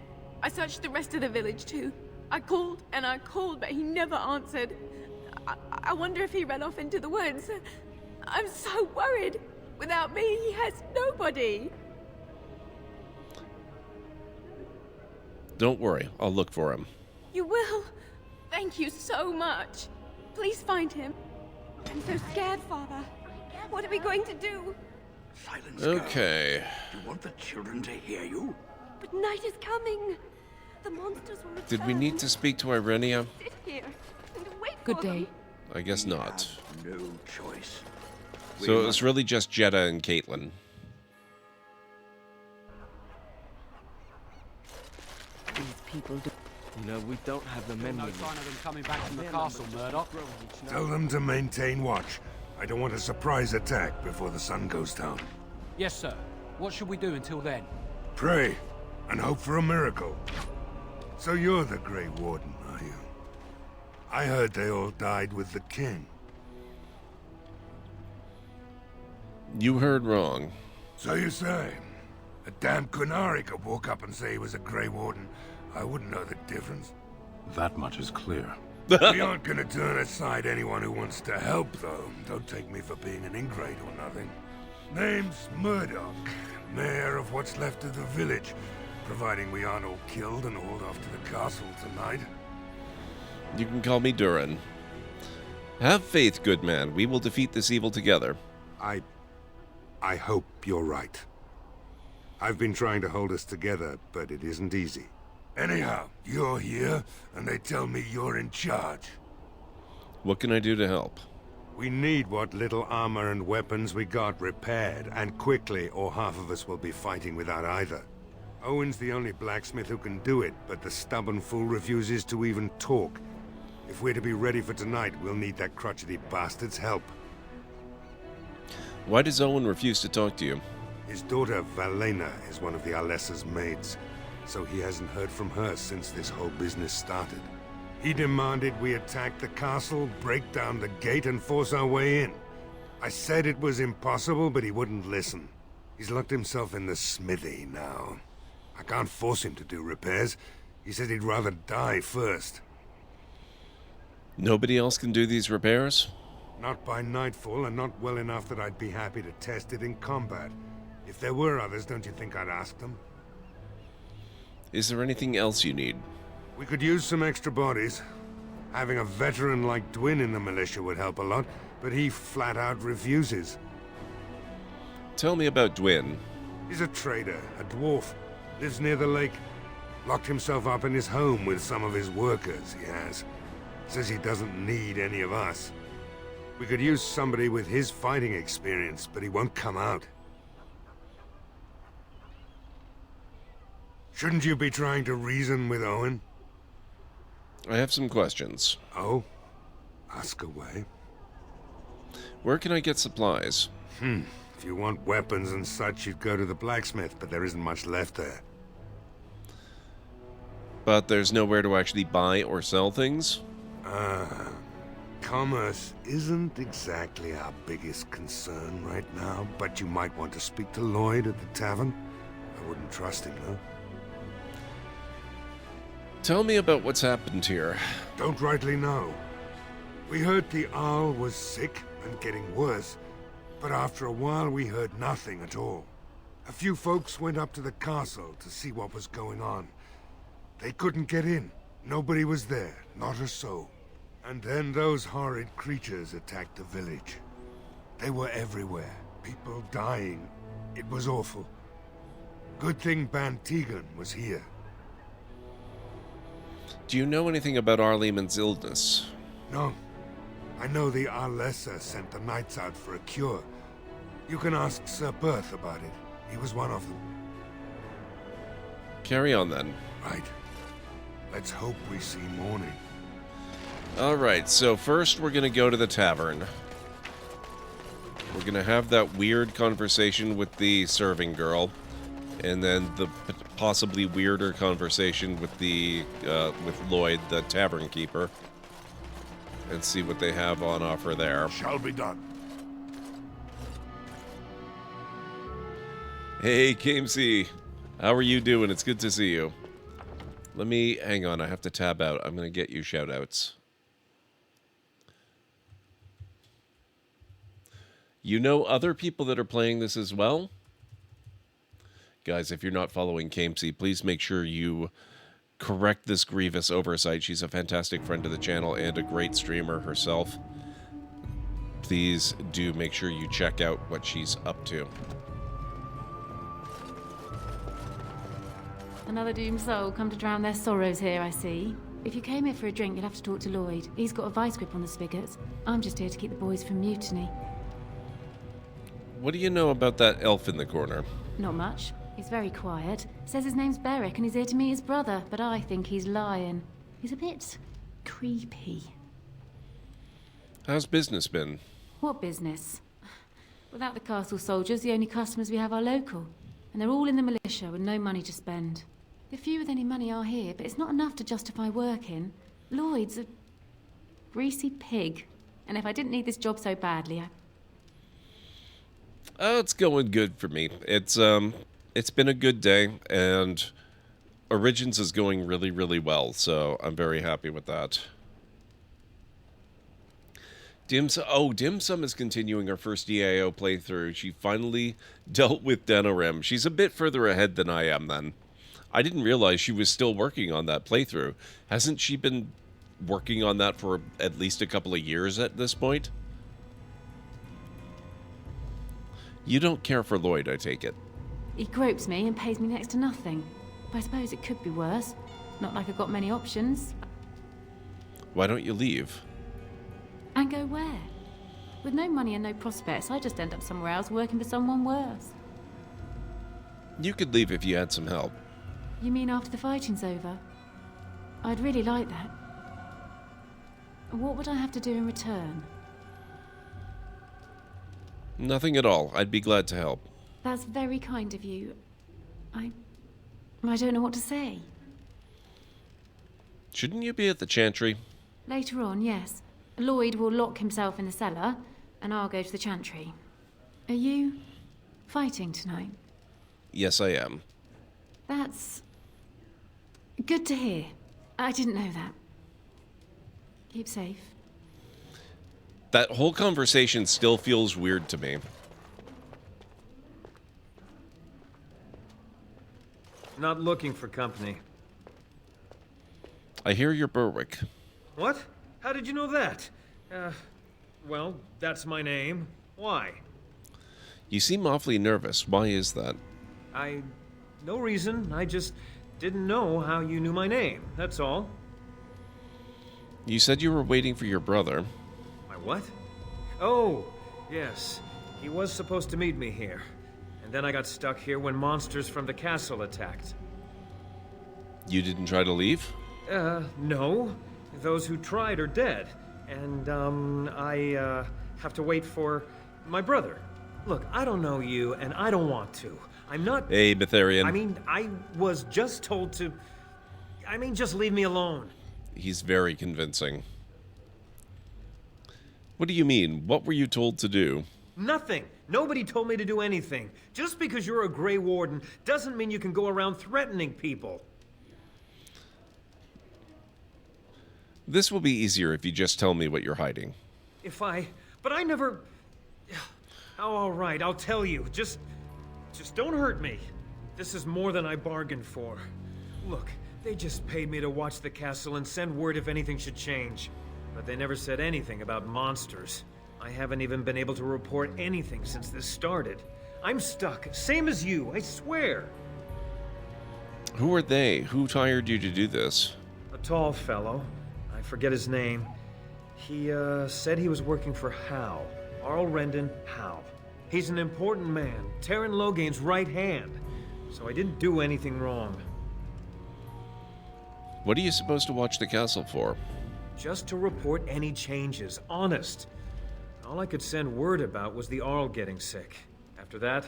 S10: I searched the rest of the village too. I called and I called, but he never answered. I wonder if he ran off into the woods. I'm so worried. Without me, he has nobody.
S1: Don't worry, I'll look for him.
S10: You will? Thank you so much. Please find him. I'm so scared, Father. What are we going to do?
S18: Silence,
S1: okay.
S18: girl. You want the children to hear you?
S10: But night is coming. The monsters will return.
S1: Did we need to speak to Irenia?
S10: Sit here and wait
S13: Good
S10: for
S13: day.
S10: them.
S1: I guess not.
S18: No choice.
S1: So it was really just Jeddah and Caitlin.
S13: These people do.
S5: You know, we don't have the men.
S11: No sign of them coming back from the castle, Murdoch.
S21: Tell them to maintain watch. I don't want a surprise attack before the sun goes down.
S11: Yes, sir. What should we do until then?
S21: Pray, and hope for a miracle. So you're the Grey Warden, are you? I heard they all died with the king.
S1: You heard wrong.
S21: So you say? A damn Qunari could walk up and say he was a Grey Warden. I wouldn't know the difference. That much is clear. We aren't gonna turn aside anyone who wants to help, though. Don't take me for being an ingrate or nothing. Name's Murdoch, mayor of what's left of the village, providing we aren't all killed and hauled off to the castle tonight.
S1: You can call me Durin. Have faith, good man. We will defeat this evil together.
S21: I hope you're right. I've been trying to hold us together, but it isn't easy. Anyhow, you're here, and they tell me you're in charge.
S1: What can I do to help?
S21: We need what little armor and weapons we got repaired, and quickly, or half of us will be fighting without either. Owen's the only blacksmith who can do it, but the stubborn fool refuses to even talk. If we're to be ready for tonight, we'll need that crotchety bastard's help.
S1: Why does Owen refuse to talk to you?
S21: His daughter, Valena, is one of the Alessa's maids, so he hasn't heard from her since this whole business started. He demanded we attack the castle, break down the gate, and force our way in. I said it was impossible, but he wouldn't listen. He's locked himself in the smithy now. I can't force him to do repairs. He said he'd rather die first.
S1: Nobody else can do these repairs?
S21: Not by nightfall, and not well enough that I'd be happy to test it in combat. If there were others, don't you think I'd ask them?
S1: Is there anything else you need?
S21: We could use some extra bodies.
S3: Having a veteran like Dwin in the militia would help a lot, but he flat out refuses.
S1: Tell me about Dwin.
S3: He's a trader, a dwarf, lives near the lake. Locked himself up in his home with some of his workers, he has. Says he doesn't need any of us. We could use somebody with his fighting experience, but he won't come out. Shouldn't you be trying to reason with Owen?
S1: I have some questions.
S3: Oh? Ask away.
S1: Where can I get supplies?
S3: If you want weapons and such, you'd go to the blacksmith, but there isn't much left there.
S1: But there's nowhere to actually buy or sell things?
S3: Commerce isn't exactly our biggest concern right now, but you might want to speak to Lloyd at the tavern. I wouldn't trust him, though.
S1: Tell me about what's happened here.
S3: Don't rightly know. We heard the Arl was sick and getting worse, but after a while we heard nothing at all. A few folks went up to the castle to see what was going on. They couldn't get in. Nobody was there, not a soul. And then those horrid creatures attacked the village. They were everywhere, people dying. It was awful. Good thing Ban Tegan was here.
S1: Do you know anything about Arlemon's illness?
S3: No. I know the Arlessa sent the knights out for a cure. You can ask Sir Berth about it. He was one of them.
S1: Carry on then.
S3: Right. Let's hope we see morning.
S1: Alright, so first we're gonna go to the tavern. We're gonna have that weird conversation with the serving girl. And then the possibly weirder conversation with with Lloyd, the tavern keeper. And see what they have on offer there.
S3: Shall be done.
S1: Hey, Kamesy. How are you doing? It's good to see you. Let me... hang on, I have to tab out. I'm going to get you shoutouts. You know other people that are playing this as well? Guys, if you're not following Kamesy, please make sure you correct this grievous oversight. She's a fantastic friend of the channel and a great streamer herself. Please do make sure you check out what she's up to.
S2: Another doomed soul come to drown their sorrows here, I see. If you came here for a drink, you'll have to talk to Lloyd. He's got a vice grip on the spigots. I'm just here to keep the boys from mutiny.
S1: What do you know about that elf in the corner?
S2: Not much. He's very quiet. Says his name's Beric and he's here to meet his brother, but I think he's lying. He's a bit creepy.
S1: How's business been?
S2: What business? Without the castle soldiers, the only customers we have are local. And they're all in the militia with no money to spend. The few with any money are here, but it's not enough to justify working. Lloyd's a greasy pig. And if I didn't need this job so badly,
S1: Oh, it's going good for me. It's been a good day, and Origins is going really, really well, so I'm very happy with that. Dim Sum is continuing her first DAO playthrough. She finally dealt with Denorem. She's a bit further ahead than I am, then. I didn't realize she was still working on that playthrough. Hasn't she been working on that for at least a couple of years at this point? You don't care for Lloyd, I take it.
S2: he gropes me and pays me next to nothing. But I suppose it could be worse. Not like I've got many options.
S1: Why don't you leave?
S2: And go where? With no money and no prospects, I just end up somewhere else working for someone worse.
S1: You could leave if you had some help.
S2: You mean after the fighting's over? I'd really like that. What would I have to do in return?
S1: Nothing at all. I'd be glad to help.
S2: That's very kind of you. I don't know what to say.
S1: Shouldn't you be at the Chantry?
S2: Later on, yes. Lloyd will lock himself in the cellar, and I'll go to the Chantry. Are you fighting tonight?
S1: Yes, I am.
S2: That's good to hear. I didn't know that. Keep safe.
S1: That whole conversation still feels weird to me.
S14: Not looking for company.
S1: I hear you're Berwick.
S14: What? How did you know that? Well, that's my name. Why?
S1: You seem awfully nervous. Why is that?
S14: No reason. I just didn't know how you knew my name. That's all.
S1: You said you were waiting for your brother.
S14: My what? Oh, yes. He was supposed to meet me here. And then I got stuck here when monsters from the castle attacked.
S1: You didn't try to leave?
S14: No. Those who tried are dead. And, I have to wait for my brother. Look, I don't know you, and I don't want to. I'm not...
S1: Hey, Betharian.
S14: I mean, I was just told to... I mean, just leave me alone.
S1: He's very convincing. What do you mean? What were you told to do?
S14: Nothing. Nobody told me to do anything. Just because you're a Grey Warden doesn't mean you can go around threatening people.
S1: This will be easier if you just tell me what you're hiding.
S14: But I never... Oh, all right, I'll tell you. Just don't hurt me. This is more than I bargained for. Look, they just paid me to watch the castle and send word if anything should change. But they never said anything about monsters. I haven't even been able to report anything since this started. I'm stuck, same as you, I swear.
S1: Who are they? Who hired you to do this?
S14: A tall fellow. I forget his name. He, said he was working for Hal. Arl Rendon Hal. He's an important man, Terran Logain's right hand. So I didn't do anything wrong.
S1: What are you supposed to watch the castle for?
S14: Just to report any changes, honest. All I could send word about was the Arl getting sick. After that,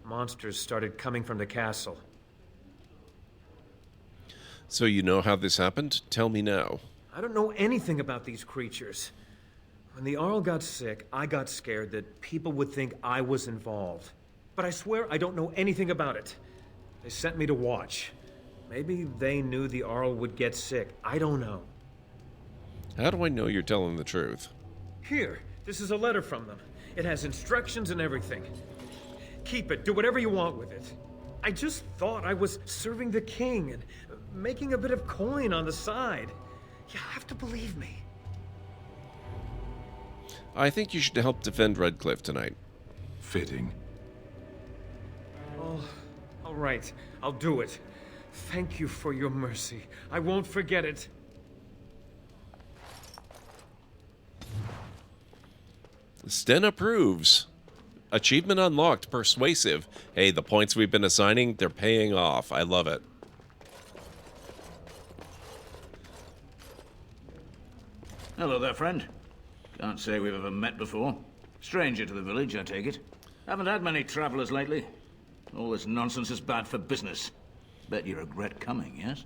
S14: monsters started coming from the castle.
S1: So you know how this happened? Tell me now.
S14: I don't know anything about these creatures. When the Arl got sick, I got scared that people would think I was involved. But I swear I don't know anything about it. They sent me to watch. Maybe they knew the Arl would get sick. I don't know.
S1: How do I know you're telling the truth?
S14: Here, this is a letter from them. It has instructions and everything. Keep it. Do whatever you want with it. I just thought I was serving the king and making a bit of coin on the side. You have to believe me.
S1: I think you should help defend Redcliffe tonight.
S21: Fitting.
S14: Oh, all right. I'll do it. Thank you for your mercy. I won't forget it.
S1: Sten approves. Achievement unlocked. Persuasive. Hey, the points we've been assigning, they're paying off. I love it.
S7: Hello there, friend. Can't say we've ever met before. Stranger to the village, I take it. Haven't had many travelers lately. All this nonsense is bad for business. Bet you regret coming, yes?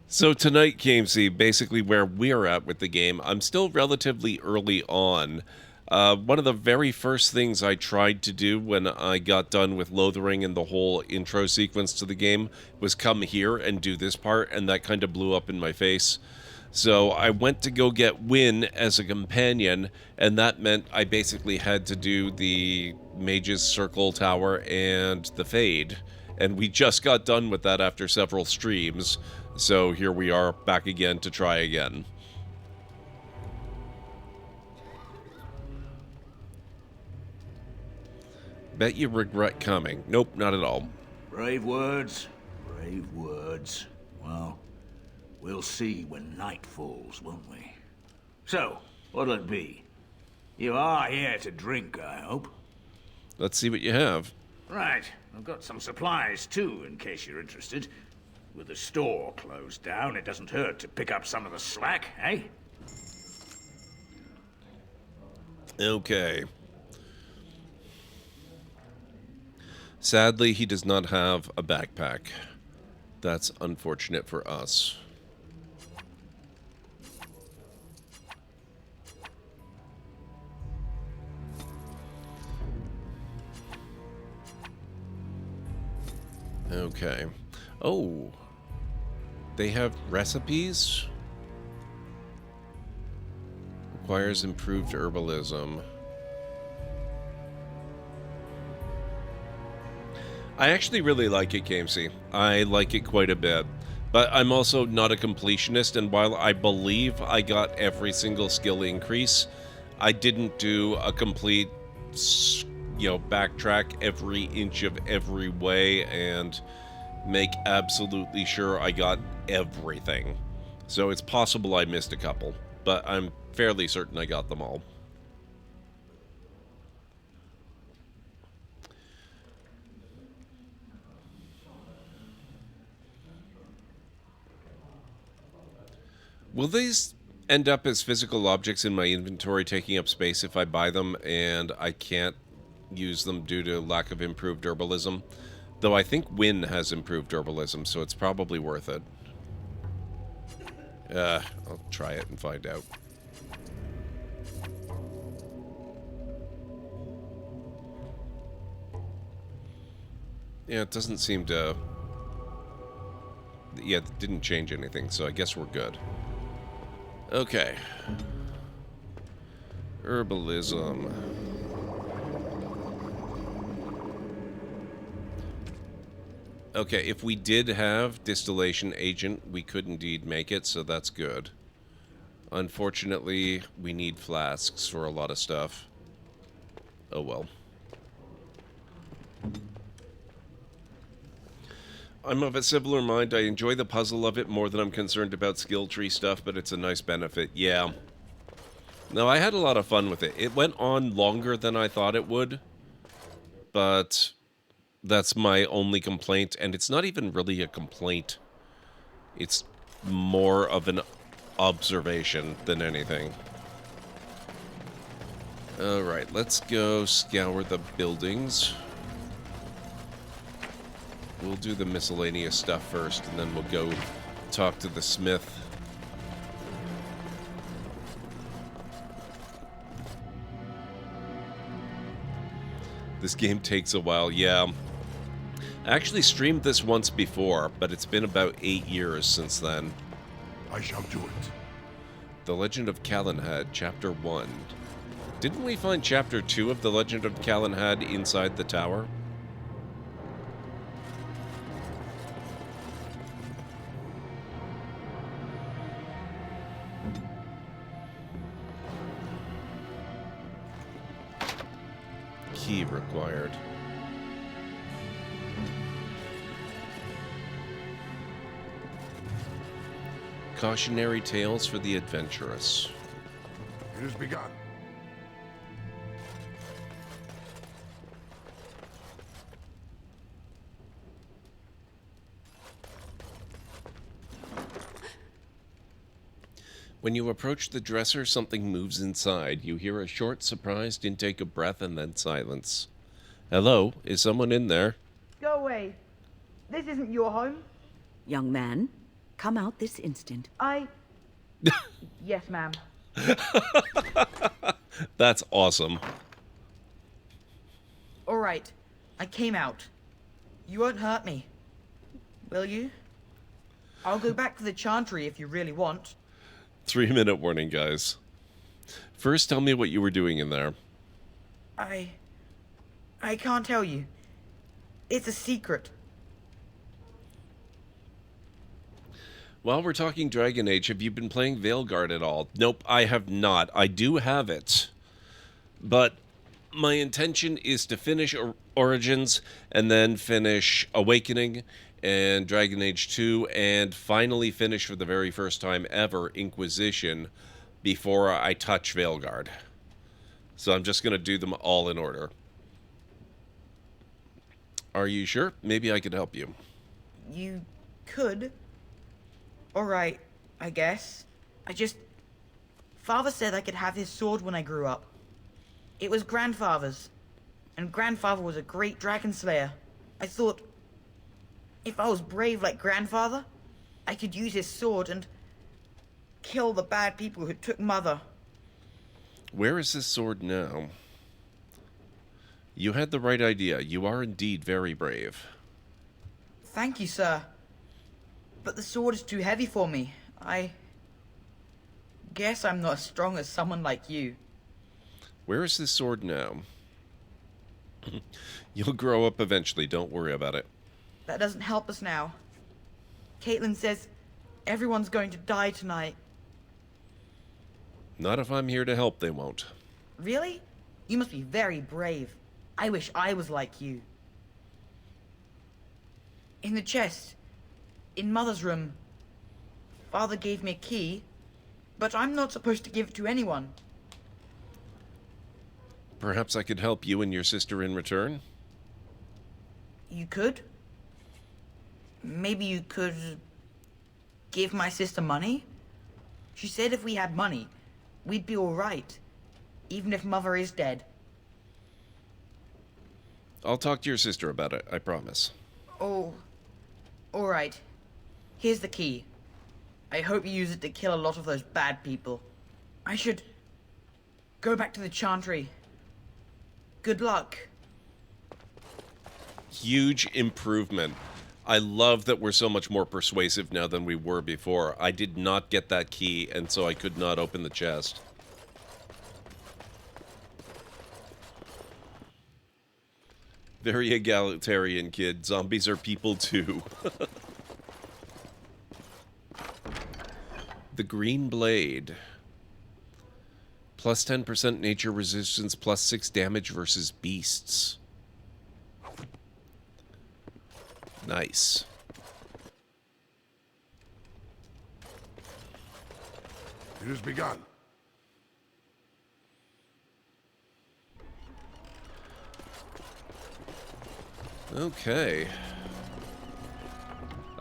S1: So tonight, KMC, basically where we're at with the game, I'm still relatively early on. One of the very first things I tried to do when I got done with Lothering and the whole intro sequence to the game was come here and do this part, and that kind of blew up in my face. So I went to go get Wynn as a companion, and that meant I basically had to do the Mage's Circle Tower and the Fade. And we just got done with that after several streams, so here we are back again to try again. Bet you regret coming. Nope, not at all.
S7: Brave words, brave words. Well, we'll see when night falls, won't we? So, what'll it be? You are here to drink, I hope?
S1: Let's see what you have.
S7: Right, I've got some supplies too, in case you're interested. With the store closed down, it doesn't hurt to pick up some of the slack, eh?
S1: Okay. Sadly, he does not have a backpack. That's unfortunate for us. Okay. Oh. They have recipes? Requires improved herbalism. I actually really like it, KMC. I like it quite a bit. But I'm also not a completionist, and while I believe I got every single skill increase, I didn't do a complete, backtrack every inch of every way and make absolutely sure I got everything. So it's possible I missed a couple, but I'm fairly certain I got them all. Will these end up as physical objects in my inventory, taking up space if I buy them and I can't use them due to lack of improved herbalism? Though I think Wynn has improved herbalism, so it's probably worth it. I'll try it and find out. Yeah, it doesn't seem to... Yeah, it didn't change anything, so I guess we're good. Okay. Herbalism. Okay, if we did have distillation agent, we could indeed make it, so that's good. Unfortunately, we need flasks for a lot of stuff. Oh well. I'm of a similar mind. I enjoy the puzzle of it more than I'm concerned about skill tree stuff, but it's a nice benefit. Yeah. No, I had a lot of fun with it. It went on longer than I thought it would, but that's my only complaint, and it's not even really a complaint. It's more of an observation than anything. Alright, let's go scour the buildings. We'll do the miscellaneous stuff first, and then we'll go talk to the smith. This game takes a while, yeah. I actually streamed this once before, but it's been about 8 years since then.
S3: I shall do it.
S1: The Legend of Calenhad, Chapter 1. Didn't we find Chapter 2 of The Legend of Calenhad inside the tower? Key required. Cautionary tales for the adventurous.
S3: It has begun.
S1: When you approach the dresser, something moves inside. You hear a short, surprised intake of breath and then silence. Hello? Is someone in there?
S15: Go away. This isn't your home.
S8: Young man, come out this instant.
S15: Yes, ma'am.
S1: That's awesome.
S15: All right. I came out. You won't hurt me. Will you? I'll go back to the chantry if you really want.
S1: 3-minute warning, guys. First, tell me what you were doing in there.
S15: I can't tell you. It's a secret.
S1: While we're talking Dragon Age, have you been playing Veilguard at all? Nope, I have not. I do have it. But my intention is to finish Origins and then finish Awakening and Dragon Age 2 and finally finish for the very first time ever Inquisition before I touch Veilguard. So I'm just going to do them all in order. Are you sure? Maybe I could help you.
S15: You could. All right, I guess. Father said I could have his sword when I grew up. It was Grandfather's, and Grandfather was a great dragon slayer. I thought, if I was brave like Grandfather, I could use his sword and kill the bad people who took Mother.
S1: Where is this sword now? You had the right idea. You are indeed very brave.
S15: Thank you, sir. But the sword is too heavy for me. I guess I'm not as strong as someone like you.
S1: Where is this sword now? You'll grow up eventually. Don't worry about it.
S15: That doesn't help us now. Caitlin says everyone's going to die tonight.
S1: Not if I'm here to help, they won't.
S15: Really? You must be very brave. I wish I was like you. In the chest, in Mother's room, Father gave me a key, but I'm not supposed to give it to anyone.
S1: Perhaps I could help you and your sister in return?
S15: You could? Maybe you could give my sister money? She said if we had money, we'd be all right, even if Mother is dead.
S1: I'll talk to your sister about it, I promise.
S15: Oh, all right. Here's the key. I hope you use it to kill a lot of those bad people. I should go back to the Chantry. Good luck.
S1: Huge improvement. I love that we're so much more persuasive now than we were before. I did not get that key, and so I could not open the chest. Very egalitarian, kid. Zombies are people too. The Green Blade. Plus 10% nature resistance, plus 6 damage versus beasts. Nice.
S3: It has begun.
S1: Okay.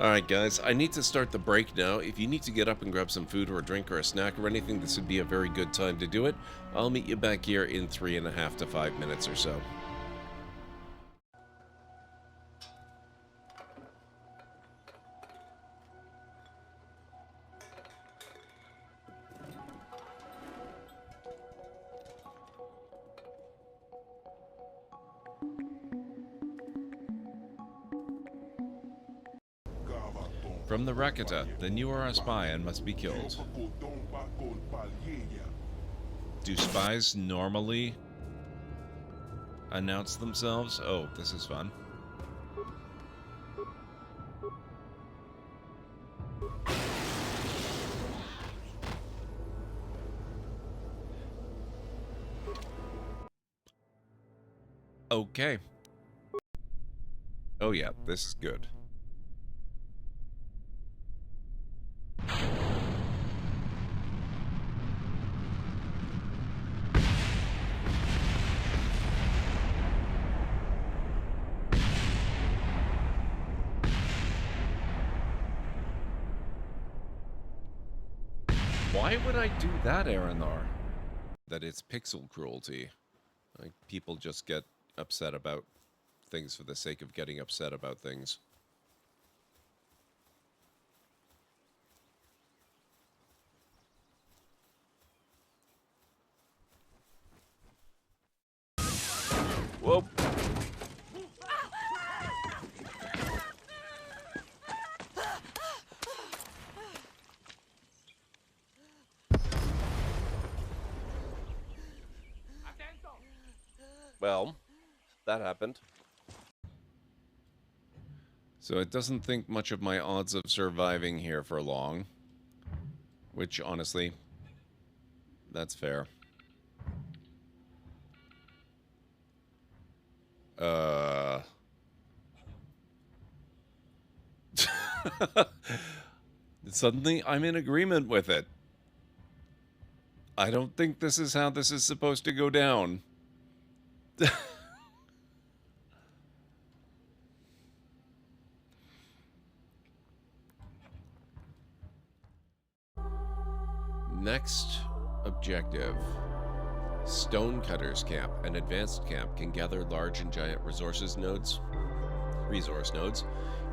S1: Alright guys, I need to start the break now. If you need to get up and grab some food or a drink or a snack or anything, this would be a very good time to do it. I'll meet you back here in 3.5 to 5 minutes or so. From the Rakata, then you are a spy and must be killed. Do spies normally announce themselves? Oh, this is fun. Okay. Oh yeah, this is good. Why would I do that, Aranthar? That it's pixel cruelty. Like, people just get upset about things for the sake of getting upset about things. Whoa. Well, that happened. So it doesn't think much of my odds of surviving here for long. Which, honestly, that's fair. Suddenly, I'm in agreement with it. I don't think this is how this is supposed to go down. Next objective. Stonecutters Camp. An advanced camp can gather large and giant resource nodes.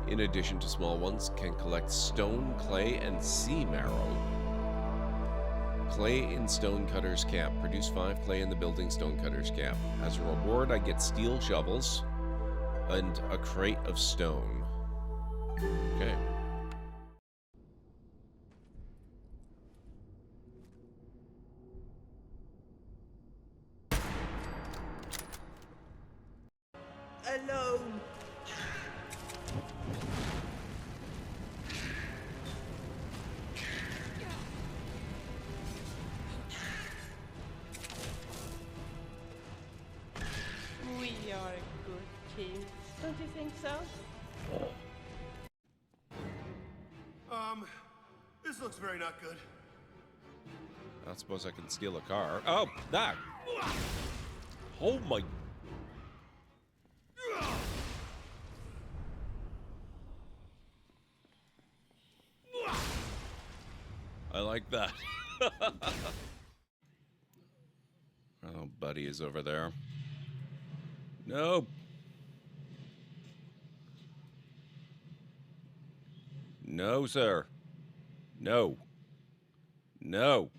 S1: In addition to small ones, can collect stone, clay, and sea marrow. Clay in Stonecutters Camp. Produce 5 clay in the building Stonecutters Camp. As a reward, I get steel shovels and a crate of stone. Okay.
S15: Alone.
S17: think so?
S19: This looks very not good.
S1: I don't suppose I can steal a car. Oh, that. Oh my. I like that. Oh, buddy is over there. No. No, sir. No. No.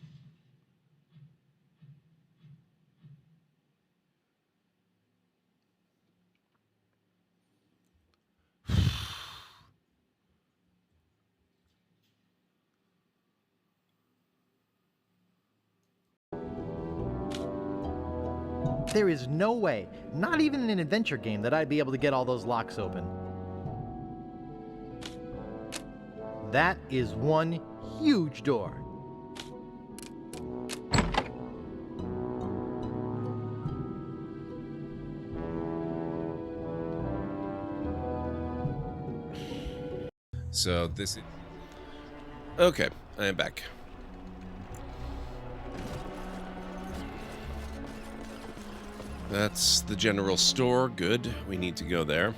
S20: There is no way, not even in an adventure game, that I'd be able to get all those locks open. That is one huge door.
S1: So this is... Okay, I am back. That's the general store. Good. We need to go there.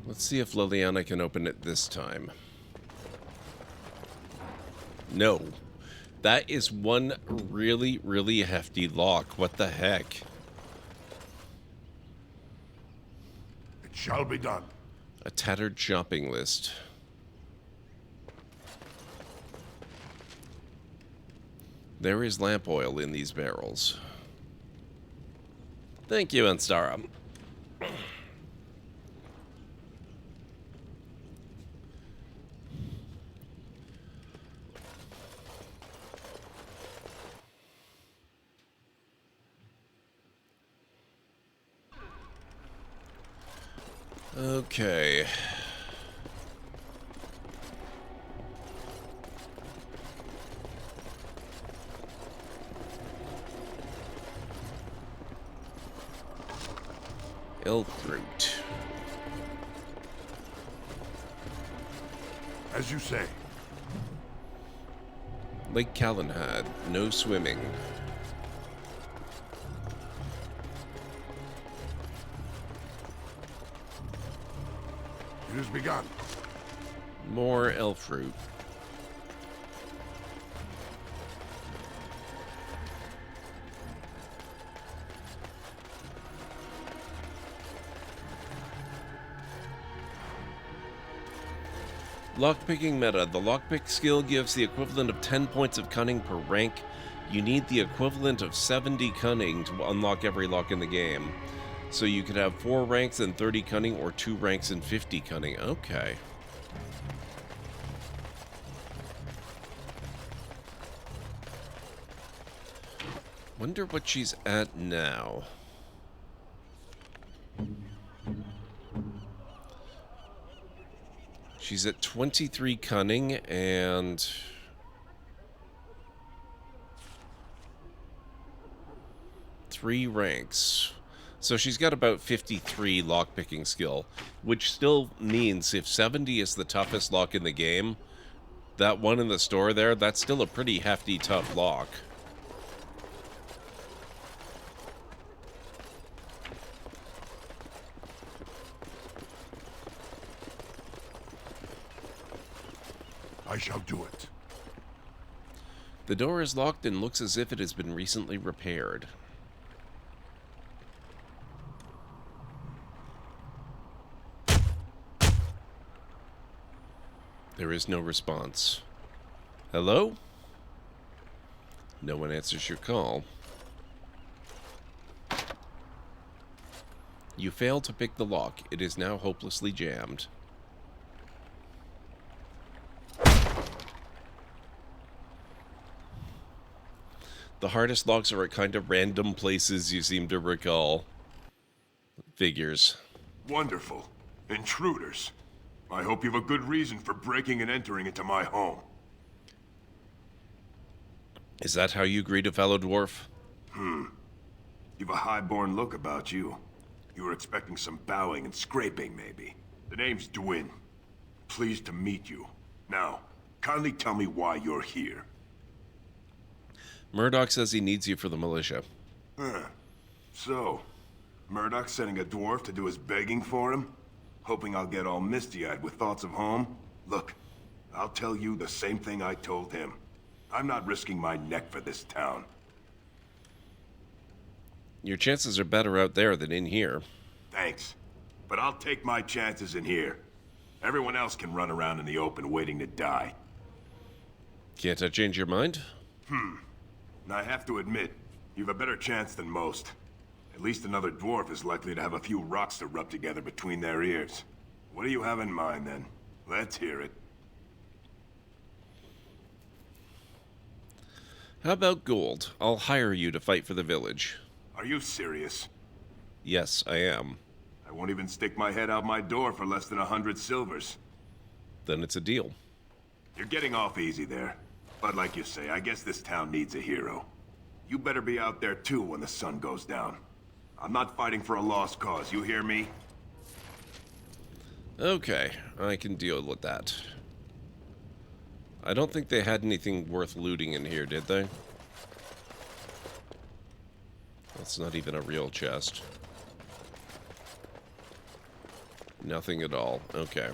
S1: Let's see if Liliana can open it this time. No. That is one really, really hefty lock. What the heck?
S3: It shall be done.
S1: A tattered shopping list. There is lamp oil in these barrels. Thank you, Anstara. Okay. Elk root.
S3: As you say.
S1: Lake Calenhad, no swimming.
S3: It has begun.
S1: More elf root. Lockpicking meta. The lockpick skill gives the equivalent of 10 points of cunning per rank. You need the equivalent of 70 cunning to unlock every lock in the game. So you could have 4 ranks and 30 cunning or 2 ranks and 50 cunning. Okay. Wonder what she's at now. She's at 23 cunning and... three ranks. So she's got about 53 lockpicking skill, which still means if 70 is the toughest lock in the game, that one in the store there, that's still a pretty hefty, tough lock.
S3: I shall do it.
S1: The door is locked and looks as if it has been recently repaired. There is no response. Hello? No one answers your call. You failed to pick the lock. It is now hopelessly jammed. The hardest locks are at kind of random places, you seem to recall. Figures.
S3: Wonderful. Intruders. I hope you have a good reason for breaking and entering into my home.
S1: Is that how you greet a fellow dwarf?
S6: You've a high-born look about you. You were expecting some bowing and scraping, maybe. The name's Dwyn. Pleased to meet you. Now, kindly tell me why you're here.
S1: Murdoch says he needs you for the militia.
S6: Huh. So, Murdoch's sending a dwarf to do his begging for him? Hoping I'll get all misty-eyed with thoughts of home? Look, I'll tell you the same thing I told him. I'm not risking my neck for this town.
S1: Your chances are better out there than in here.
S6: Thanks. But I'll take my chances in here. Everyone else can run around in the open waiting to die.
S1: Can't I change your mind?
S6: And I have to admit, you've a better chance than most. At least another dwarf is likely to have a few rocks to rub together between their ears. What do you have in mind, then? Let's hear it.
S1: How about gold? I'll hire you to fight for the village.
S6: Are you serious?
S1: Yes, I am.
S6: I won't even stick my head out my door for less than 100 silvers.
S1: Then it's a deal.
S6: You're getting off easy there. But like you say, I guess this town needs a hero. You better be out there too when the sun goes down. I'm not fighting for a lost cause, you hear me?
S1: Okay, I can deal with that. I don't think they had anything worth looting in here, did they? That's not even a real chest. Nothing at all. Okay.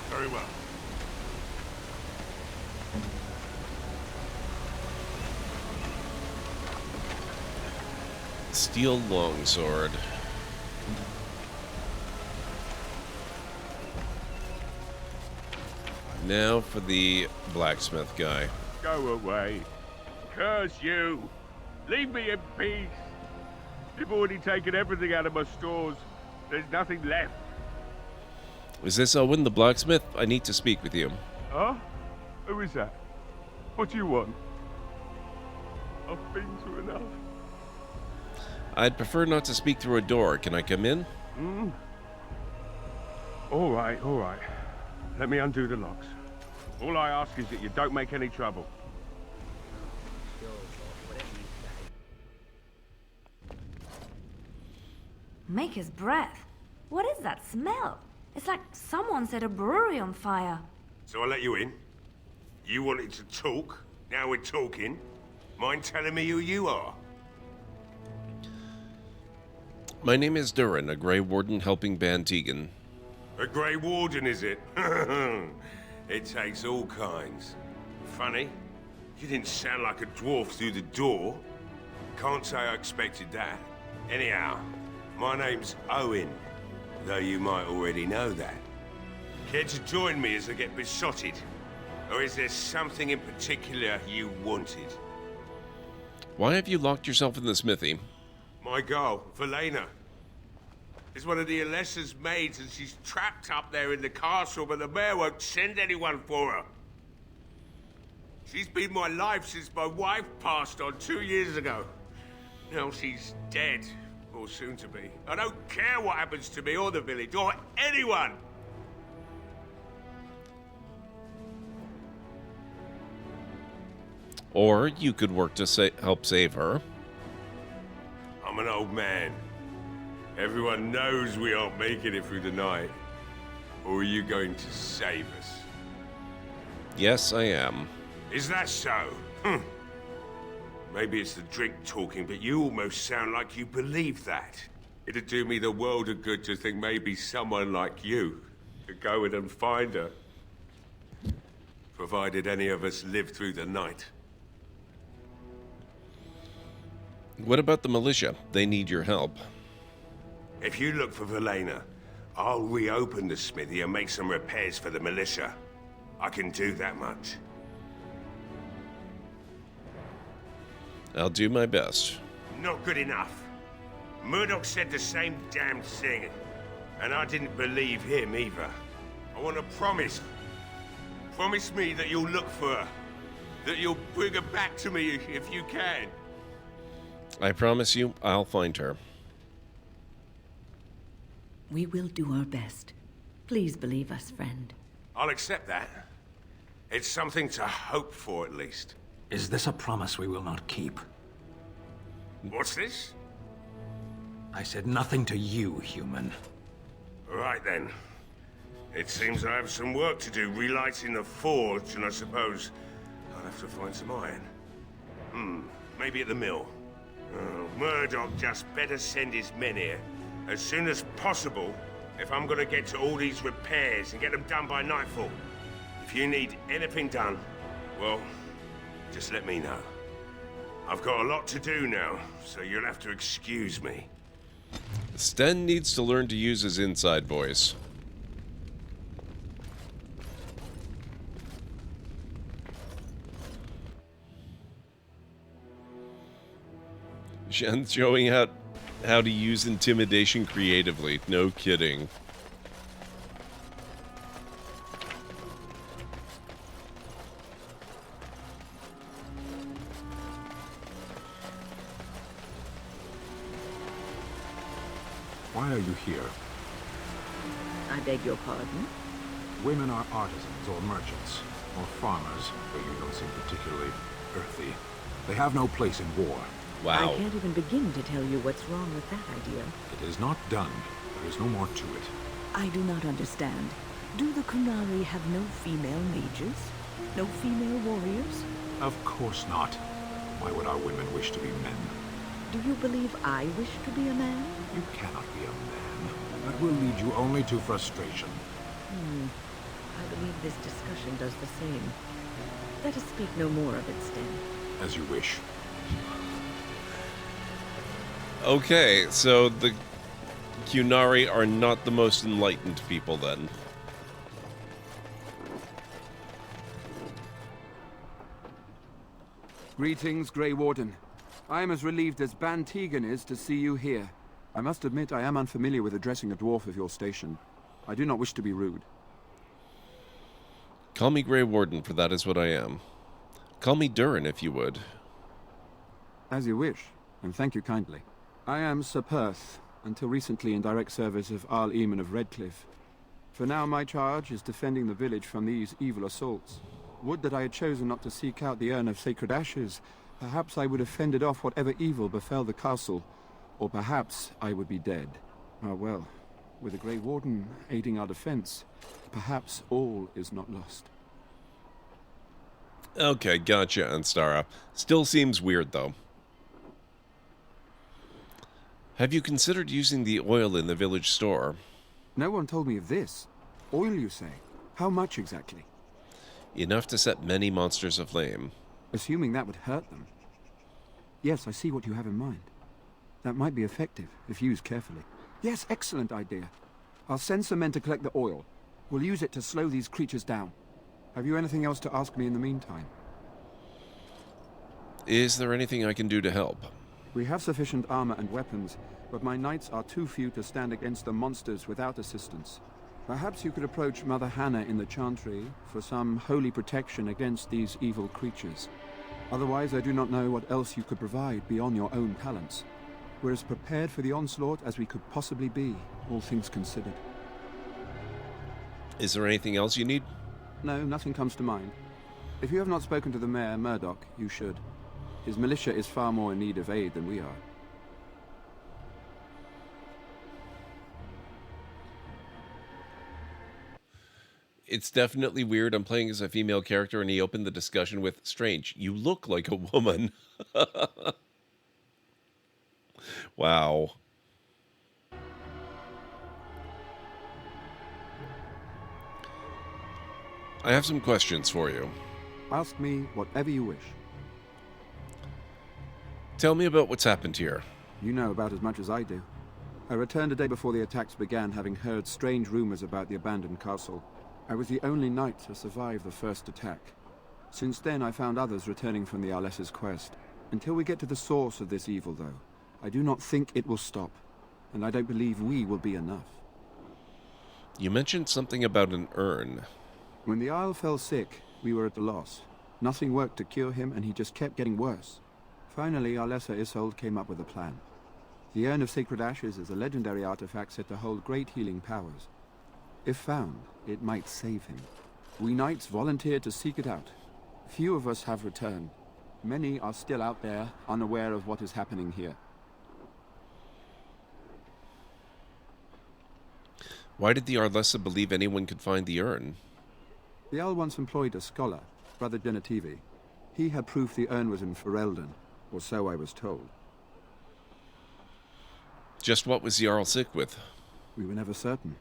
S6: Very well.
S1: Steel longsword. Now for the blacksmith guy.
S16: Go away. Curse you. Leave me in peace. You've already taken everything out of my stores. There's nothing left.
S1: Is this Owen, the blacksmith? I need to speak with you.
S16: Huh? Who is that? What do you want? I've been through enough.
S1: I'd prefer not to speak through a door. Can I come in?
S16: All right, all right. Let me undo the locks. All I ask is that you don't make any trouble.
S2: Maker's breath. What is that smell? It's like someone set a brewery on fire.
S6: So I let you in. You wanted to talk. Now we're talking. Mind telling me who you are?
S1: My name is Durin, a Grey Warden helping Ban Tegan.
S6: A Grey Warden, is it? It takes all kinds. Funny, you didn't sound like a dwarf through the door. Can't say I expected that. Anyhow, my name's Owen, though you might already know that. Care to join me as I get besotted? Or is there something in particular you wanted?
S1: Why have you locked yourself in the smithy?
S6: My girl, Velena, is one of the Alessa's maids, and she's trapped up there in the castle, but the mayor won't send anyone for her. She's been my life since my wife passed on 2 years ago. Now she's dead, or soon to be. I don't care what happens to me or the village, or anyone!
S1: Or you could work to help save her.
S6: I'm an old man. Everyone knows we aren't making it through the night. Or are you going to save us?
S1: Yes, I am.
S6: Is that so? Maybe it's the drink talking, but you almost sound like you believe that. It'd do me the world of good to think maybe someone like you could go in and find her. Provided any of us live through the night.
S1: What about the militia? They need your help.
S6: If you look for Velena, I'll reopen the smithy and make some repairs for the militia. I can do that much.
S1: I'll do my best.
S6: Not good enough. Murdoch said the same damn thing. And I didn't believe him either. I want to promise. Promise me that you'll look for her. That you'll bring her back to me if you can.
S1: I promise you, I'll find her.
S8: We will do our best. Please believe us, friend.
S6: I'll accept that. It's something to hope for, at least.
S12: Is this a promise we will not keep?
S6: What's this?
S12: I said nothing to you, human.
S6: Right then. It seems I have some work to do relighting the forge, and I suppose I'll have to find some iron. Maybe at the mill. Oh, Murdoch just better send his men here as soon as possible if I'm gonna get to all these repairs and get them done by nightfall. If you need anything done, well, just let me know. I've got a lot to do now, so you'll have to excuse me.
S1: Sten needs to learn to use his inside voice. Shen's showing how to use intimidation creatively. No kidding.
S21: Why are you here?
S8: I beg your pardon?
S21: Women are artisans or merchants, or farmers, though you don't seem particularly earthy. They have no place in war.
S1: Wow.
S8: I can't even begin to tell you what's wrong with that idea.
S21: It is not done. There is no more to it.
S8: I do not understand. Do the Kunari have no female mages? No female warriors?
S21: Of course not. Why would our women wish to be men?
S8: Do you believe I wish to be a man?
S21: You cannot be a man. That will lead you only to frustration.
S8: I believe this discussion does the same. Let us speak no more of it, Sten.
S21: As you wish.
S1: Okay, so the Kunari are not the most enlightened people then.
S17: Greetings, Grey Warden. I am as relieved as Ban Tegan is to see you here. I must admit I am unfamiliar with addressing a dwarf of your station. I do not wish to be rude.
S1: Call me Grey Warden, for that is what I am. Call me Durin, if you would.
S17: As you wish, and thank you kindly. I am Sir Perth, until recently in direct service of Arl Eamon of Redcliffe. For now my charge is defending the village from these evil assaults. Would that I had chosen not to seek out the urn of sacred ashes. Perhaps I would have fended off whatever evil befell the castle, or perhaps I would be dead. Ah well, with the Grey Warden aiding our defense, perhaps all is not lost.
S1: Okay, gotcha, Anstara. Still seems weird, though. Have you considered using the oil in the village store?
S17: No one told me of this. Oil, you say? How much exactly?
S1: Enough to set many monsters aflame.
S17: Assuming that would hurt them. Yes, I see what you have in mind. That might be effective, if used carefully. Yes, excellent idea. I'll send some men to collect the oil. We'll use it to slow these creatures down. Have you anything else to ask me in the meantime?
S1: Is there anything I can do to help?
S17: We have sufficient armor and weapons, but my knights are too few to stand against the monsters without assistance. Perhaps you could approach Mother Hannah in the Chantry for some holy protection against these evil creatures. Otherwise, I do not know what else you could provide beyond your own talents. We're as prepared for the onslaught as we could possibly be, all things considered.
S1: Is there anything else you need?
S17: No, nothing comes to mind. If you have not spoken to the Mayor, Murdoch, you should. His militia is far more in need of aid than we are.
S1: It's definitely weird. I'm playing as a female character, and he opened the discussion with, "Strange, you look like a woman." Wow. I have some questions for you.
S17: Ask me whatever you wish.
S1: Tell me about what's happened here.
S17: You know about as much as I do. I returned a day before the attacks began, having heard strange rumors about the abandoned castle. I was the only knight to survive the first attack. Since then, I found others returning from the Arlessa's quest. Until we get to the source of this evil, though, I do not think it will stop, and I don't believe we will be enough.
S1: You mentioned something about an urn.
S17: When the Isle fell sick, we were at a loss. Nothing worked to cure him, and he just kept getting worse. Finally, our lesser Isolde came up with a plan. The Urn of Sacred Ashes is a legendary artifact said to hold great healing powers. If found, it might save him. We knights volunteered to seek it out. Few of us have returned. Many are still out there, unaware of what is happening here.
S1: Why did the Arlessa believe anyone could find the urn?
S17: The Owl once employed a scholar, Brother Genetivi. He had proof the urn was in Ferelden, or so I was told.
S1: Just what was the Jarl sick with?
S17: We were never certain.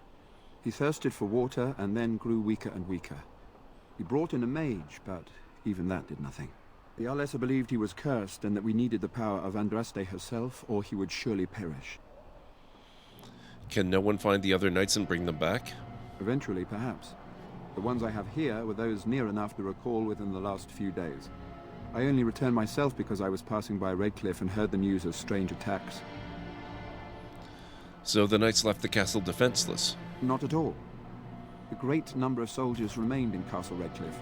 S17: He thirsted for water and then grew weaker and weaker. He brought in a mage, but even that did nothing. The Arlessa believed he was cursed and that we needed the power of Andraste herself, or he would surely perish.
S1: Can no one find the other knights and bring them back?
S17: Eventually, perhaps. The ones I have here were those near enough to recall within the last few days. I only returned myself because I was passing by Redcliffe and heard the news of strange attacks.
S1: So the knights left the castle defenseless?
S17: Not at all. A great number of soldiers remained in Castle Redcliffe.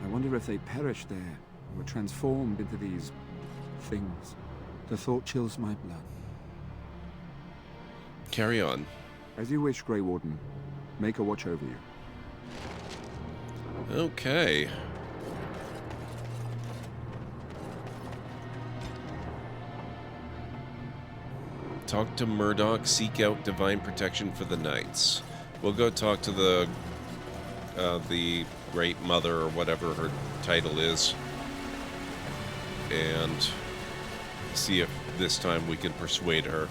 S17: I wonder if they perished there, were transformed into these things. The thought chills my blood.
S1: Carry on.
S17: As you wish, Grey Warden. Make a watch over you.
S1: Okay. Talk to Murdoch, seek out divine protection for the knights. We'll go talk to the Great Mother, or whatever her title is, and see if this time we can persuade her.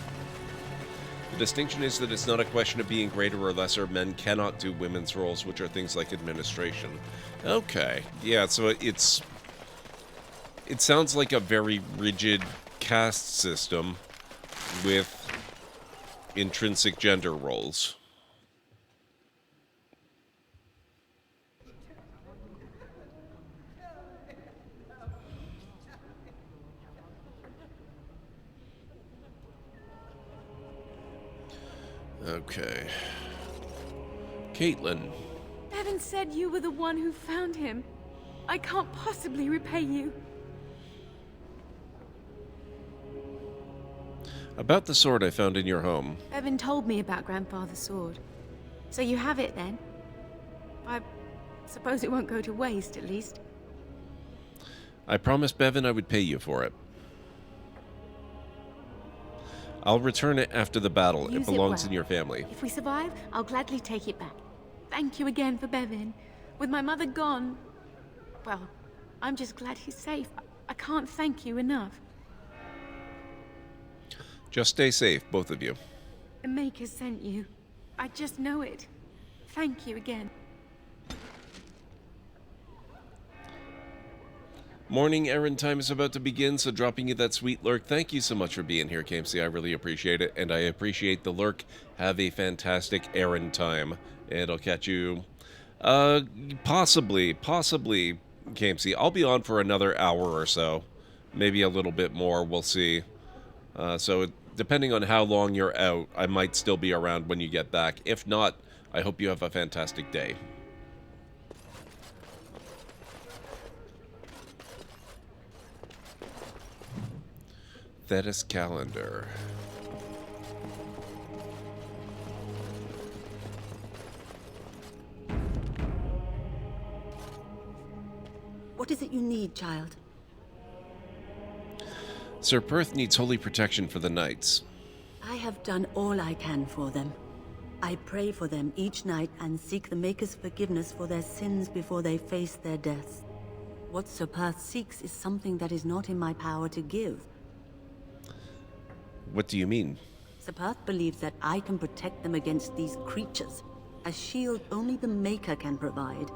S1: The distinction is that it's not a question of being greater or lesser. Men cannot do women's roles, which are things like administration. Okay. Yeah, so it sounds like a very rigid caste system with intrinsic gender roles. Okay. Caitlin.
S10: Bevan said you were the one who found him. I can't possibly repay you.
S1: About the sword I found in your home.
S10: Bevan told me about Grandfather's sword. So you have it then? I suppose it won't go to waste, at least.
S1: I promised Bevan I would pay you for it. I'll return it after the battle. It belongs in your family.
S10: If we survive, I'll gladly take it back. Thank you again for Bevan. With my mother gone, well, I'm just glad he's safe. I can't thank you enough.
S1: Just stay safe, both of you.
S10: The Maker sent you. I just know it. Thank you again.
S1: Morning errand time is about to begin, so dropping you that sweet lurk. Thank you so much for being here, Kamesy. I really appreciate it, and I appreciate the lurk. Have a fantastic errand time, and I'll catch you, possibly, Kamesy. I'll be on for another hour or so, maybe a little bit more. We'll see. So depending on how long you're out, I might still be around when you get back. If not, I hope you have a fantastic day. Thetis calendar.
S8: What is it you need, child?
S1: Sir Perth needs holy protection for the knights.
S8: I have done all I can for them. I pray for them each night and seek the Maker's forgiveness for their sins before they face their deaths. What Sir Perth seeks is something that is not in my power to give.
S1: What do you mean?
S8: Sir Perth believes that I can protect them against these creatures, a shield only the Maker can provide,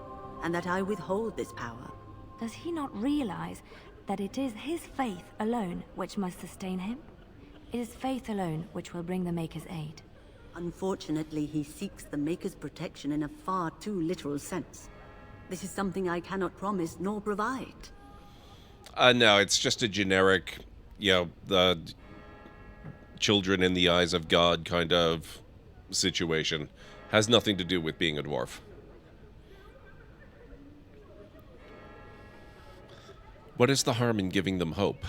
S8: and that I withhold this power.
S2: Does he not realize that it is his faith alone which must sustain him? It is faith alone which will bring the Maker's aid.
S8: Unfortunately, he seeks the Maker's protection in a far too literal sense. This is something I cannot promise nor provide.
S1: No, it's just a generic, the children in the eyes of God kind of situation. Has nothing to do with being a dwarf. What is the harm in giving them hope?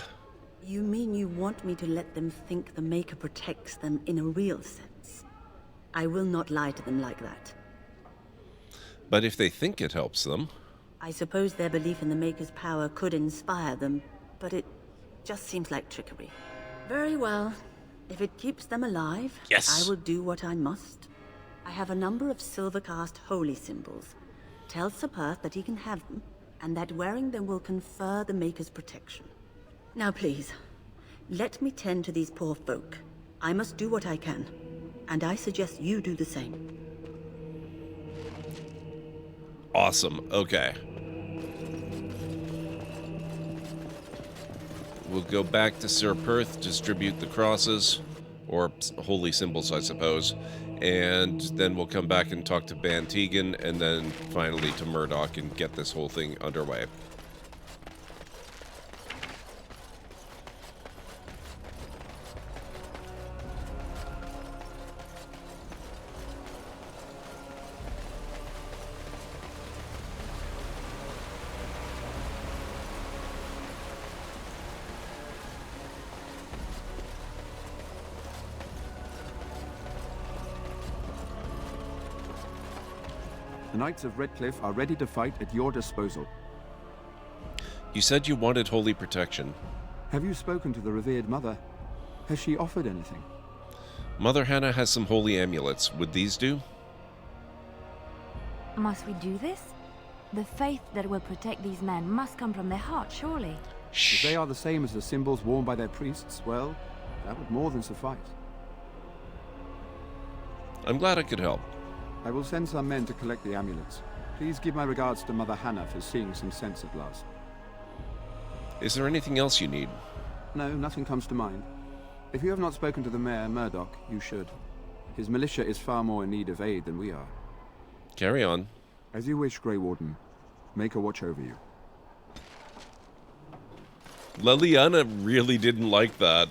S8: You mean you want me to let them think the Maker protects them in a real sense? I will not lie to them like that.
S1: But if they think it helps them...
S8: I suppose their belief in the Maker's power could inspire them, but it just seems like trickery. Very well. If it keeps them alive,
S1: yes,
S8: I will do what I must. I have a number of silver-cast holy symbols. Tell Sir Perth that he can have them, and that wearing them will confer the Maker's protection. Now please, let me tend to these poor folk. I must do what I can, and I suggest you do the same.
S1: Awesome, okay. We'll go back to Sir Perth, distribute the crosses, or holy symbols, I suppose, and then we'll come back and talk to Ban Tegan, and then finally to Murdoch and get this whole thing underway.
S17: The Knights of Redcliffe are ready to fight at your disposal.
S1: You said you wanted holy protection.
S17: Have you spoken to the revered mother? Has she offered anything?
S1: Mother Hannah has some holy amulets. Would these do?
S2: Must we do this? The faith that will protect these men must come from their heart, surely.
S17: If they are the same as the symbols worn by their priests, well, that would more than suffice.
S1: I'm glad I could help.
S17: I will send some men to collect the amulets. Please give my regards to Mother Hannah for seeing some sense at last.
S1: Is there anything else you need?
S17: No, nothing comes to mind. If you have not spoken to the Mayor, Murdoch, you should. His militia is far more in need of aid than we are.
S1: Carry on.
S17: As you wish, Grey Warden. Make a watch over you.
S1: Leliana really didn't like that.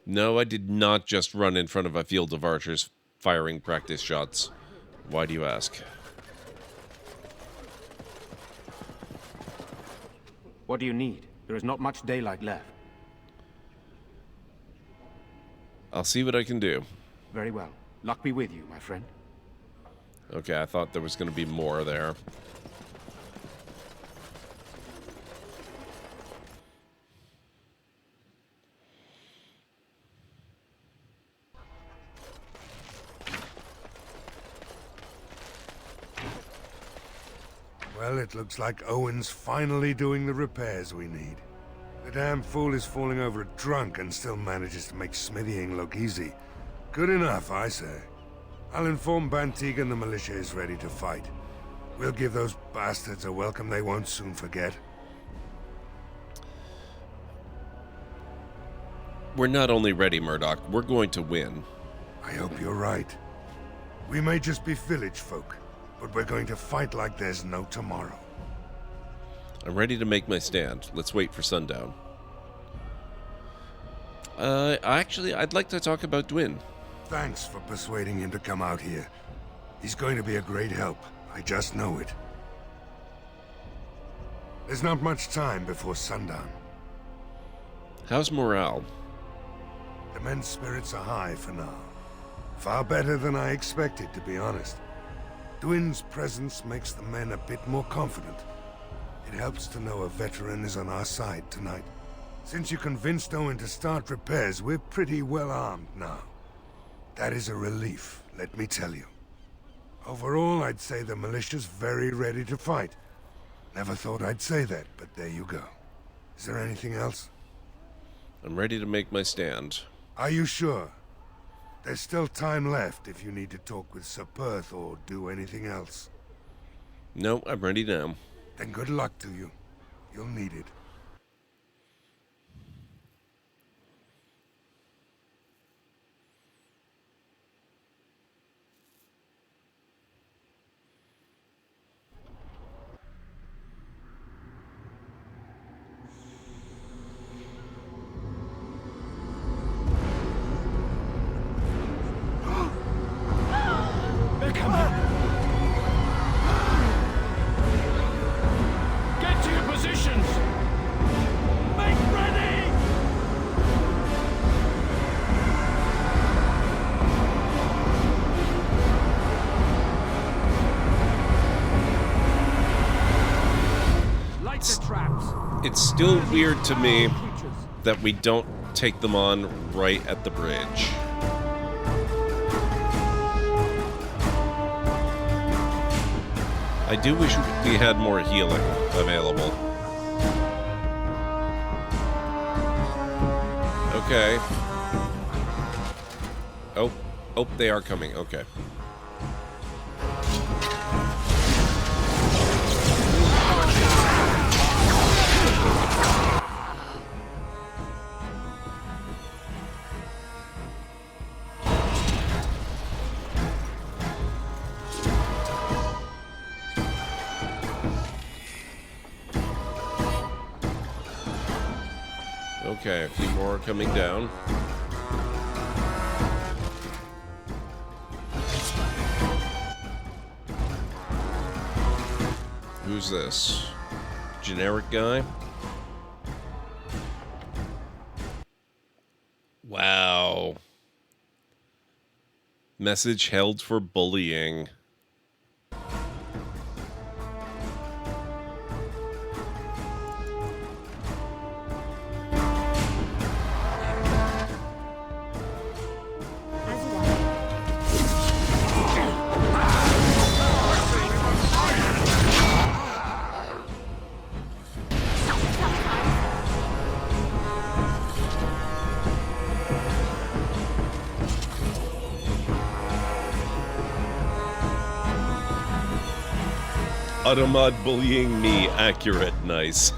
S1: No, I did not just run in front of a field of archers firing practice shots. Why do you ask?
S12: What do you need? There is not much daylight left.
S1: I'll see what I can do.
S12: Very well. Luck be with you, my friend.
S1: Okay, I thought there was going to be more there.
S3: Well, it looks like Owen's finally doing the repairs we need. The damn fool is falling over drunk and still manages to make smithying look easy. Good enough, I say. I'll inform Ban Tegan the militia is ready to fight. We'll give those bastards a welcome they won't soon forget.
S1: We're not only ready, Murdoch, we're going to win.
S3: I hope you're right. We may just be village folk, but we're going to fight like there's no tomorrow.
S1: I'm ready to make my stand. Let's wait for sundown. Actually, I'd like to talk about Dwin.
S3: Thanks for persuading him to come out here. He's going to be a great help. I just know it. There's not much time before sundown.
S1: How's morale?
S3: The men's spirits are high for now. Far better than I expected, to be honest. Dwin's presence makes the men a bit more confident. It helps to know a veteran is on our side tonight. Since you convinced Owen to start repairs, we're pretty well armed now. That is a relief, let me tell you. Overall, I'd say the militia's very ready to fight. Never thought I'd say that, but there you go. Is there anything else?
S1: I'm ready to make my stand.
S3: Are you sure? There's still time left if you need to talk with Sir Perth or do anything else.
S1: No, I'm ready now.
S3: Then good luck to you. You'll need it.
S1: It's still weird to me that we don't take them on right at the bridge. I do wish we had more healing available. Okay. Oh, they are coming. Okay. Okay, a few more coming down. Who's this? Generic guy? Wow. Message held for bullying. Automod bullying me. Accurate. Nice.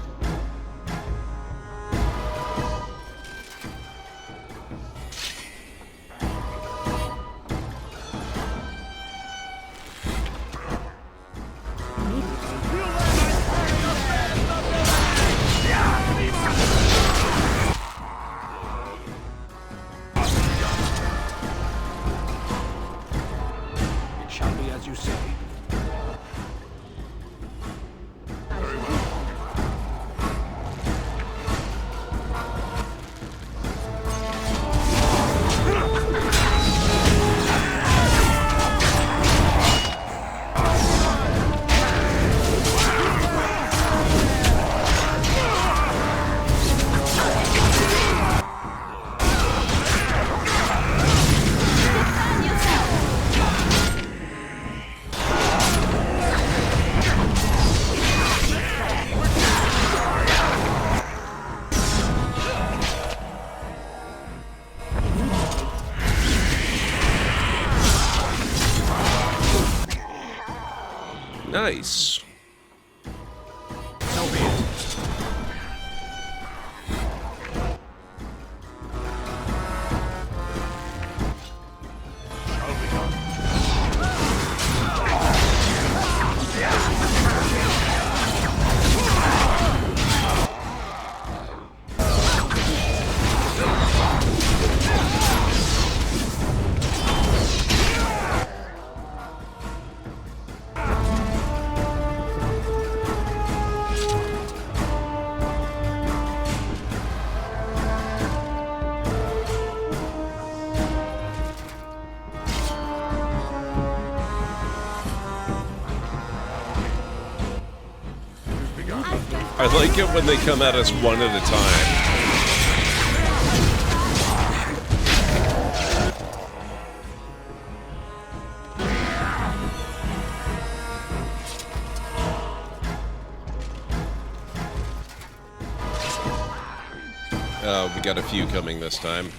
S21: It shall be as you say.
S1: Nice.
S21: So be it. Shall be done.
S1: I like it when they come at us one at a time. Oh, we got a few coming this time.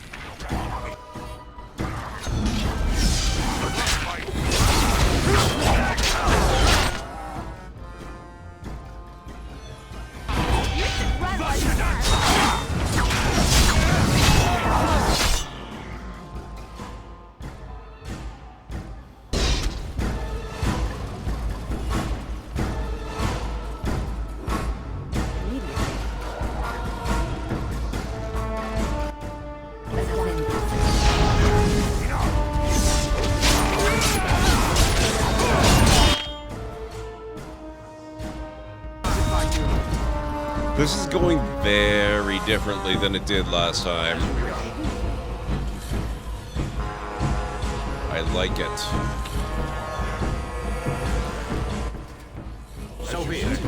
S1: This is going very differently than it did last time. I like it.
S12: So be it.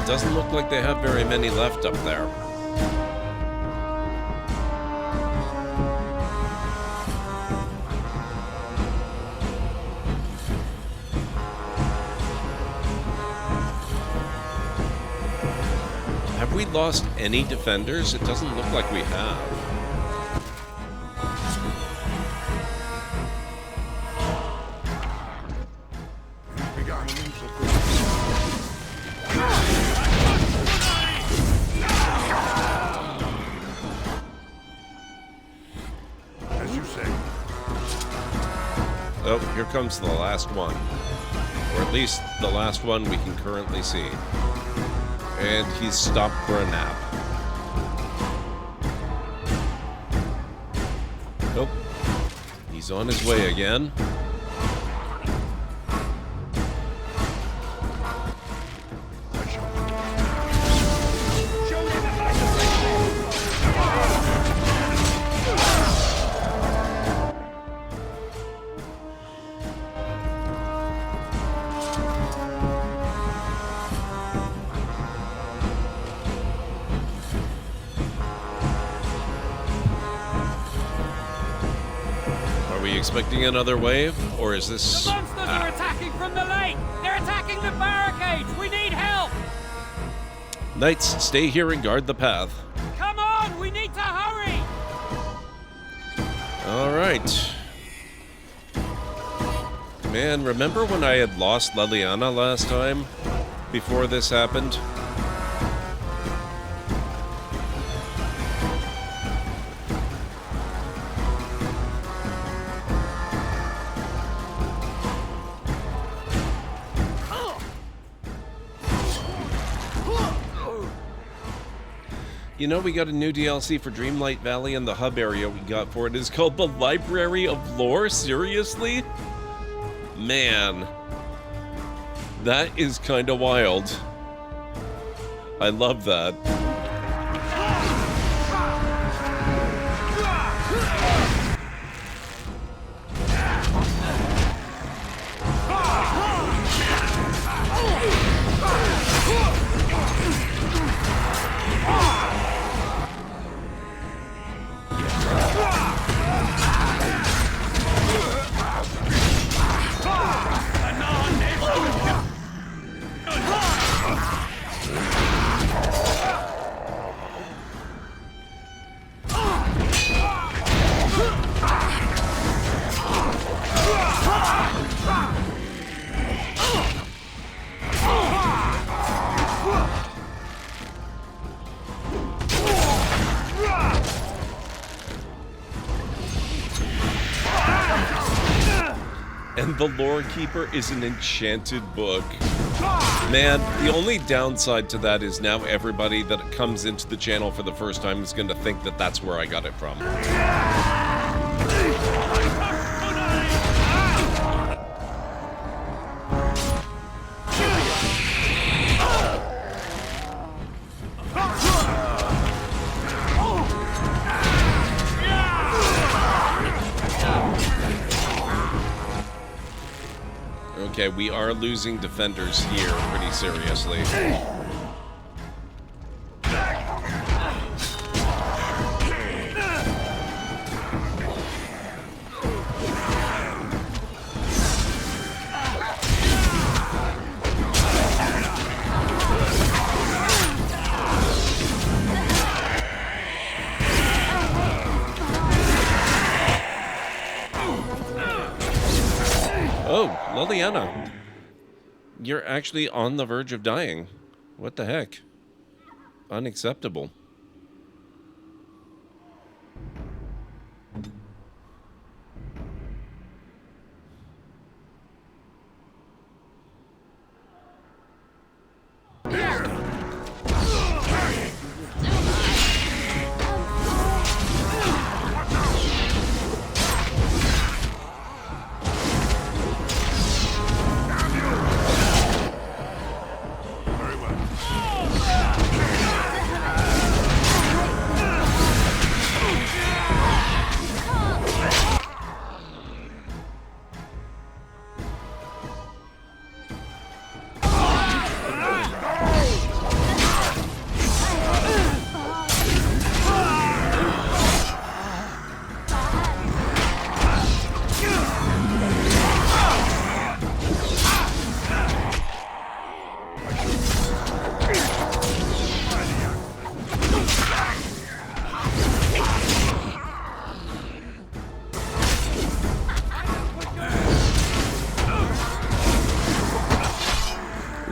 S1: Doesn't look like they have very many left up there. Have we lost any defenders? It doesn't look like we have. Oh, here comes the last one. Or at least the last one we can currently see. And he's stopped for a nap. Nope. He's on his way again. Expecting another wave, or is this...
S4: The monsters are attacking from the lake! They're attacking the barricades! We need help!
S1: Knights, stay here and guard the path.
S4: Come on! We need to hurry!
S1: Alright. Man, remember when I had lost Leliana last time? Before this happened? You know, we got a new DLC for Dreamlight Valley, and the hub area we got for it is called the Library of Lore? Seriously? Man. That is kinda wild. I love that. And the Lore Keeper is an enchanted book. Man, the only downside to that is now everybody that comes into the channel for the first time is going to think that that's where I got it from. Okay, we are losing defenders here pretty seriously. Oh, Liliana. You're actually on the verge of dying. What the heck? Unacceptable.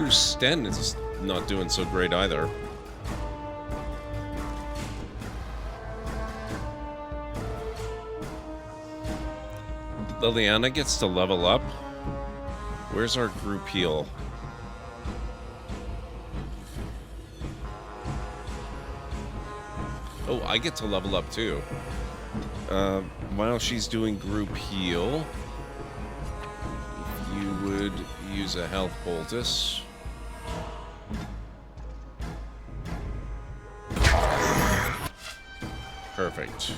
S1: Sten is not doing so great either. Liliana gets to level up. Where's our group heal? Oh, I get to level up too. While she's doing group heal, if you would use a health poultice. Perfect.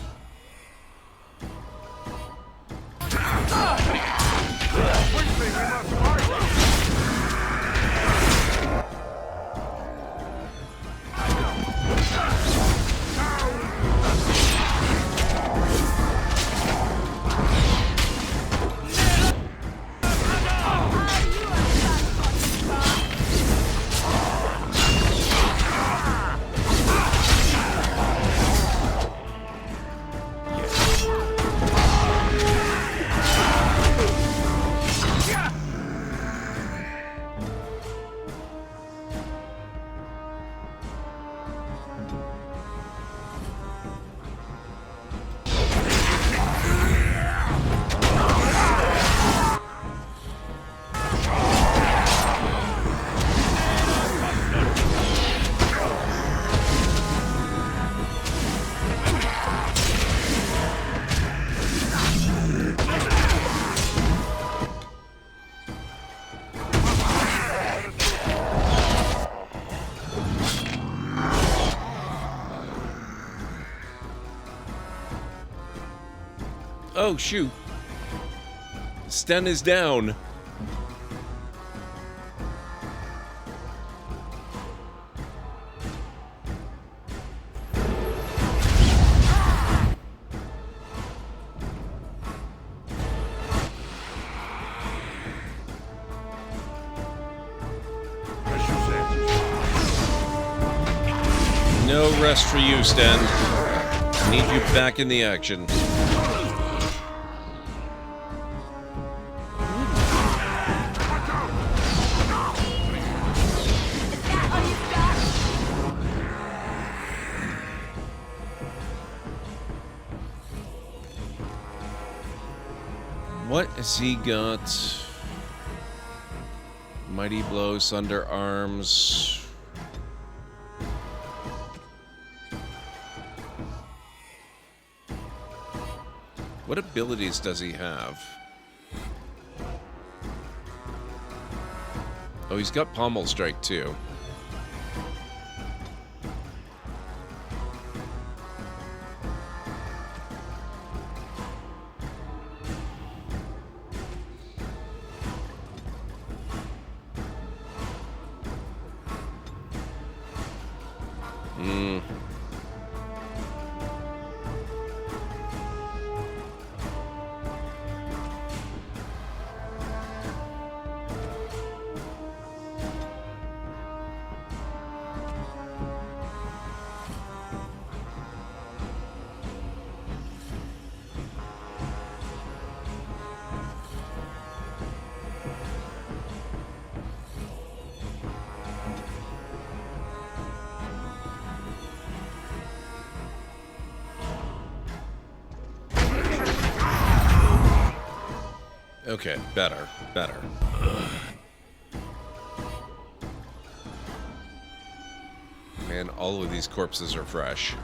S1: Oh, shoot. Sten is down. No rest for you, Sten. Need you back in the action. What has he got? Mighty Blow, Sunder Arms. What abilities does he have? Oh, he's got Pommel Strike too. Okay, better. Man, all of these corpses are fresh.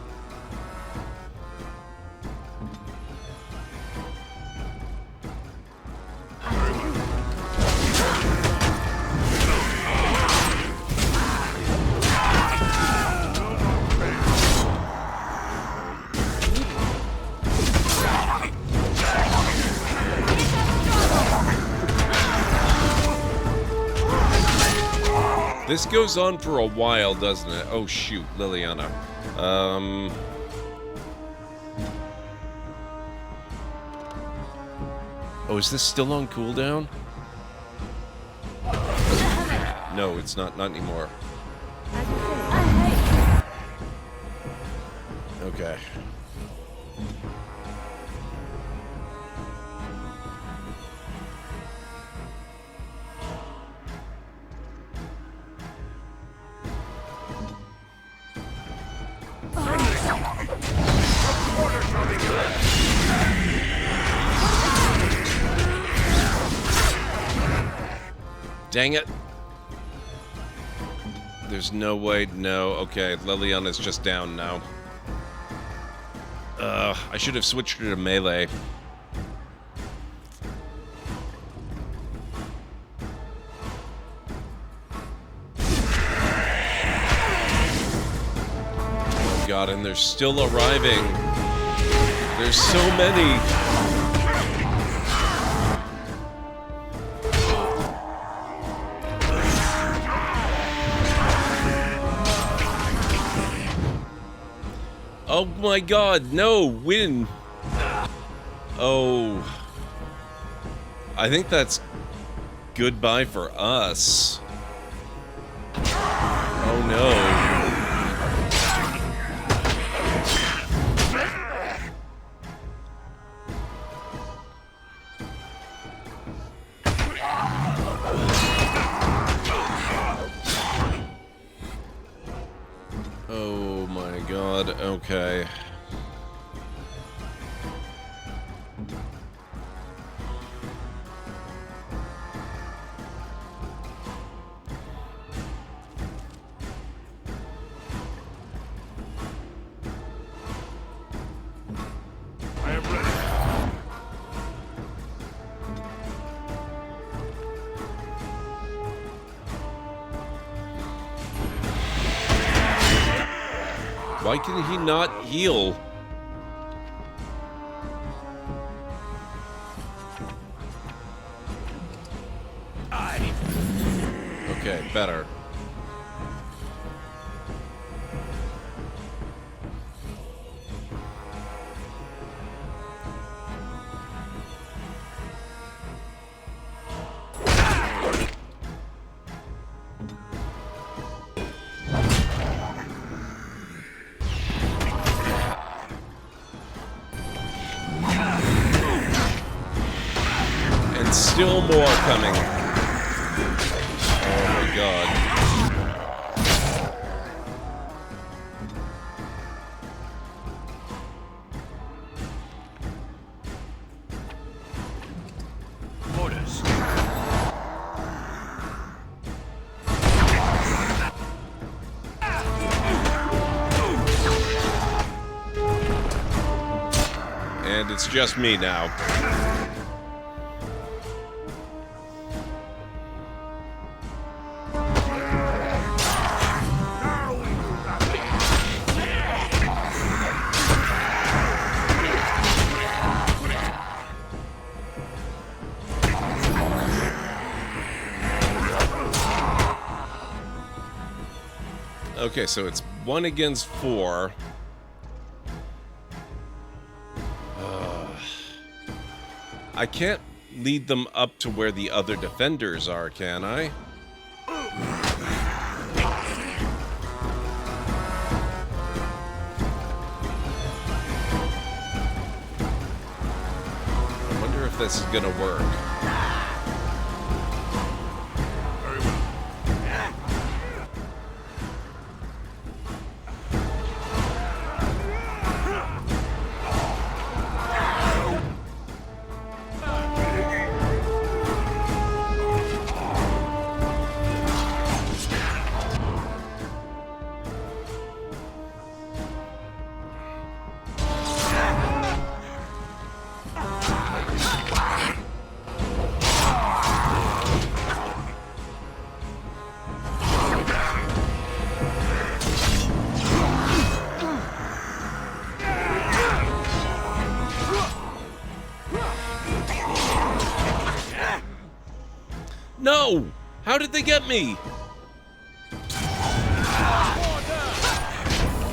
S1: This goes on for a while, doesn't it? Oh shoot, Liliana. Oh, is this still on cooldown? No, it's not anymore. Okay. Dang it. There's no way. No. Okay, Liliana's just down now. I should have switched her to melee. Oh god, and they're still arriving. There's so many. Oh my god, no, win. Oh. I think that's goodbye for us. Oh no. Oh my god, okay.
S6: I am ready.
S1: Why can he not heal? Okay, better. And still more coming. Oh my god.
S16: Orders.
S1: And it's just me now. Okay, so it's 1 against 4. I can't lead them up to where the other defenders are, can I? I wonder if this is gonna work. No! How did they get me?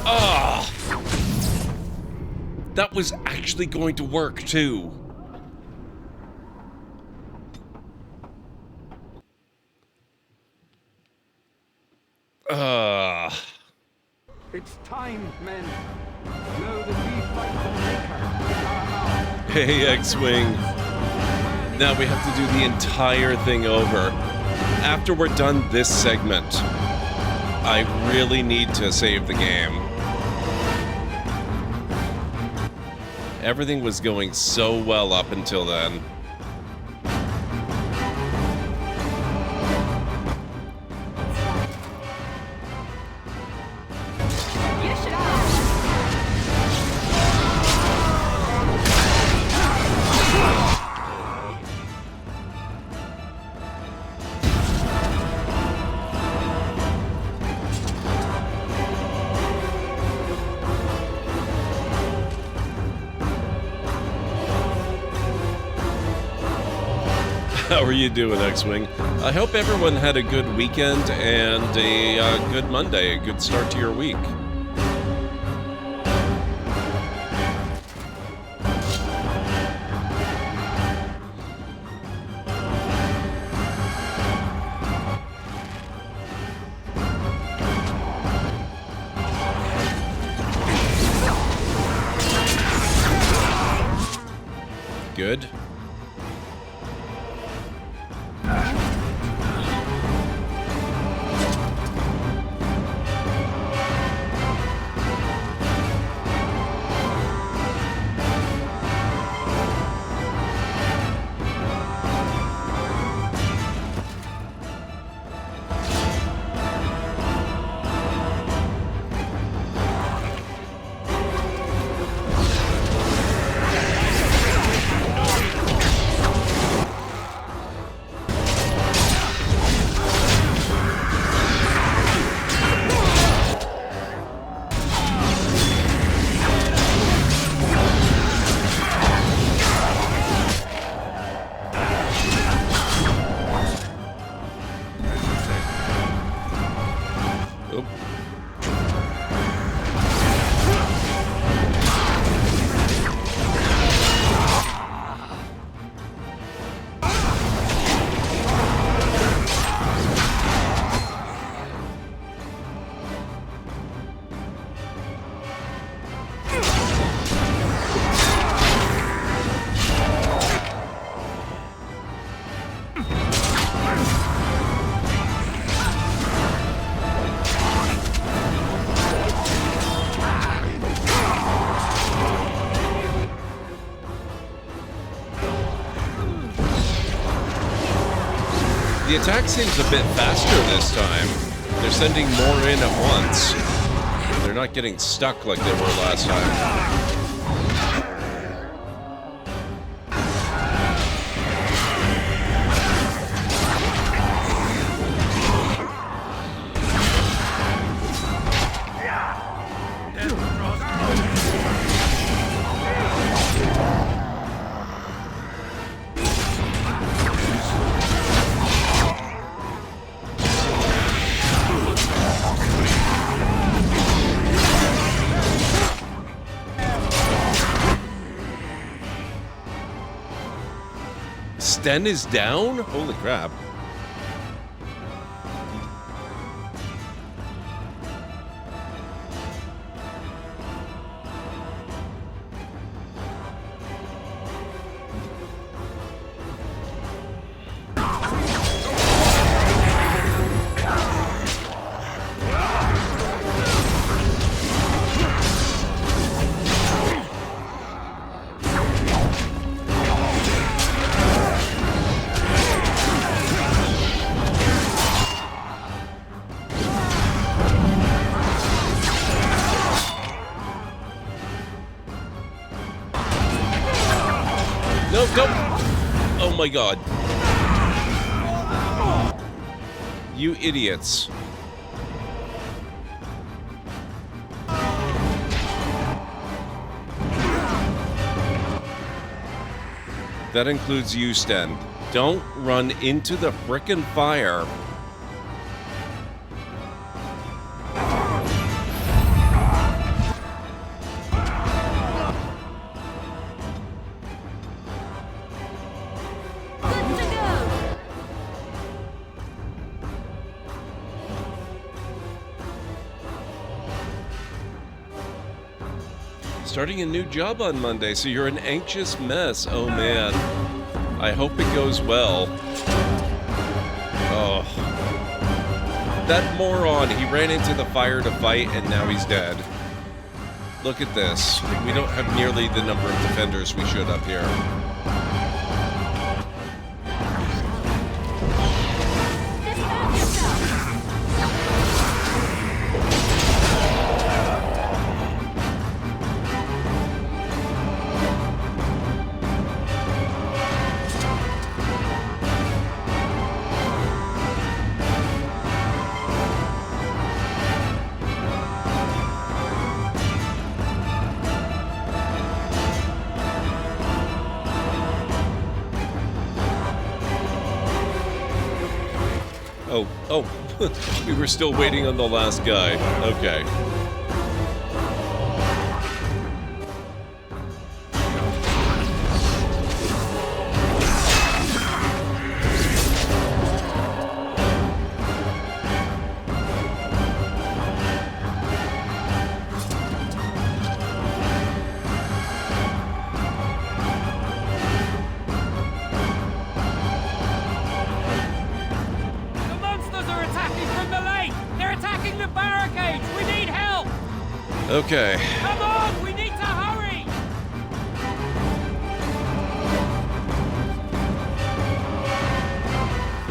S1: Ah! That was actually going to work, too.
S17: It's time, men. Know that we fight for the Maker.
S1: Hey, X-Wing. Now we have to do the entire thing over. After we're done this segment, I really need to save the game. Everything was going so well up until then. How are you doing, X-Wing? I hope everyone had a good weekend and a good Monday, a good start to your week. Good. The attack seems a bit faster this time. They're sending more in at once. They're not getting stuck like they were last time. Sten is down? Holy crap. No, go! Oh my god. You idiots. That includes you, Sten. Don't run into the frickin' fire. Starting a new job on Monday, so you're an anxious mess. Oh man. I hope it goes well. Oh. That moron, he ran into the fire to fight and now he's dead. Look at this. We don't have nearly the number of defenders we should up here. Oh, we were still waiting on the last guy. Okay. Okay.
S4: Come on, we need to hurry!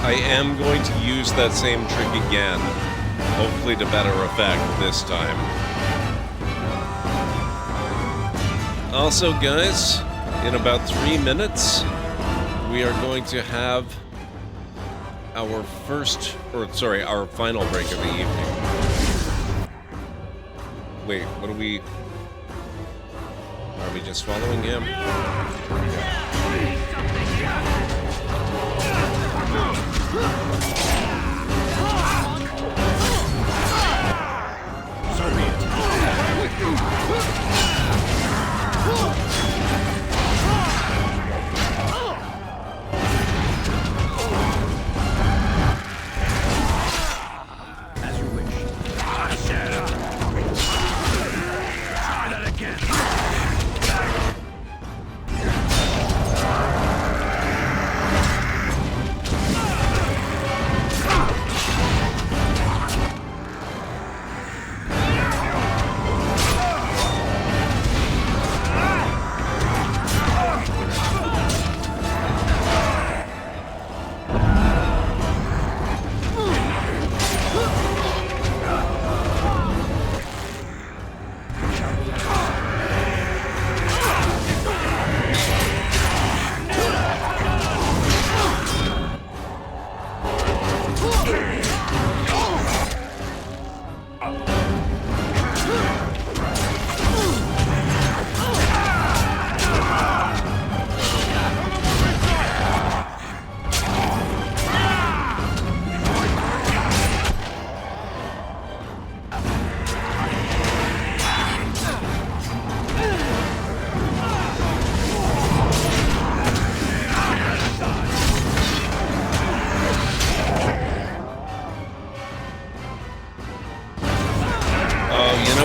S1: I am going to use that same trick again. Hopefully to better effect this time. Also, guys, in about 3 minutes, we are going to have our our final break of the evening. Wait, what are we just following him?
S21: So be it.
S7: As you wish. Try that again.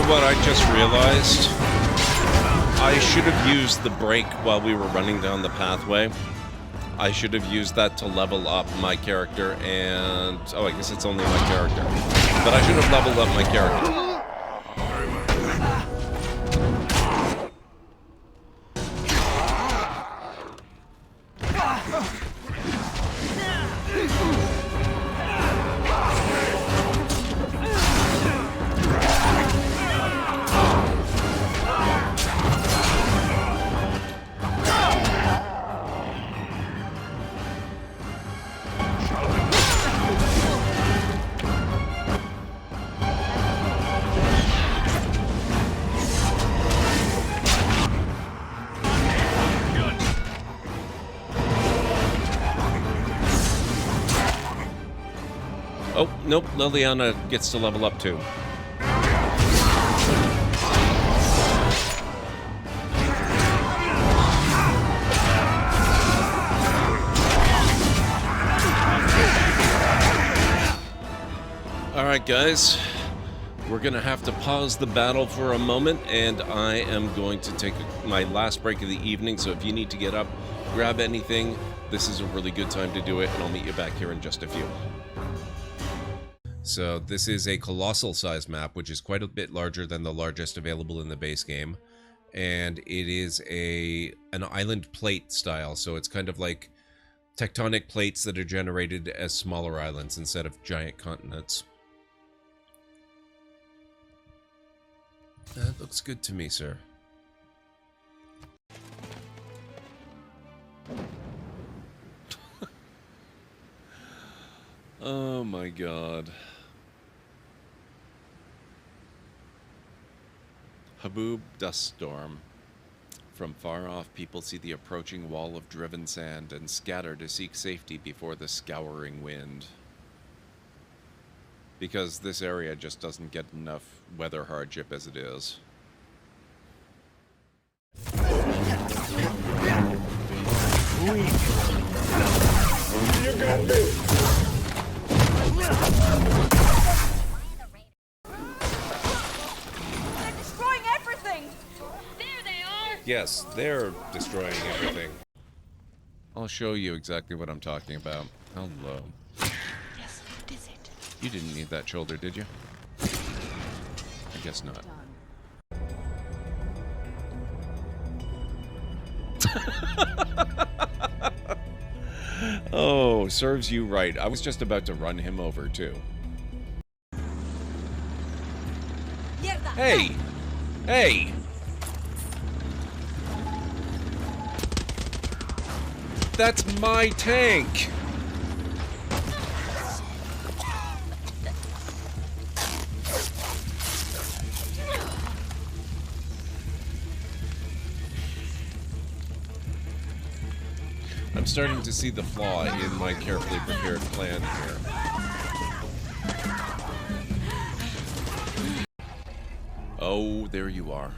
S1: What I just realized, I should have used the break while we were running down the pathway. I should have used that to level up my character and... oh, I guess it's only my character. But I should have leveled up my character. nope, Liliana gets to level up too. Alright guys, we're gonna have to pause the battle for a moment, and I am going to take my last break of the evening, so if you need to get up, grab anything, this is a really good time to do it, and I'll meet you back here in just a few. So this is a colossal size map, which is quite a bit larger than the largest available in the base game, and it is an island plate style, so it's kind of like tectonic plates that are generated as smaller islands instead of giant continents. That looks good to me, sir. Oh my god. Haboob dust storm. From far off, people see the approaching wall of driven sand and scatter to seek safety before the scouring wind. Because this area just doesn't get enough weather hardship as it is.
S6: You got this!
S9: They're destroying everything! There they are!
S1: Yes, they're destroying everything. I'll show you exactly what I'm talking about. Hello.
S9: Yes, what is it?
S1: You didn't need that shoulder, did you? I guess not. Oh, serves you right. I was just about to run him over, too. Hey! Hey! That's my tank! I'm starting to see the flaw in my carefully prepared plan here. Oh, there you are.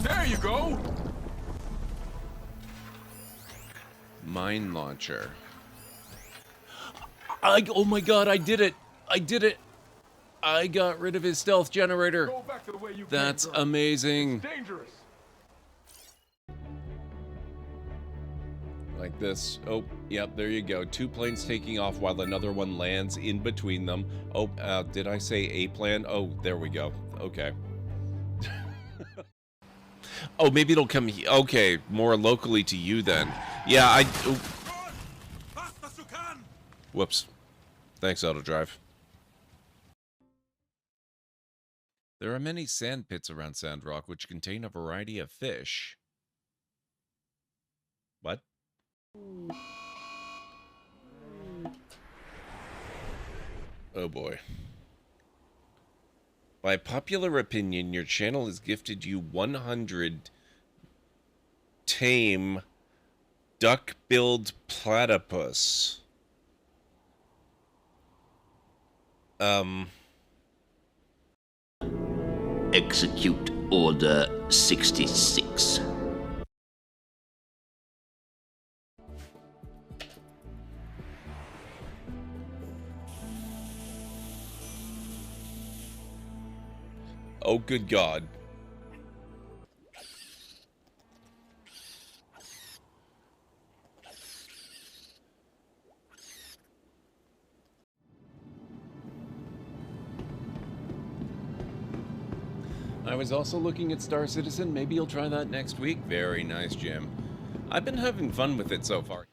S16: There you go!
S1: Mine launcher. Oh my god, I did it! I did it! I got rid of his stealth generator.
S16: Go back to the way you
S1: That's
S16: came from.
S1: amazing.
S16: It's dangerous.
S1: Like this. Oh, yep, there you go. 2 planes taking off while another one lands in between them. Oh, did I say a plan? Oh, there we go. Okay. Oh, maybe it'll come... Okay, more locally to you then. Yeah, oh. Whoops. Thanks, Autodrive. There are many sand pits around Sandrock which contain a variety of fish. What? Oh boy. By popular opinion, your channel has gifted you 100 tame duck-billed platypus.
S22: Execute Order 66.
S1: Oh, good God. I was also looking at Star Citizen. Maybe you'll try that next week. Very nice, Jim. I've been having fun with it so far.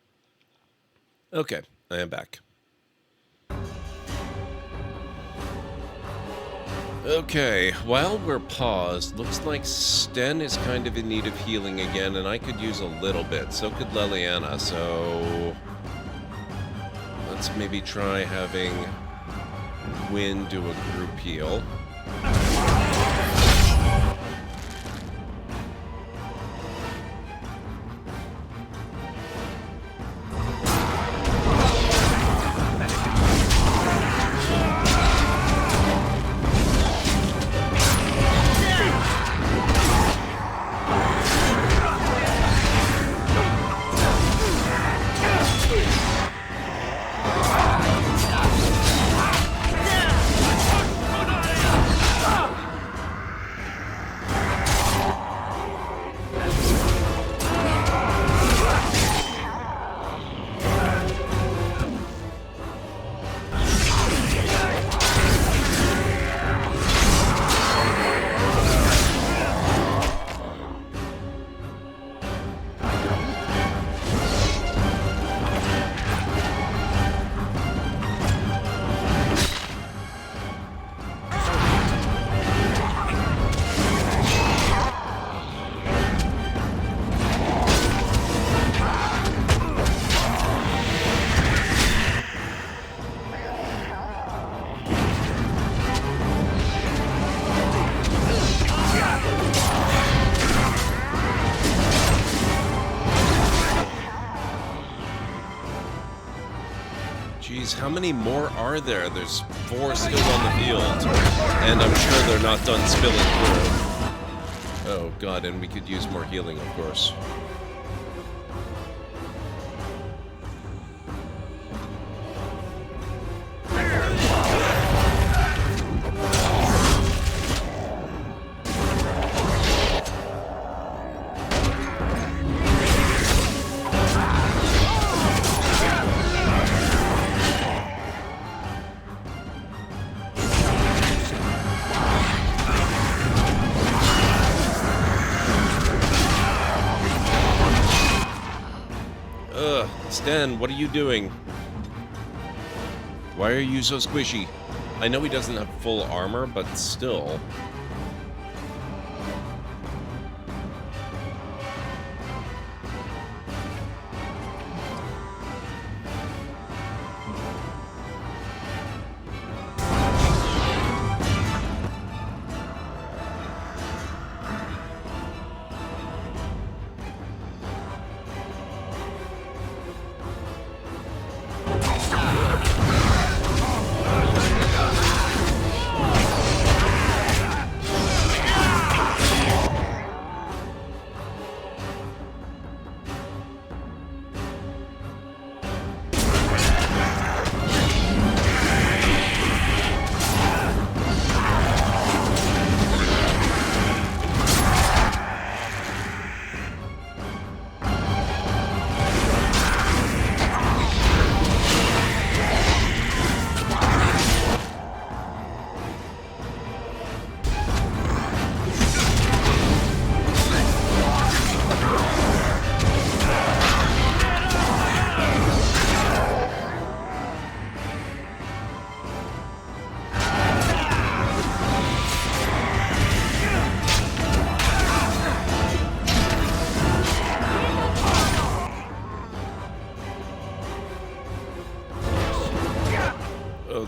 S1: Okay, I am back. Okay, while we're paused, looks like Sten is kind of in need of healing again, and I could use a little bit. So could Liliana, so... let's maybe try having Wynn do a group heal. Geez, how many more are there? There's 4 still on the field. And I'm sure they're not done spilling through. Oh god, and we could use more healing, of course. Stan, what are you doing? Why are you so squishy? I know he doesn't have full armor, but still.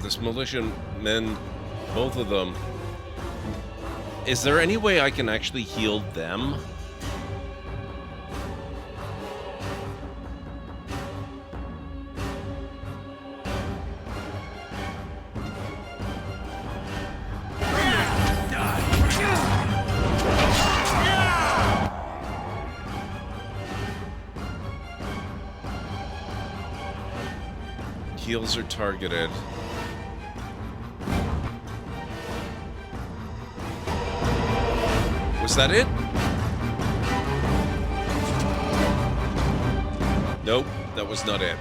S1: This militia men, both of them. Is there any way I can actually heal them? Heals are targeted. Was that it? Nope, that was not it.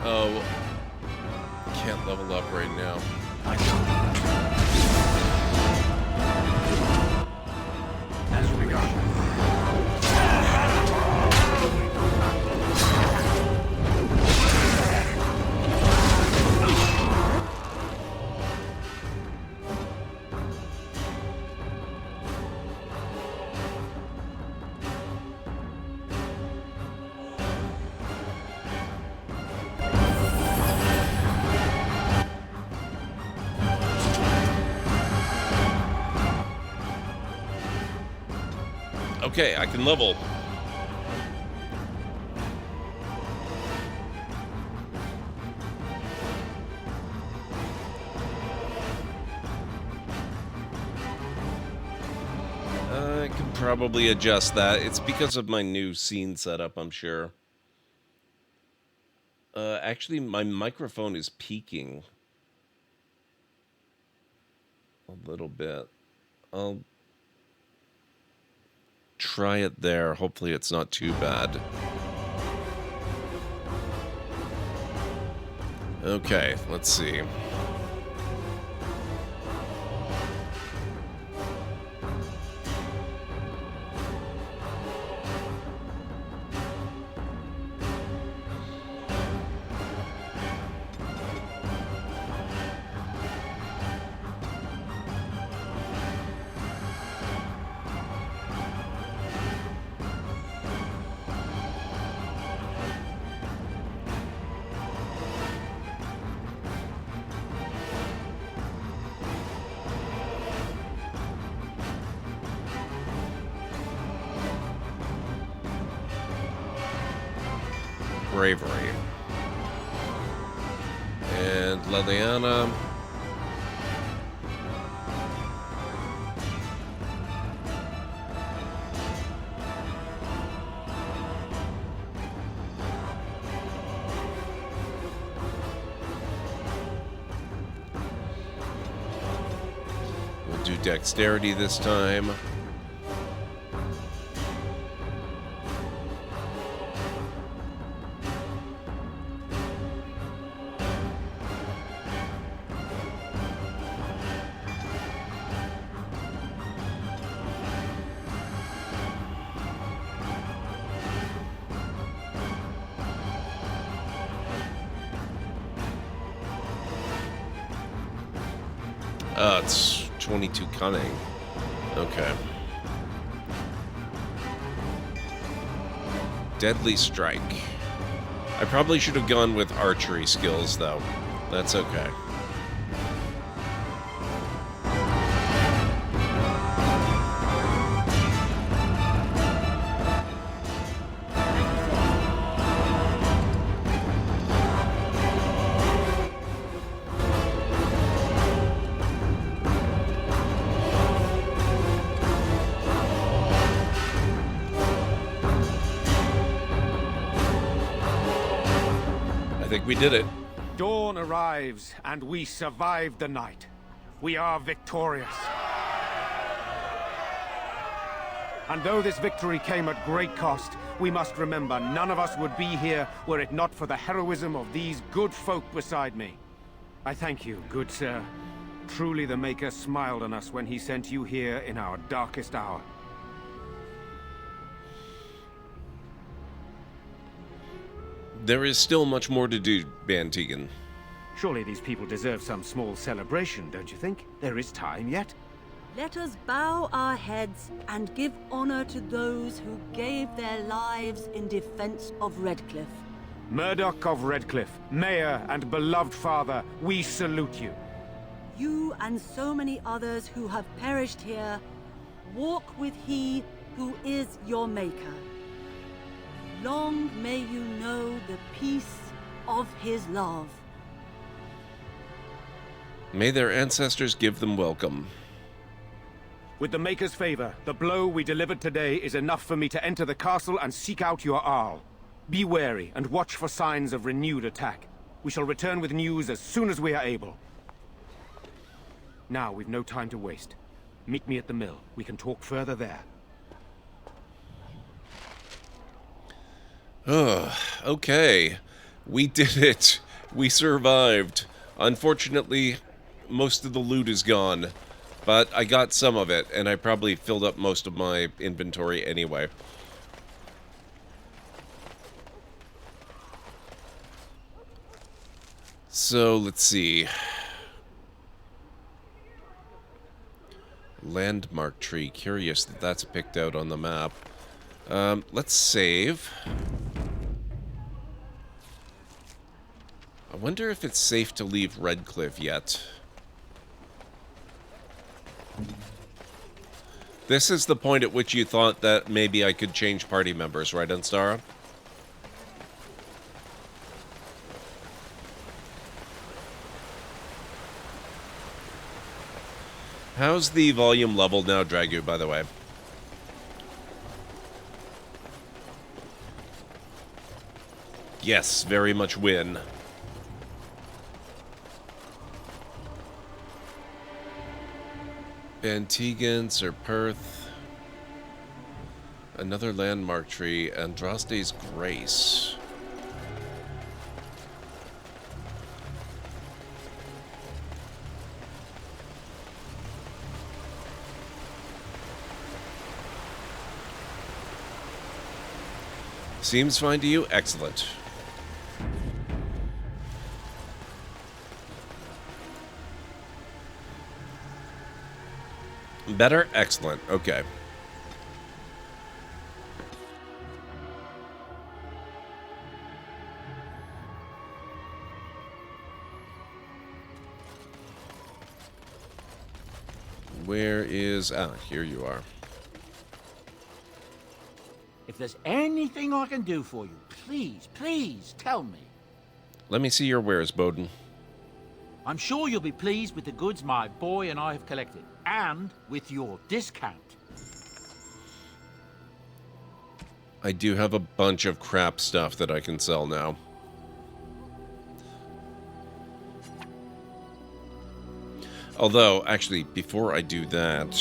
S1: Oh, can't level up right now.
S21: As we go.
S1: Okay, I can level. I can probably adjust that. It's because of my new scene setup, I'm sure. Actually, my microphone is peaking a little bit. I'll try it there. Hopefully it's not too bad. Okay, let's see. bravery. And Leliana. We'll do dexterity this time. It's 22 cunning. Okay. Deadly strike. I probably should have gone with archery skills, though. That's okay. We did it.
S12: Dawn arrives, and we survived the night. We are victorious. And though this victory came at great cost, we must remember none of us would be here were it not for the heroism of these good folk beside me. I thank you, good sir. Truly the Maker smiled on us when he sent you here in our darkest hour.
S1: There is still much more to do, Van Tegan.
S12: Surely these people deserve some small celebration, don't you think? There is time yet.
S13: Let us bow our heads and give honor to those who gave their lives in defense of Redcliffe.
S12: Murdoch of Redcliffe, Mayor and beloved father, we salute you.
S13: You and so many others who have perished here, walk with he who is your Maker. Long may you know the peace of his love.
S1: May their ancestors give them welcome.
S12: With the Maker's favor, the blow we delivered today is enough for me to enter the castle and seek out your Arl. Be wary and watch for signs of renewed attack. We shall return with news as soon as we are able. Now, we've no time to waste. Meet me at the mill. We can talk further there.
S1: Okay. We did it. We survived. Unfortunately, most of the loot is gone, but I got some of it, and I probably filled up most of my inventory anyway. So, let's see. Landmark tree. Curious that that's picked out on the map. Let's save. I wonder if it's safe to leave Redcliffe yet. This is the point at which you thought that maybe I could change party members, right, Anstara? How's the volume level now, Dragu, by the way? Yes, very much win. Bantegan, Sir Perth. Another landmark tree, Andraste's Grace. Seems fine to you? Excellent. Better? Excellent. Okay. Where is... Ah, here you are.
S7: If there's anything I can do for you, please, please tell me.
S1: Let me see your wares, Bowden.
S7: I'm sure you'll be pleased with the goods my boy and I have collected, and with your discount.
S1: I do have a bunch of crap stuff that I can sell now. Although, actually, before I do that,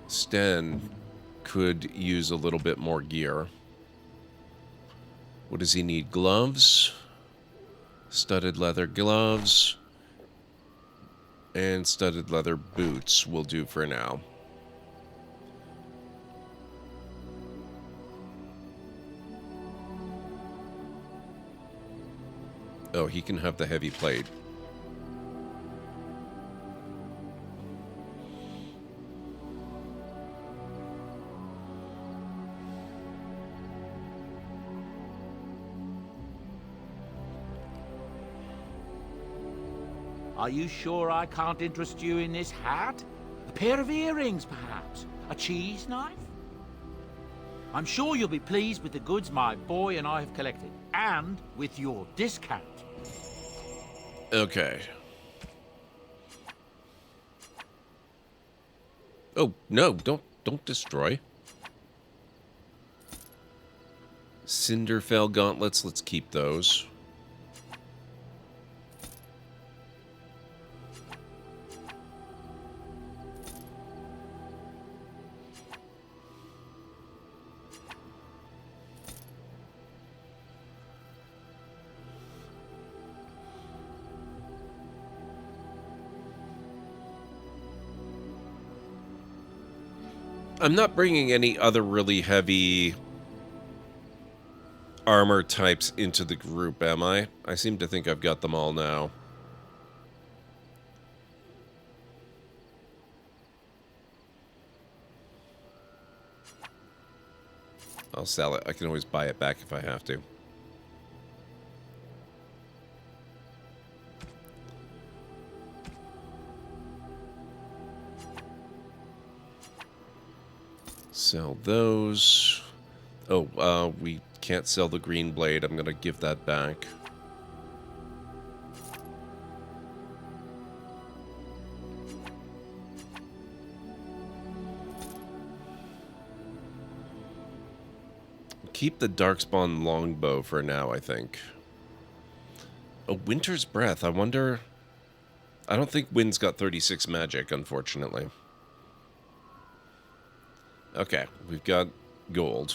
S1: Sten could use a little bit more gear. What does he need? Gloves, studded leather gloves, and studded leather boots will do for now. Oh, he can have the heavy plate.
S7: Are you sure I can't interest you in this hat? A pair of earrings, perhaps? A cheese knife? I'm sure you'll be pleased with the goods my boy and I have collected, and with your discount.
S1: Okay. Oh, no, don't destroy. Cinderfell gauntlets, let's keep those. I'm not bringing any other really heavy armor types into the group, am I? I seem to think I've got them all now. I'll sell it. I can always buy it back if I have to. Sell those. Oh, we can't sell the green blade. I'm gonna give that back. Keep the Darkspawn longbow for now, I think. A Winter's Breath. I wonder... I don't think Wind's got 36 magic, unfortunately. Okay, we've got gold.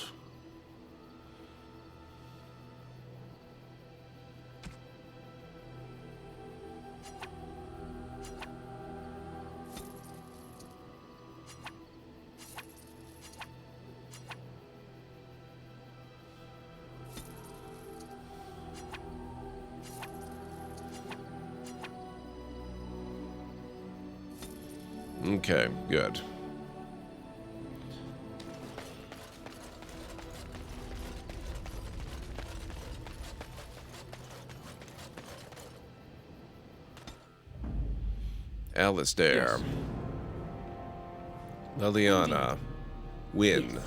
S1: Okay, good. Alistair. Yes. Liliana. Win. Yes.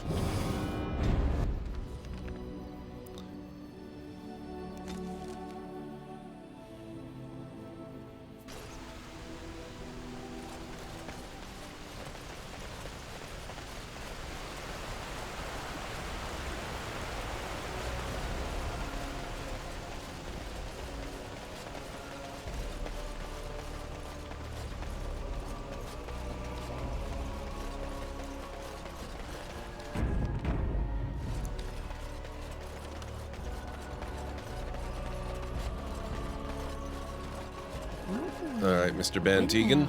S1: All right, Mr. Bantegan.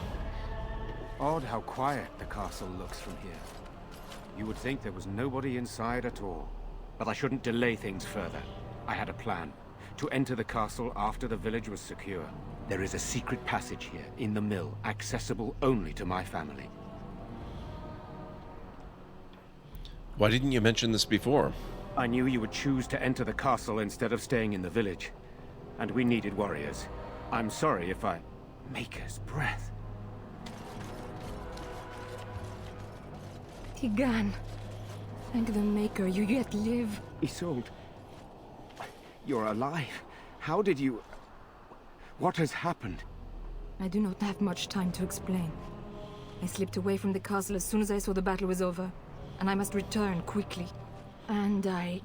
S12: Odd how quiet the castle looks from here. You would think there was nobody inside at all. But I shouldn't delay things further. I had a plan. To enter the castle after the village was secure. There is a secret passage here, in the mill, accessible only to my family.
S1: Why didn't you mention this before?
S12: I knew you would choose to enter the castle instead of staying in the village. And we needed warriors. I'm sorry if I... Maker's breath.
S10: Tigan.
S5: Thank the Maker, you yet live.
S12: Isolde, you're alive. How did you... What has happened?
S5: I do not have much time to explain. I slipped away from the castle as soon as I saw the battle was over, and I must return quickly. And I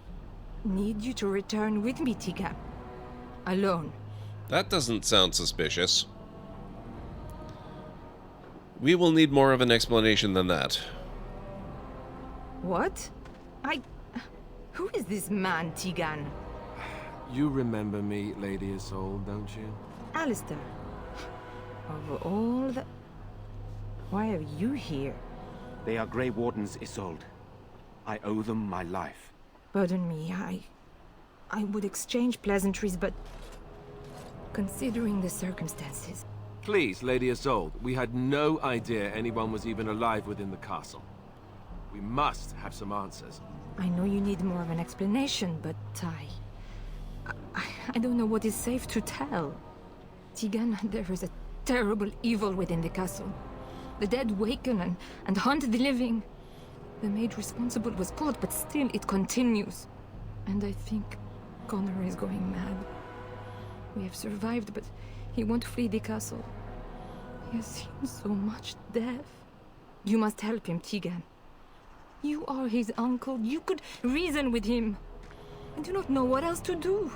S5: need you to return with me, Tigan. Alone.
S1: That doesn't sound suspicious. We will need more of an explanation than that.
S5: What? Who is this man, Tigan?
S18: You remember me, Lady Isolde, don't you?
S5: Alistair. Of all the... Why are you here?
S12: They are Grey Wardens, Isolde. I owe them my life.
S5: Pardon me, I would exchange pleasantries, but... considering the circumstances...
S18: Please, Lady Isolde, we had no idea anyone was even alive within the castle. We must have some answers.
S5: I know you need more of an explanation, but I don't know what is safe to tell. Tigan, there is a terrible evil within the castle. The dead waken and haunt the living. The Mage responsible was caught, but still it continues. And I think Connor is going mad. We have survived, but he won't flee the castle. He has seen so much death. You must help him, Tigan. You are his uncle. You could reason with him. I do not know what else to do.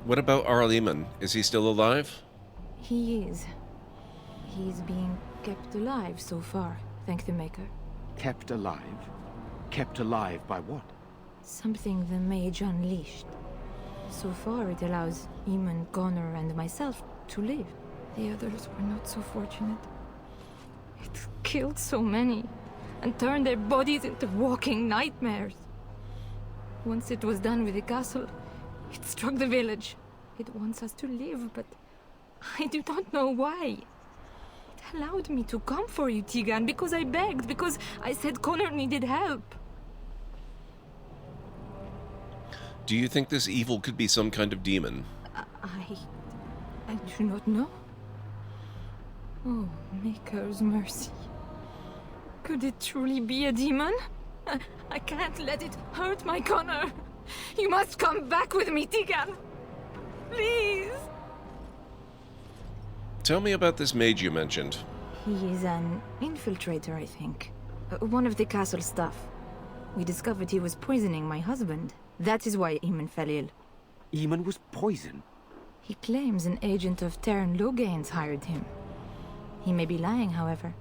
S1: What about Arleman? Is he still alive?
S5: He is. He's being kept alive so far, thank the Maker.
S12: Kept alive? Kept alive by what?
S5: Something the Mage unleashed. So far it allows Eamon, Connor, and myself to live. The others were not so fortunate. It killed so many, and turned their bodies into walking nightmares. Once it was done with the castle, it struck the village. It wants us to live, but I do not know why. It allowed me to come for you, Tigan, because I begged, because I said Connor needed help.
S1: Do you think this evil could be some kind of demon?
S5: I do not know. Oh, Maker's mercy. Could it truly be a demon? I can't let it hurt my Connor. You must come back with me, Tigan. Please.
S1: Tell me about this mage you mentioned.
S5: He is an infiltrator, I think. One of the castle staff. We discovered he was poisoning my husband. That is why Eamon fell ill.
S12: Eamon was poisoned?
S5: He claims an agent of Terran Logain's hired him. He may be lying, however.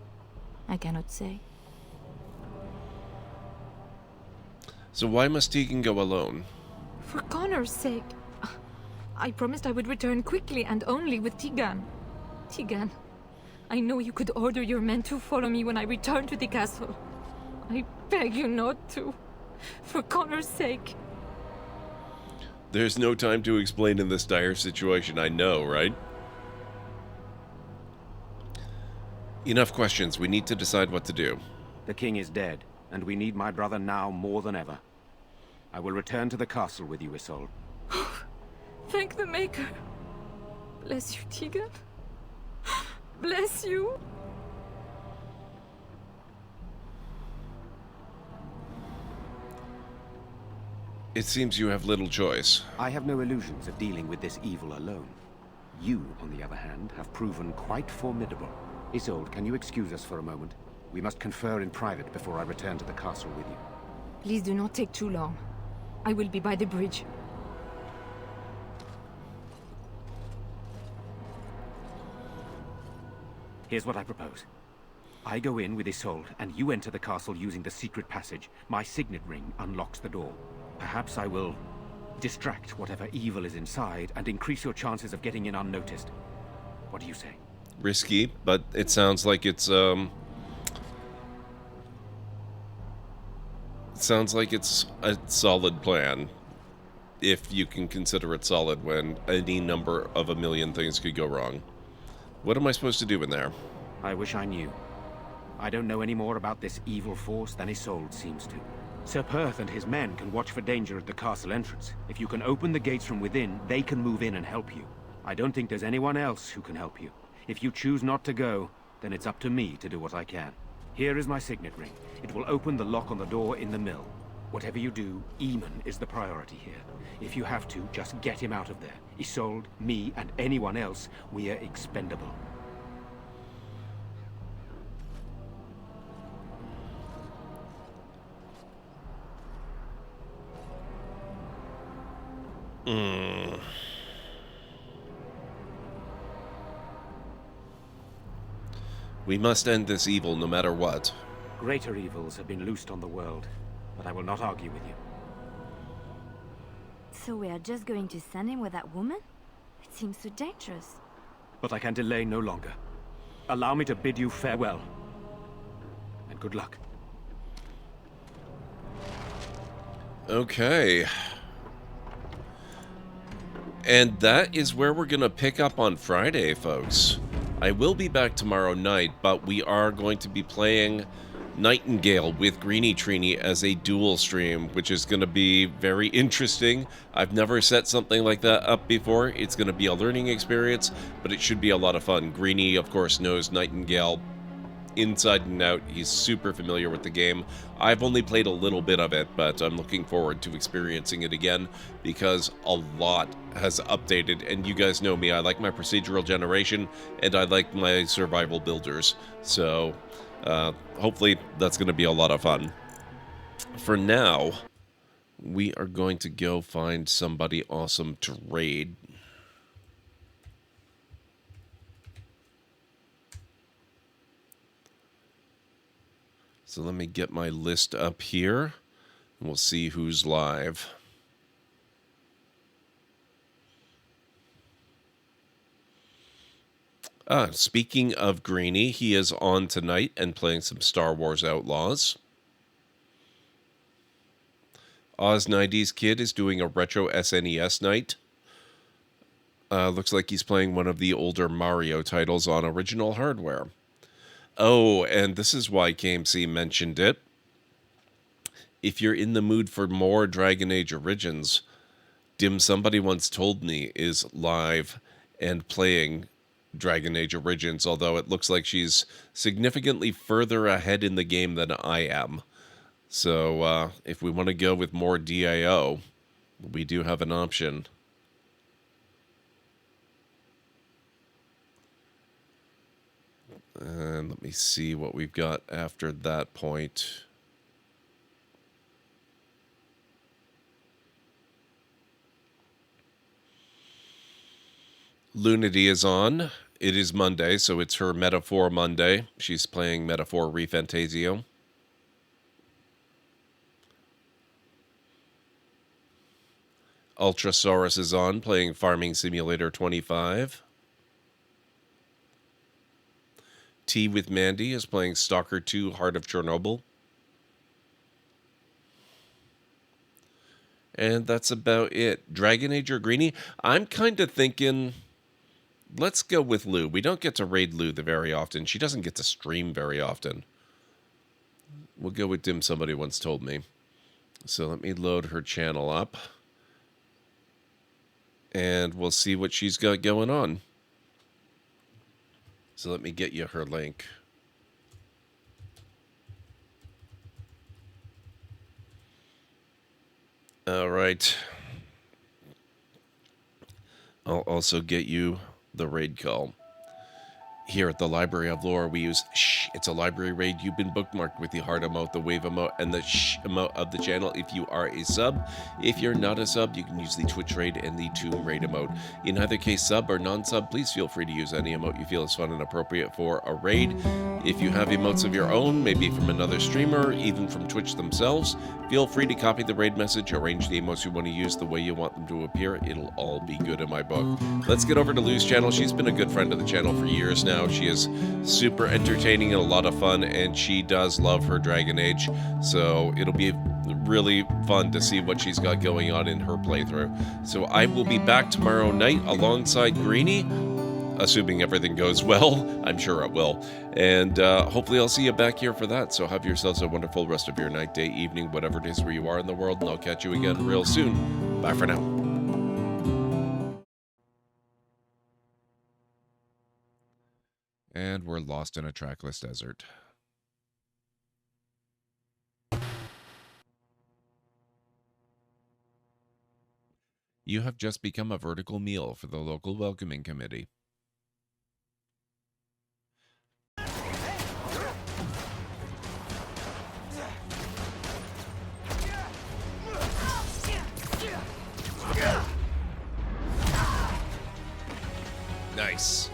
S5: I cannot say.
S1: So why must Tegan go alone?
S5: For Connor's sake. I promised I would return quickly and only with Tigan. Tigan, I know you could order your men to follow me when I return to the castle. I beg you not to. For Connor's sake.
S1: There's no time to explain in this dire situation, I know, right? Enough questions. We need to decide what to do.
S12: The king is dead, and we need my brother now more than ever. I will return to the castle with you, Isolde.
S5: Thank the Maker. Bless you, Tigan. Bless you.
S1: It seems you have little choice.
S12: I have no illusions of dealing with this evil alone. You, on the other hand, have proven quite formidable. Isolde, can you excuse us for a moment? We must confer in private before I return to the castle with you.
S5: Please do not take too long. I will be by the bridge.
S12: Here's what I propose. I go in with Isolde, and you enter the castle using the secret passage. My signet ring unlocks the door. Perhaps I will distract whatever evil is inside and increase your chances of getting in unnoticed. What do you say?
S1: Risky, but it sounds like it's a solid plan. If you can consider it solid when any number of a million things could go wrong. What am I supposed to do in there?
S12: I wish I knew. I don't know any more about this evil force than Isolde seems to. Sir Perth and his men can watch for danger at the castle entrance. If you can open the gates from within, they can move in and help you. I don't think there's anyone else who can help you. If you choose not to go, then it's up to me to do what I can. Here is my signet ring. It will open the lock on the door in the mill. Whatever you do, Eamon is the priority here. If you have to, just get him out of there. Isolde, me, and anyone else, we are expendable.
S1: We must end this evil no matter what.
S12: Greater evils have been loosed on the world, but I will not argue with you.
S2: So we are just going to send him with that woman? It seems so dangerous.
S12: But I can delay no longer. Allow me to bid you farewell. And good luck.
S1: Okay. And that is where we're going to pick up on Friday, folks. I will be back tomorrow night, but we are going to be playing Nightingale with Greenie Trini as a dual stream, which is going to be very interesting. I've never set something like that up before. It's going to be a learning experience, but it should be a lot of fun. Greenie, of course, knows Nightingale inside and out. He's super familiar with the game. I've only played a little bit of it, but I'm looking forward to experiencing it again because a lot has updated, and you guys know me. I like my procedural generation, and I like my survival builders. So hopefully that's going to be a lot of fun. For now, we are going to go find somebody awesome to raid. So let me get my list up here, and we'll see who's live. Speaking of Greenie, he is on tonight and playing some Star Wars Outlaws. Oz90's Kid is doing a retro SNES night. Looks like he's playing one of the older Mario titles on original hardware. Oh, and this is why KMC mentioned it. If you're in the mood for more Dragon Age Origins, Dim Somebody Once Told Me is live and playing Dragon Age Origins, although it looks like she's significantly further ahead in the game than I am. So if we want to go with more DIO, we do have an option. And let me see what we've got after that point. Lunity is on. It is Monday, so it's her Metaphor Monday. She's playing Metaphor Refantasio. Ultrasaurus is on, playing Farming Simulator 25. Tea with Mandy is playing Stalker 2 Heart of Chernobyl. And that's about it. Dragon Age or Greenie? I'm kind of thinking, let's go with Lou. We don't get to raid Lou very often. She doesn't get to stream very often. We'll go with Dim Somebody Once Told Me. So let me load her channel up. And we'll see what she's got going on. So let me get you her link. All right. I'll also get you the raid call. Here at the Library of Lore, we use shh. It's a library raid. You've been bookmarked with the heart emote, the wave emote, and the shh emote of the channel if you are a sub. If you're not a sub, you can use the Twitch raid and the Tomb raid emote. In either case, sub or non-sub, please feel free to use any emote you feel is fun and appropriate for a raid. If you have emotes of your own, maybe from another streamer, even from Twitch themselves, feel free to copy the raid message, arrange the emotes you want to use the way you want them to appear. It'll all be good in my book. Let's get over to Lou's channel. She's been a good friend of the channel for years now. She is super entertaining and a lot of fun, and she does love her Dragon Age, so it'll be really fun to see what she's got going on in her playthrough. So I will be back tomorrow night alongside Greenie, assuming everything goes well. I'm sure it will. And hopefully I'll see you back here for that. So have yourselves a wonderful rest of your night, day, evening, whatever it is where you are in the world, and I'll catch you again real soon. Bye for now. And we're lost in a trackless desert. You have just become a vertical meal for the local welcoming committee. Nice.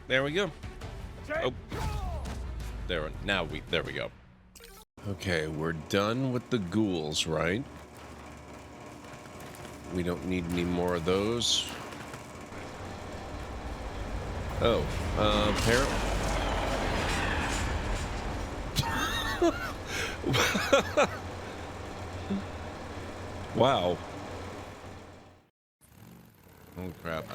S1: There we go. Oh. There we go. Okay, we're done with the ghouls, right? We don't need any more of those. Oh, apparently. Wow. Oh crap.